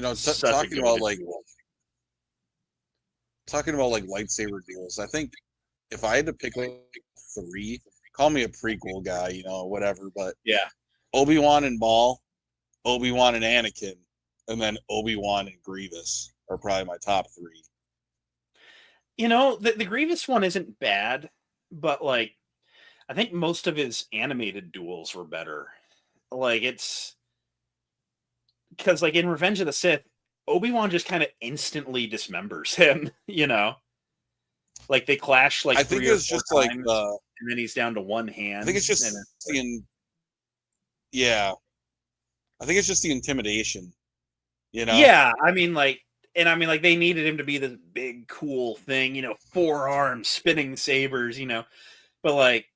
talking about like lightsaber duels. I think if I had to pick like 3, call me a prequel guy, whatever, but yeah, Obi-Wan and Maul, Obi-Wan and Anakin, and then Obi-Wan and Grievous are probably my top 3. The Grievous one isn't bad, but like I think most of his animated duels were better. Like it's because like in Revenge of the Sith, Obi-Wan just kind of instantly dismembers him, like they clash like I think 3 or it's 4 just times, like and then he's down to one hand. I think it's just I think it's just the intimidation, Yeah, I mean like they needed him to be this big cool thing, 4 arms, spinning sabers, but like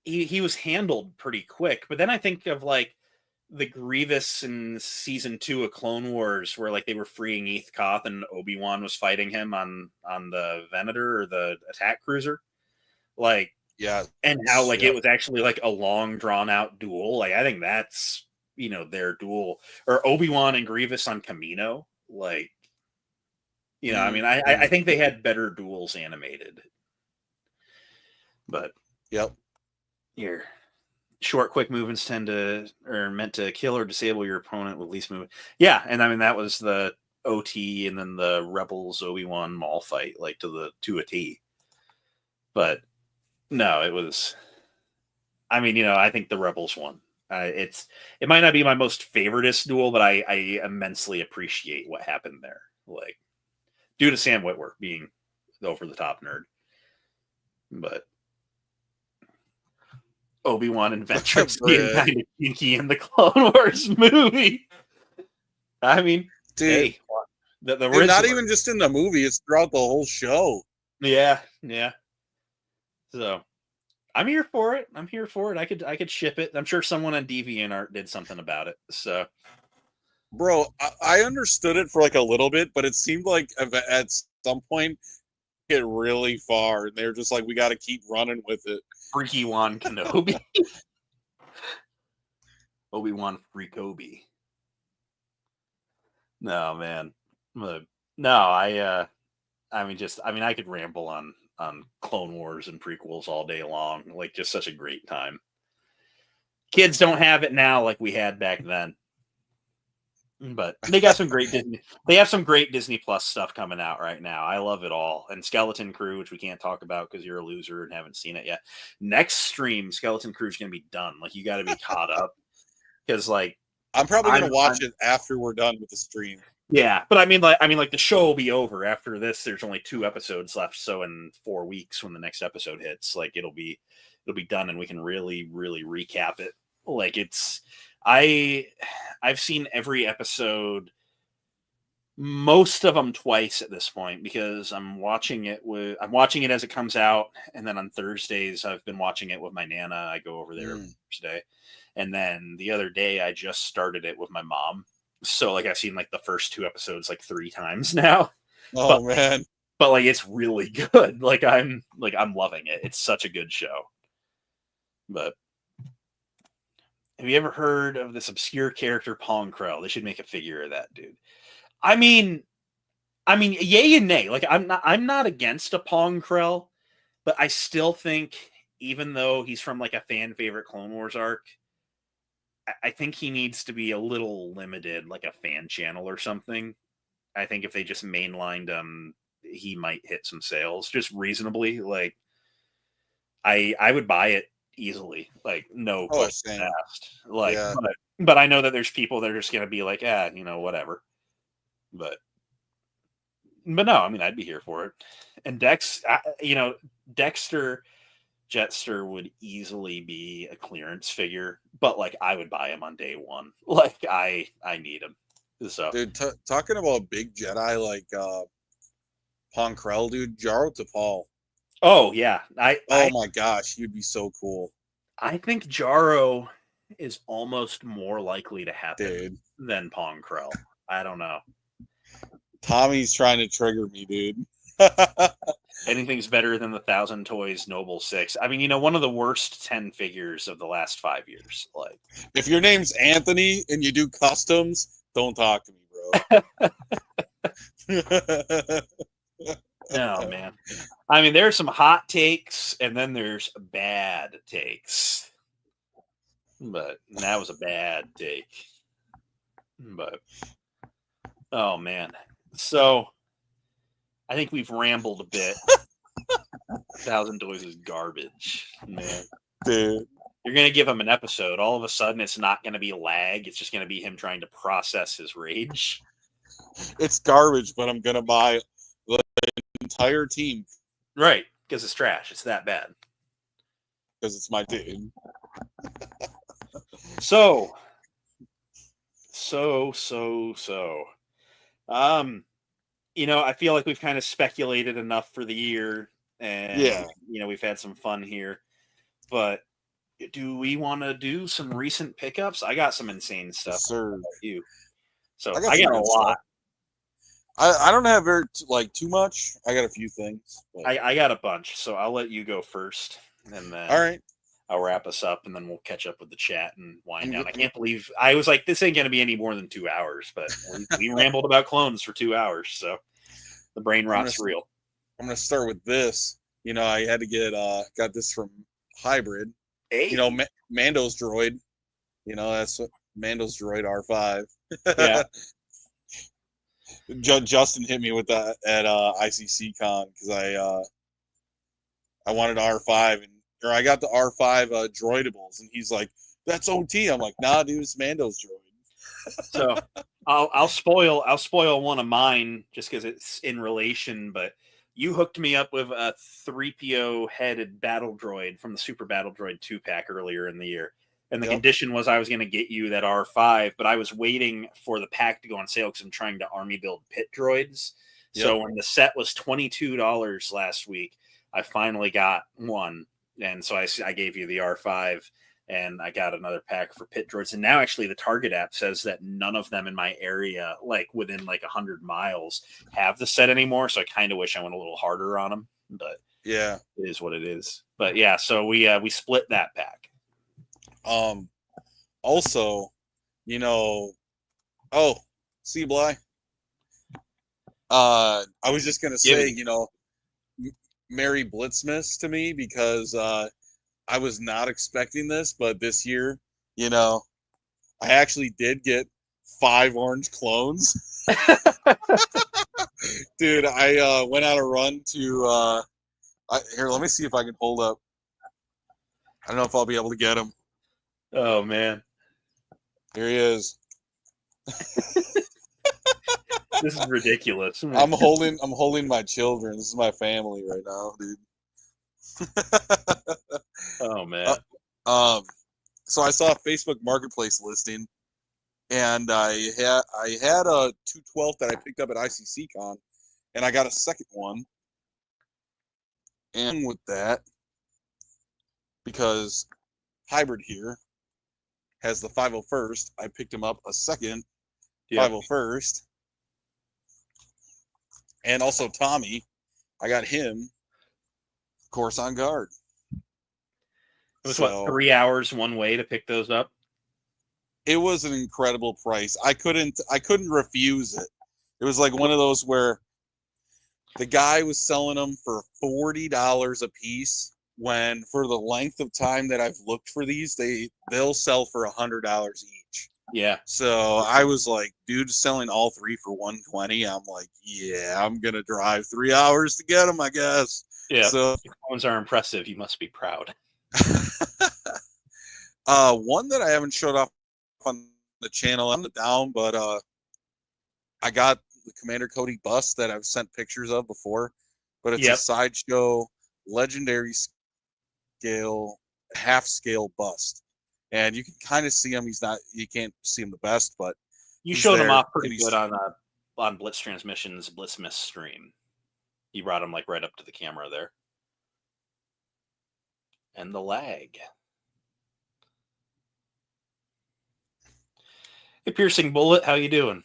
he was handled pretty quick. But then I think of like the Grievous in season 2 of Clone Wars, where like they were freeing Eeth Koth and Obi-Wan was fighting him on the Venator or the attack cruiser, like and how like it was actually like a long drawn out duel. Like I think that's their duel, or Obi-Wan and Grievous on Camino. Like I think they had better duels animated, but here. Short, quick movements meant to kill or disable your opponent with least movement. Yeah, and that was the OT, and then the Rebels Obi-Wan Maul fight, like to a T. But no, it was. I think the Rebels won. It might not be my most favoritist duel, but I immensely appreciate what happened there. Like due to Sam Witwer being the over the top nerd, but. Obi-Wan and Ventress being Bruh. kind of kinky in the Clone Wars movie. I mean, Dude, hey, the dude, not Rizzler. even just in the movie; it's throughout the whole show. Yeah. So I'm here for it. I could ship it. I'm sure someone on DeviantArt did something about it. So, Bro, I understood it for like a little bit, but it seemed like at some point it really far, and they're just like, we got to keep running with it. Freaky Wan Kenobi. Obi-Wan Freakobi. No, man. No, I mean, I could ramble on Clone Wars and prequels all day long. Like, just such a great time. Kids don't have it now like we had back then. But they got some great Disney. They have some great Disney Plus stuff coming out right now. I love it all. And Skeleton Crew, which we can't talk about because you're a loser and haven't seen it yet. Next stream, Skeleton Crew is going to be done. Like, you got to be caught up because, like, I'm probably gonna watch it after we're done with the stream. yeah, but I mean, like the show will be over after this. There's only 2 episodes left, so in 4 weeks, when the next episode hits, like it'll be done, and we can really recap it. Like I've seen every episode, most of them twice at this point, because I'm watching it as it comes out, and then on Thursdays I've been watching it with my Nana. I go over there Thursday, and then the other day I just started it with my mom. So like I've seen like the first 2 episodes like 3 times now. Oh man. But like it's really good. Like I'm loving it. It's such a good show. But have you ever heard of this obscure character Pong Krell? They should make a figure of that dude. I mean, yay and nay. Like I'm not against a Pong Krell, but I still think, even though he's from like a fan favorite Clone Wars arc, I think he needs to be a little limited, like a fan channel or something. I think if they just mainlined him, he might hit some sales just reasonably. Like I would buy it easily, like no question asked. Like, yeah. But I know that there's people that are just gonna be like, whatever. But no, I mean, I'd be here for it. And Dexter Jetster would easily be a clearance figure, but like I would buy him on day one. Like I need him. So, dude, talking about big Jedi like Pong Krell, dude, Jaro Tapal. Oh yeah, oh my gosh, you'd be so cool. I think Jaro is almost more likely to happen than Pong Krell. I don't know. Tommy's trying to trigger me, dude. Anything's better than the 1,000 Toys Noble 6. I mean, one of the worst 10 figures of the last 5 years. Like, if your name's Anthony and you do customs, don't talk to me, bro. Oh man. I mean, there's some hot takes and then there's bad takes. But that was a bad take. But oh man. So I think we've rambled a bit. 1,000 Toys is garbage, man. Dude. You're going to give him an episode. All of a sudden, it's not going to be lag. It's just going to be him trying to process his rage. It's garbage, but I'm going to buy the entire team. Right, because it's trash. It's that bad. Because it's my team. So. I feel like we've kind of speculated enough for the year, and we've had some fun here. But do we want to do some recent pickups? I got some insane stuff. Sir, you. So I got a lot. I don't have too much. I got a few things. I got a bunch, so I'll let you go first, and then all right, I'll wrap us up, and then we'll catch up with the chat and wind down. I can't believe I was like, this ain't going to be any more than 2 hours, but we rambled about clones for 2 hours, so the brain rot's real. I'm going to start with this. I had to get got this from Hybrid. Hey. Mando's droid. That's what Mando's droid R5. Yeah. Justin hit me with that at ICC Con because I wanted R5 or I got the R5 droidables, and he's like, "That's OT." I'm like, "Nah, dude, it's Mando's droid." So I'll spoil one of mine just because it's in relation, but You hooked me up with a 3PO headed battle droid from the Super Battle Droid 2-pack earlier in the year. And the condition was I was going to get you that R5, but I was waiting for the pack to go on sale because I'm trying to army build pit droids. So when the set was $22 last week, I finally got one. And so I gave you the R5, and I got another pack for pit droids. And now actually the Target app says that none of them in my area, like within like 100 miles, have the set anymore. So I kind of wish I went a little harder on them, but yeah, it is what it is. But yeah, so we split that pack. Also, you know, see Bly. I was just gonna say, you know, Merry Blitzmas to me because I was not expecting this, but this year, you know, I actually did get 5 orange clones. Dude, I went on a run to here. Let me see if I can hold up. I don't know if I'll be able to get him. Oh man, here he is. This is ridiculous. I'm holding my children. This is my family right now, dude. Oh man. So I saw a Facebook Marketplace listing, and I had a 212 that I picked up at ICCCon, and I got a second one. And with that, because Hybrid here has the 501st, I picked him up a second 501st. And also Tommy, I got him, of course, on guard. It was what, 3 hours one way to pick those up? It was an incredible price. I couldn't refuse it. It was like one of those where the guy was selling them for $40 a piece, when for the length of time that I've looked for these, they'll sell for $100 each. Yeah. So I was like, dude, selling all 3 for $120. I'm like, yeah, I'm gonna drive 3 hours to get them, I guess. Yeah. So your clones are impressive. You must be proud. One that I haven't showed off on the channel, I'm down, but I got the Commander Cody bust that I've sent pictures of before, but it's a sideshow legendary scale, half scale bust. And you can kind of see him. You can't see him the best, but you showed him off pretty good on Blitz Transmissions Blitzmas stream. You brought him like right up to the camera there. And the lag. Hey, Piercing Bullet, how you doing?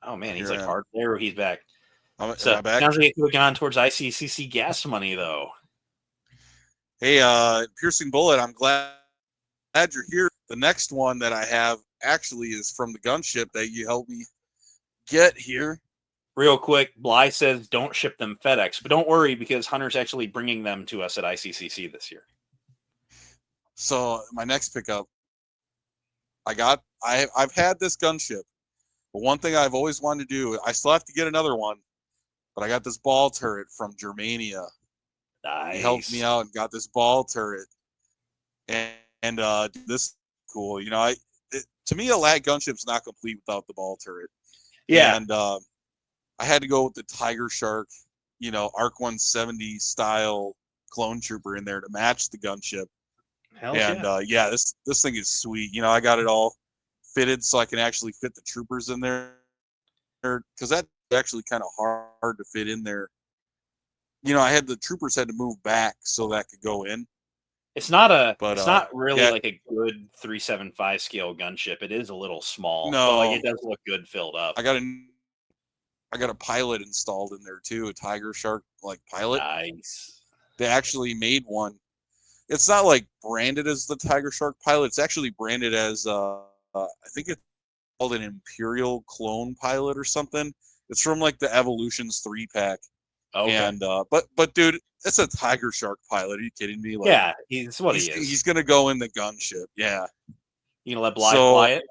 Oh man, he's like hard there. He's back. So am I back? Sounds like we've gone towards ICCC gas money though. Hey, Piercing Bullet, I'm glad you're here. The next one that I have actually is from the gunship that you helped me get here. Real quick, Bly says don't ship them FedEx, but don't worry because Hunter's actually bringing them to us at ICCC this year. So my next pickup, I've had this gunship, but one thing I've always wanted to do, I still have to get another one, but I got this ball turret from Germania. Nice. He helped me out and got this ball turret, and this is cool. You know, to me, a lag gunship's not complete without the ball turret. Yeah. And I had to go with the Tiger Shark, you know, ARC 170 style clone trooper in there to match the gunship. Hell and yeah. This thing is sweet. You know, I got it all fitted so I can actually fit the troopers in there, because that's actually kind of hard to fit in there. You know, the troopers had to move back so that could go in. It's not really like a good 375 scale gunship. It is a little small. No, but like it does look good filled up. I got a pilot installed in there too, a Tiger Shark like pilot. Nice. They actually made one. It's not like branded as the Tiger Shark pilot. It's actually branded as I think it's called an Imperial Clone Pilot or something. It's from like the Evolutions 3-pack. Okay. And but dude, it's a Tiger Shark pilot. Are you kidding me? Like, yeah, he's what he is. He's gonna go in the gunship. Yeah. You gonna let Bly fly it?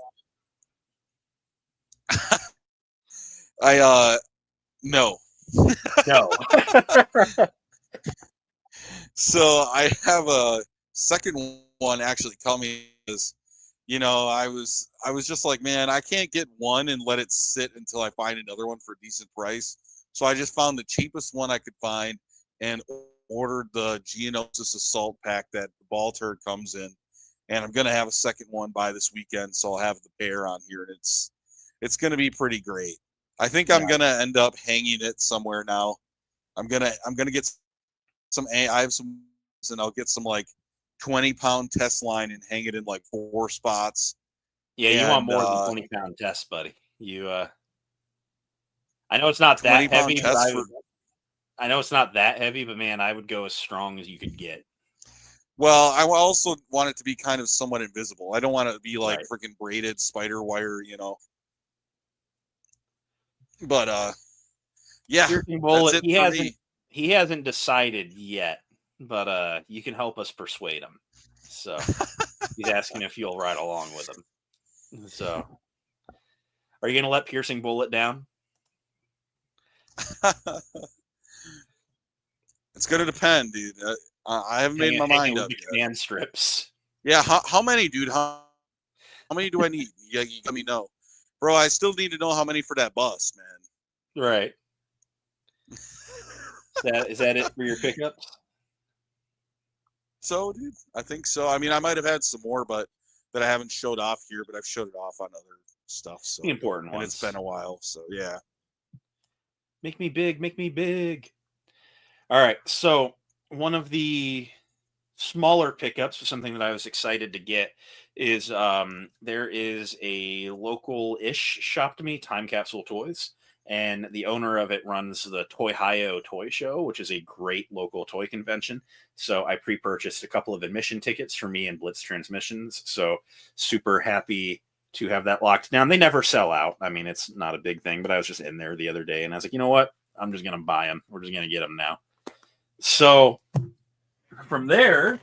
No. No. So I have a second one actually coming. You know, I was just like, man, I can't get one and let it sit until I find another one for a decent price. So I just found the cheapest one I could find and ordered the Geonosis Assault pack that the ball turd comes in. And I'm gonna have a second one by this weekend, so I'll have the pair on here, and it's gonna be pretty great. I think I'm gonna end up hanging it somewhere now. I'm gonna get some. I have some, and I'll get some like 20-pound test line and hang it in like 4 spots. Yeah, you want more than 20-pound tests, buddy. I know it's not that heavy, but I know it's not that heavy, but man, I would go as strong as you could get. Well, I also want it to be kind of somewhat invisible. I don't want it to be like freaking braided spider wire, you know. But yeah, Piercing bullet. He hasn't decided yet, but you can help us persuade him. So he's asking if you'll ride along with him. So, are you gonna let piercing bullet down? It's gonna depend, dude. I haven't made my mind up yet. Command strips. Yeah, how many, dude? How many do I need? You let me know, bro. I still need to know how many for that bus, man. Right. Is that it for your pickups? So, dude, I think so. I mean, I might have had some more, but that I haven't showed off here, but I've showed it off on other stuff. So the important ones. And it's been a while, so yeah. Make me big. Make me big. All right, so one of the smaller pickups, something that I was excited to get, is there is a local-ish shop to me, Time Capsule Toys, and the owner of it runs the Toy Toy Show, which is a great local toy convention. So I pre-purchased a couple of admission tickets for me and Blitz Transmissions. So super happy to have that locked down. They never sell out. I mean, it's not a big thing, but I was just in there the other day and I was like, you know what? I'm just going to buy them. We're just going to get them now. So from there,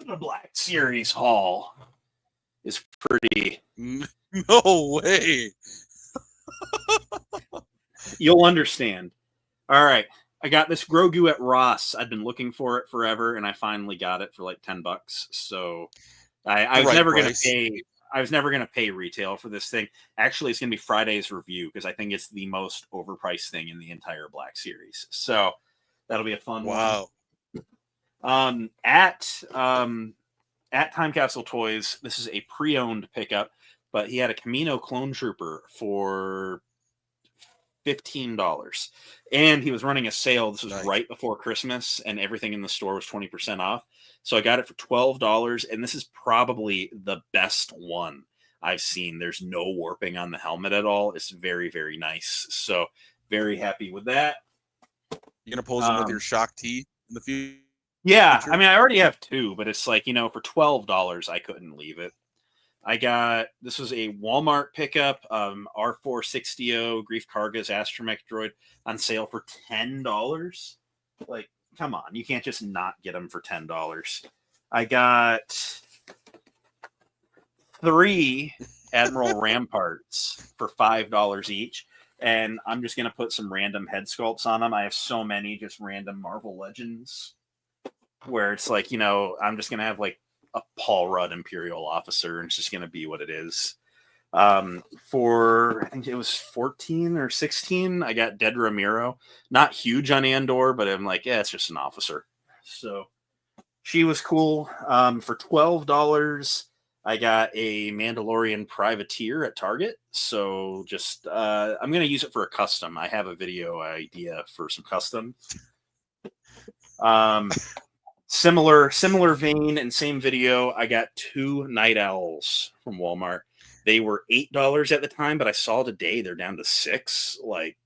the Black Series haul is pretty. No way. You'll understand. All right. I got this Grogu at Ross. I've been looking for it forever, and I finally got it for like $10. So I was never going to pay. I was never going to pay retail for this thing. Actually, it's going to be Friday's review because I think it's the most overpriced thing in the entire Black Series. So that'll be a fun one. At Time Capsule Toys, this is a pre-owned pickup, but he had a Camino Clone Trooper for $15. And he was running a sale. This was right before Christmas, and everything in the store was 20% off. So I got it for $12, and this is probably the best one I've seen. There's no warping on the helmet at all. It's very, very nice. So very happy with that. You gonna pose him with your Shock T in the future? Yeah, I mean, I already have 2, but it's like, for $12, I couldn't leave it. This was a Walmart pickup, R460 Grief Karga's Astromech droid on sale for $10. Like, come on, you can't just not get them for $10. I got 3 Admiral Ramparts for $5 each, and I'm just going to put some random head sculpts on them. I have so many just random Marvel Legends where it's like, I'm just going to have like a Paul Rudd Imperial officer, and it's just going to be what it is. For I think it was 14 or 16, I got Dead Ramiro. Not huge on Andor, but I'm like, yeah, it's just an officer. So she was cool. For $12, I got a Mandalorian privateer at Target. So just I'm going to use it for a custom. I have a video idea for some custom. Similar vein and same video. I got 2 Night Owls from Walmart. They were $8 at the time, but I saw today they're down to $6. Like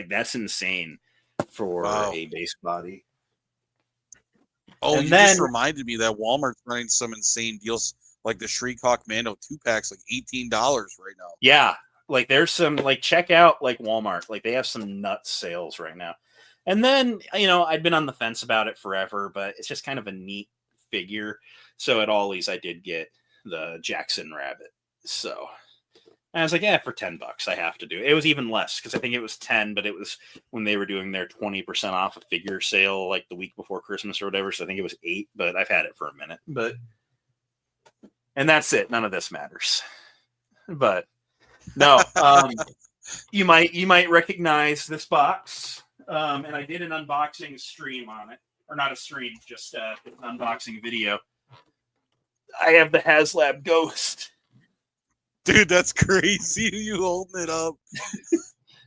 that's insane for a base body. Oh, and then, just reminded me that Walmart's running some insane deals, like the Shriek Hawk Mando 2-packs, like $18 right now. Yeah, like there's some check out like Walmart, like they have some nuts sales right now. And then, I'd been on the fence about it forever, but it's just kind of a neat figure. So at Ollie's, I did get the Jackson Rabbit. So I was like, yeah, for $10, I have to do it. It was even less because I think it was 10, but it was when they were doing their 20% off a figure sale like the week before Christmas or whatever. So I think it was 8, but I've had it for a minute. And that's it. None of this matters. But no. You might recognize this box, and I did an unboxing stream on it, or not a stream, just an unboxing video. I have the HasLab Ghost. Dude, that's crazy. You holding it up.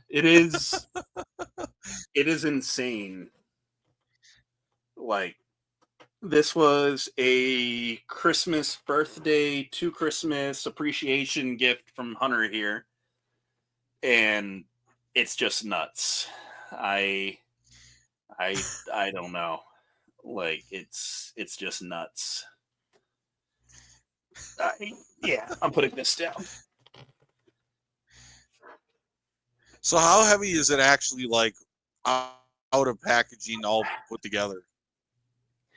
It is insane. Like, this was a Christmas birthday to Christmas appreciation gift from Hunter here. And it's just nuts. I don't know. Like, it's just nuts. Yeah, I'm putting this down. So how heavy is it actually, like, out of packaging all put together?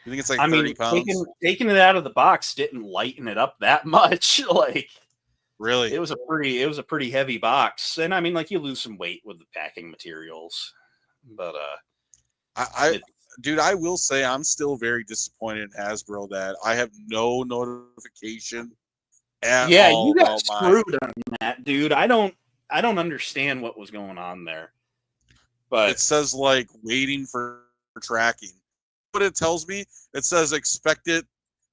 You think it's like 30 pounds? Taking it out of the box didn't lighten it up that much. Like, really, it was a pretty heavy box, and I mean, like, you lose some weight with the packing materials, but dude, I will say I'm still very disappointed in Hasbro that I have no notification at all. You got screwed on that, dude. I don't understand what was going on there. But it says, like, waiting for tracking. What it tells me, it says expect it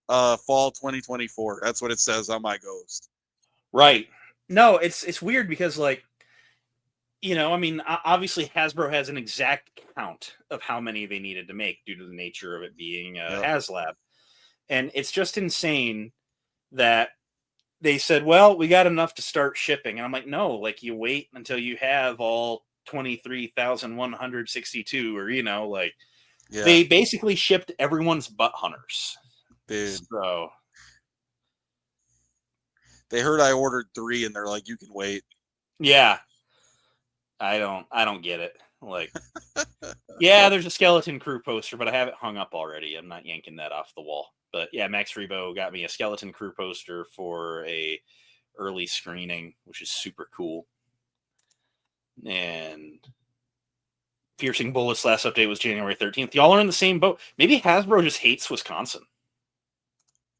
fall 2024. That's what it says on my Ghost. Right. No, it's weird because, like, you know, I mean, obviously Hasbro has an exact count of how many they needed to make due to the nature of it being HasLab. And it's just insane that they said, well, we got enough to start shipping. And I'm like, no, like, you wait until you have all 23,162, or, you know, like, they basically shipped everyone's butt Hunters. Dude. So they heard I ordered 3 and they're like, you can wait. Yeah. I don't get it. Like, yeah, there's a Skeleton Crew poster, but I have it hung up already. I'm not yanking that off the wall. But yeah, Max Rebo got me a Skeleton Crew poster for a early screening, which is super cool. And Piercing Bullets last update was January 13th. Y'all are in the same boat. Maybe Hasbro just hates Wisconsin.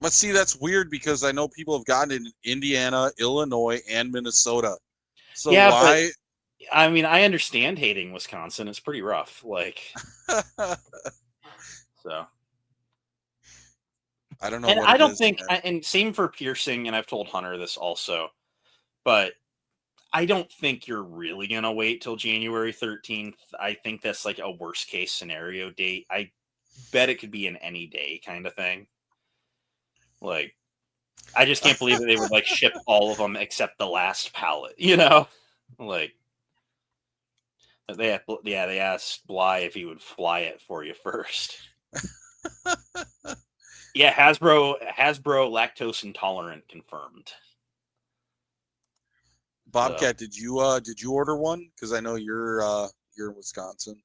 But see, that's weird because I know people have gotten it in Indiana, Illinois, and Minnesota. So yeah, why? But, I mean, I understand hating Wisconsin. It's pretty rough. Like, so. I don't know. And I don't think, and same for Piercing, and I've told Hunter this also, but I don't think you're really going to wait till January 13th. I think that's like a worst case scenario date. I bet it could be an any day kind of thing. Like, I just can't believe that they would, like, ship all of them except the last pallet, you know? Like, they asked Bly if he would fly it for you first. Yeah, Hasbro lactose intolerant confirmed. Bobcat, did you order one? Because I know you're in Wisconsin.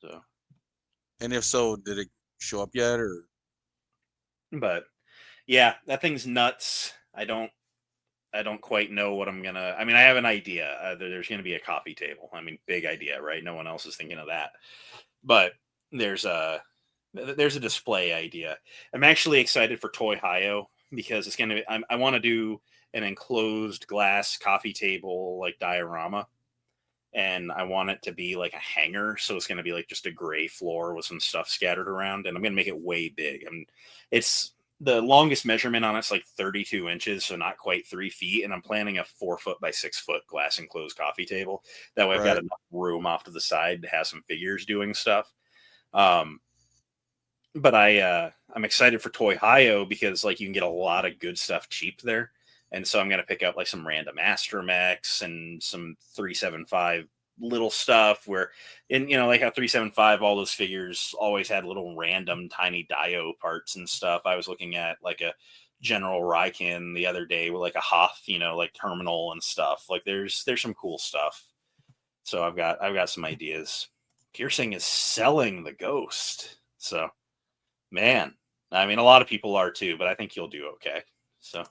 So, and if so, did it show up yet, or? But yeah, that thing's nuts. I don't quite know what I'm gonna. I mean, I have an idea. There's gonna be a coffee table. I mean, big idea, right? No one else is thinking of that. But there's a display idea. I'm actually excited for Toy Hio because it's gonna. I want to do an enclosed glass coffee table, like, diorama, and I want it to be like a hanger. So it's gonna be like just a gray floor with some stuff scattered around, and I'm gonna make it way big. It's the longest measurement on it's like 32 inches, so not quite 3 feet. And I'm planning a 4 foot by 6 foot glass enclosed coffee table. That way I've got enough room off to the side to have some figures doing stuff. But I'm excited for Toy Hio because, like, you can get a lot of good stuff cheap there. And so I'm going to pick up, like, some random Astromechs and some 375 little stuff where, and, you know, like how 375, all those figures always had little random tiny Dio parts and stuff. I was looking at, like, a General Rykin the other day with, like, a Hoth, you know, like, terminal and stuff. Like, there's some cool stuff. So I've got some ideas. Piercing is selling the Ghost. So, man, I mean, a lot of people are too, but I think you'll do okay. So,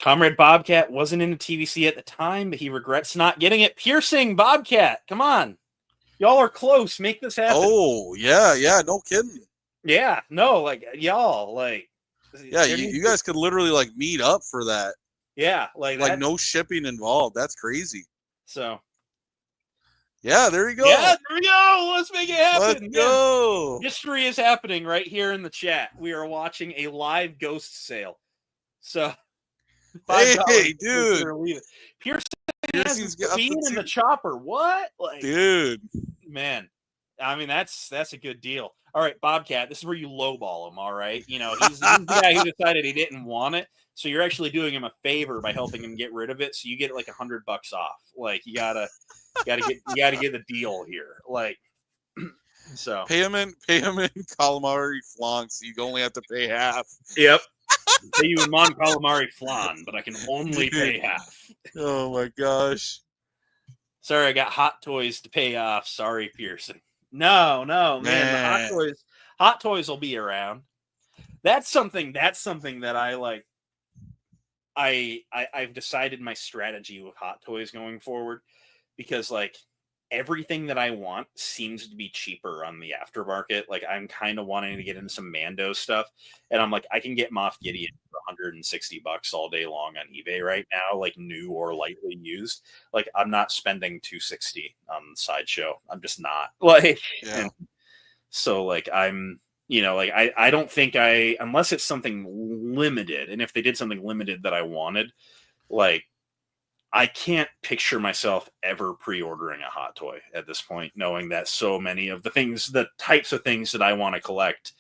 Comrade Bobcat wasn't in the TVC at the time, but he regrets not getting it. Piercing, Bobcat, come on. Y'all are close. Make this happen. Oh, yeah, no kidding. Yeah, no, like, y'all, like. Yeah, you guys could literally, like, meet up for that. Yeah, like no shipping involved. That's crazy. So Yeah, there you go. yeah, there we go. Let's make it happen. Let's go. History is happening right here in the chat. We are watching a live ghost sale. So $5. Hey, dude. Pearson's got being in the the chopper. What? Like, dude. man. I mean, that's a good deal. All right, Bobcat, this is where you lowball him, all right? You know, he's the guy who decided he didn't want it. So you're actually doing him a favor by helping him get rid of it. So you get like $100 off. Like you gotta get the deal here. Like so Pay him in calamari flan, so you only have to pay half. Yep. Pay you in Mon Calamari flan, but I can only pay half. Oh my gosh. Sorry, I got Hot Toys to pay off. Sorry, Pearson. No, man. The Hot Toys will be around. That's something that I like. I've decided my strategy with Hot Toys going forward, because like everything that I want seems to be cheaper on the aftermarket. Like I'm kind of wanting to get into some Mando stuff, and I'm like, I can get Moff Gideon for $160 all day long on eBay right now, like new or lightly used. Like I'm not spending $260 on Sideshow. I'm just not like. Yeah. And so like I'm. You know, like I don't think unless it's something limited, and if they did something limited that I wanted, like I can't picture myself ever pre-ordering a Hot Toy at this point, knowing that so many of the types of things that I want to collect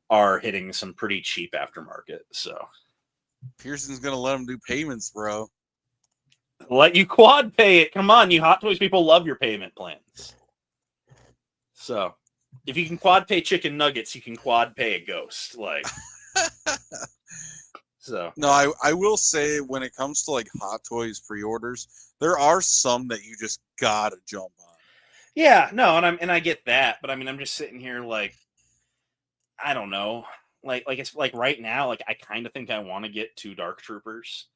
are hitting some pretty cheap aftermarket. So Pearson's gonna let him do payments, bro. Let you quad pay it. Come on, you Hot Toys people love your payment plans. So if you can quad pay chicken nuggets, you can quad pay a ghost. Like, so. No, I will say when it comes to like Hot Toys pre-orders, there are some that you just gotta jump on. Yeah, no, and I get that, but I mean, I'm just sitting here like, I don't know, like it's like right now, like I kind of think I want to get 2 Dark Troopers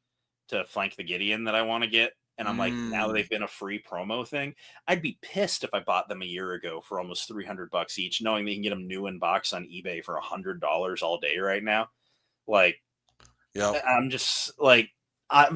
to flank the Gideon that I want to get. And I'm like, now that they've been a free promo thing, I'd be pissed if I bought them a year ago for almost $300 each, knowing they can get them new in box on eBay for $100 all day right now. Like, yeah, I'm just like,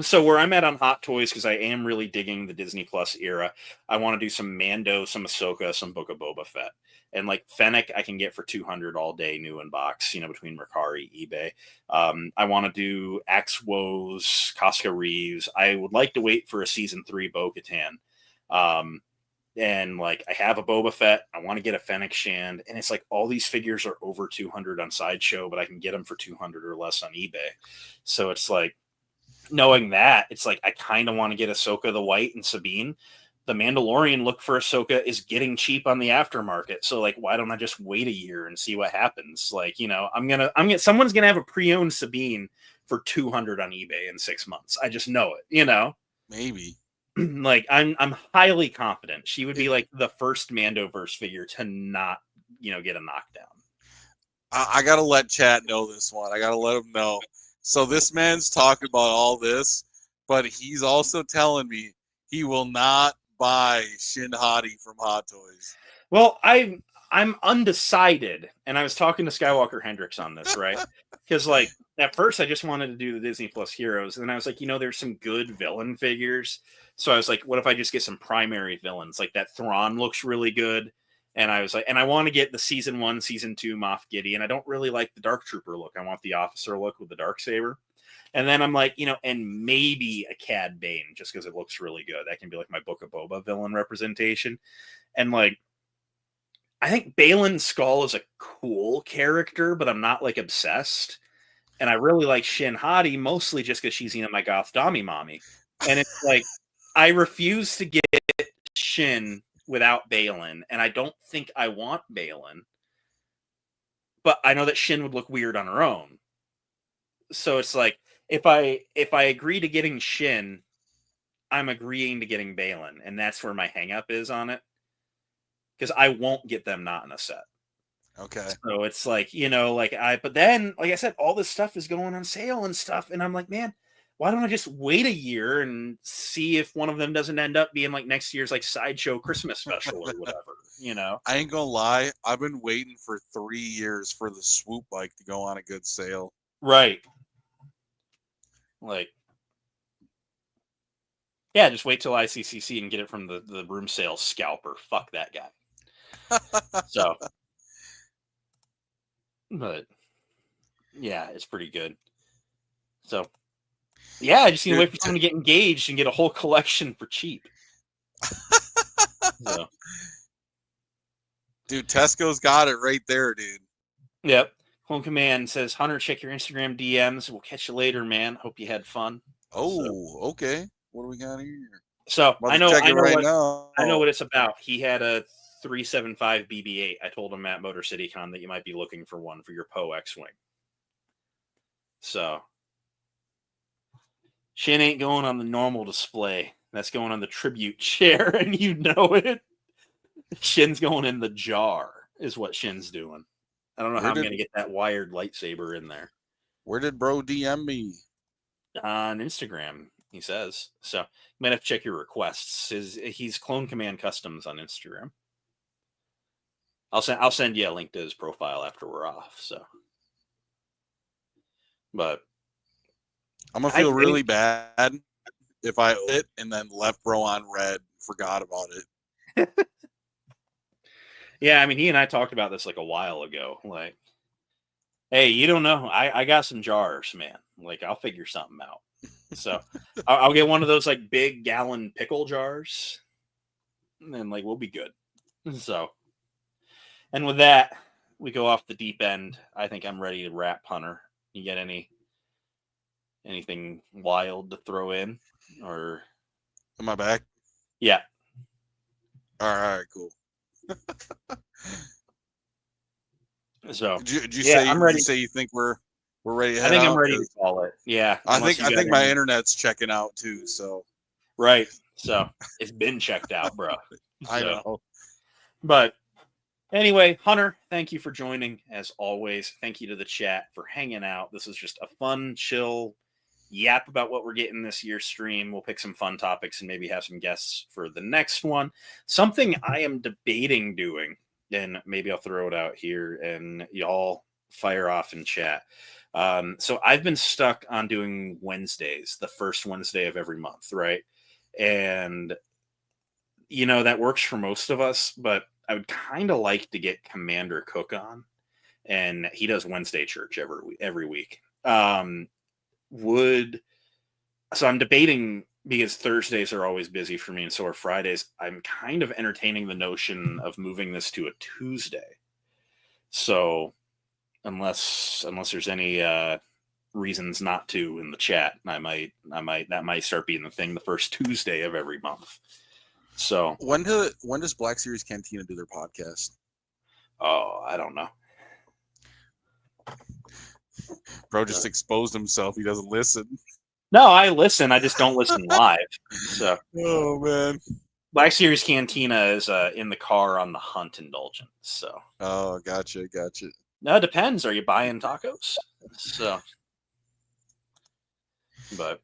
so where I'm at on Hot Toys, because I am really digging the Disney Plus era, I want to do some Mando, some Ahsoka, some Book of Boba Fett. And like Fennec, I can get for $200 all day, new in box, you know, between Mercari, eBay. I want to do Axe-Woes, Casca Reeves. I would like to wait for a season 3 Bo-Katan. And like I have a Boba Fett, I want to get a Fennec Shand, and it's like all these figures are over 200 on Sideshow, but I can get them for 200 or less on eBay. So it's like, knowing that, it's like I kind of want to get Ahsoka the White and Sabine. The Mandalorian look for Ahsoka is getting cheap on the aftermarket. So like, why don't I just wait a year and see what happens? Like, you know, someone's gonna have a pre-owned Sabine for 200 on eBay in 6 months. I just know it, you know. maybe. Like I'm highly confident she would be like the first Mandoverse figure to not, you know, get a knockdown. I gotta let chat know this one. I gotta let them know. So this man's talking about all this, but he's also telling me he will not buy Shin Hati from Hot Toys. Well, I'm undecided, and I was talking to Skywalker Hendricks on this, right? Because like at first I just wanted to do the Disney Plus Heroes, and then I was like, you know, there's some good villain figures, so I was like, what if I just get some primary villains? Like that Thrawn looks really good, and I was like, and I want to get the season 1, season 2 Moff Gideon. I don't really like the Dark Trooper look. I want the officer look with the Darksaber. And then I'm like, you know, and maybe a Cad Bane, just because it looks really good. That can be like my Book of Boba villain representation. And like, I think Baylan Skull is a cool character, but I'm not like obsessed. And I really like Shin Hati, mostly just because she's my Goth Dami mommy. And it's like, I refuse to get Shin without Baylan, and I don't think I want Baylan. But I know that Shin would look weird on her own. So it's like, if I agree to getting Shin, I'm agreeing to getting Baylan, and that's where my hang up is on it. Because I won't get them not in a set. Okay. So it's like, you know, but then, like I said, all this stuff is going on sale and stuff. And I'm like, man, why don't I just wait a year and see if one of them doesn't end up being like next year's like Sideshow Christmas special or whatever, you know? I ain't gonna lie. I've been waiting for 3 years for the swoop bike to go on a good sale. Right. Like, Yeah, just wait till ICCC and get it from the room sales scalper. Fuck that guy. So, but yeah, it's pretty good. So, yeah, I just need to wait for someone to get engaged and get a whole collection for cheap. So. Dude, Tesco's got it right there, dude. Yep. Clone Command says, Hunter, check your Instagram DMs. We'll catch you later, man. Hope you had fun. Oh, okay. What do we got here? So I know now. what it's about. He had a 375 BB-8. I told him at Motor City Con that you might be looking for one for your Poe X-Wing. So Shin ain't going on the normal display. That's going on the tribute chair, and you know it. Shin's going in the jar, is what Shin's doing. I don't know how I'm going to get that wired lightsaber in there. Where did bro DM me? On Instagram, he says. So you might have to check your requests. He's Clone Command Customs on Instagram. I'll send you a link to his profile after we're off. So, but I'm gonna feel really bad if I hit and then left bro on red, forgot about it. Yeah, I mean, he and I talked about this like a while ago. Like, hey, you don't know. I got some jars, man. Like, I'll figure something out. So I'll get one of those like big gallon pickle jars, and then like we'll be good. So, and with that, we go off the deep end. I think I'm ready to wrap, Hunter. You get anything wild to throw in, or am I back? Yeah. All right, cool. So did you yeah, say I'm ready. You say you think we're ready to head I think out, I'm ready to call it. Yeah. I think my internet's checking out too. So right. So it's been checked out, bro. So, I know. But anyway, Hunter, thank you for joining as always. Thank you to the chat for hanging out. This is just a fun, chill yap about what we're getting this year's stream. We'll pick some fun topics and maybe have some guests for the next one. Something I am debating doing, and maybe I'll throw it out here and y'all fire off in chat. So I've been stuck on doing Wednesdays, the first Wednesday of every month, right? And, you know, that works for most of us, but I would kind of like to get Commander Cook on, and he does Wednesday church every week. So I'm debating, because Thursdays are always busy for me and so are Fridays. I'm kind of entertaining the notion of moving this to a Tuesday. So unless there's any reasons not to in the chat, that might start being the thing the first Tuesday of every month. So when does Black Series Cantina do their podcast? Oh, I don't know. Bro just exposed himself. He doesn't listen. No, I listen. I just don't listen live. So, oh man, Black Series Cantina is in the car on the Hunt indulgence. So, oh, gotcha. No, it depends. Are you buying tacos? So, but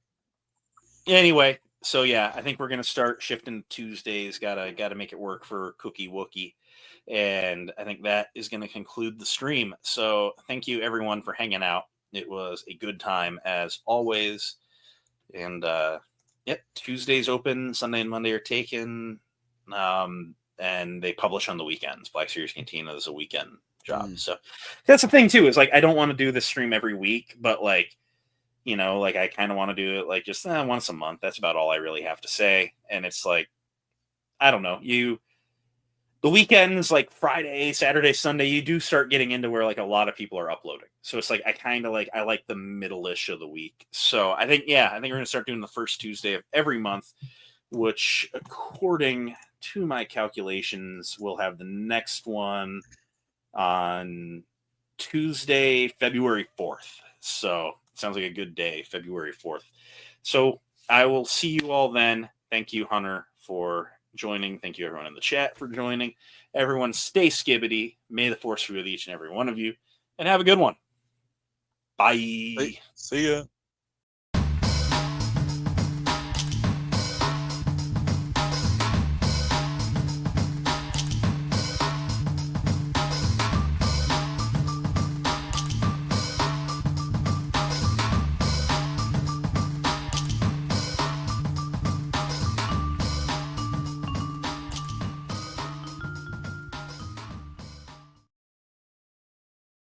anyway, so yeah, I think we're gonna start shifting Tuesdays. Gotta make it work for Cookie Wookie. And I think that is going to conclude the stream. So thank you everyone for hanging out. It was a good time as always. And Tuesdays open, Sunday and Monday are taken. And they publish on the weekends. Black Series Cantina is a weekend job. So that's the thing too, is like, I don't want to do this stream every week, but like, you know, like I kind of want to do it like just once a month. That's about all I really have to say. And it's like, I don't know, the weekends, like Friday, Saturday, Sunday, you do start getting into where like a lot of people are uploading. So it's like, I like the middle-ish of the week. So I think we're going to start doing the first Tuesday of every month, which according to my calculations, we'll have the next one on Tuesday, February 4th. So sounds like a good day, February 4th. So I will see you all then. Thank you, Hunter, for joining. Thank you everyone in the chat for joining. Everyone stay skibbity. May the force be with each and every one of you, and have a good one. Bye. See ya.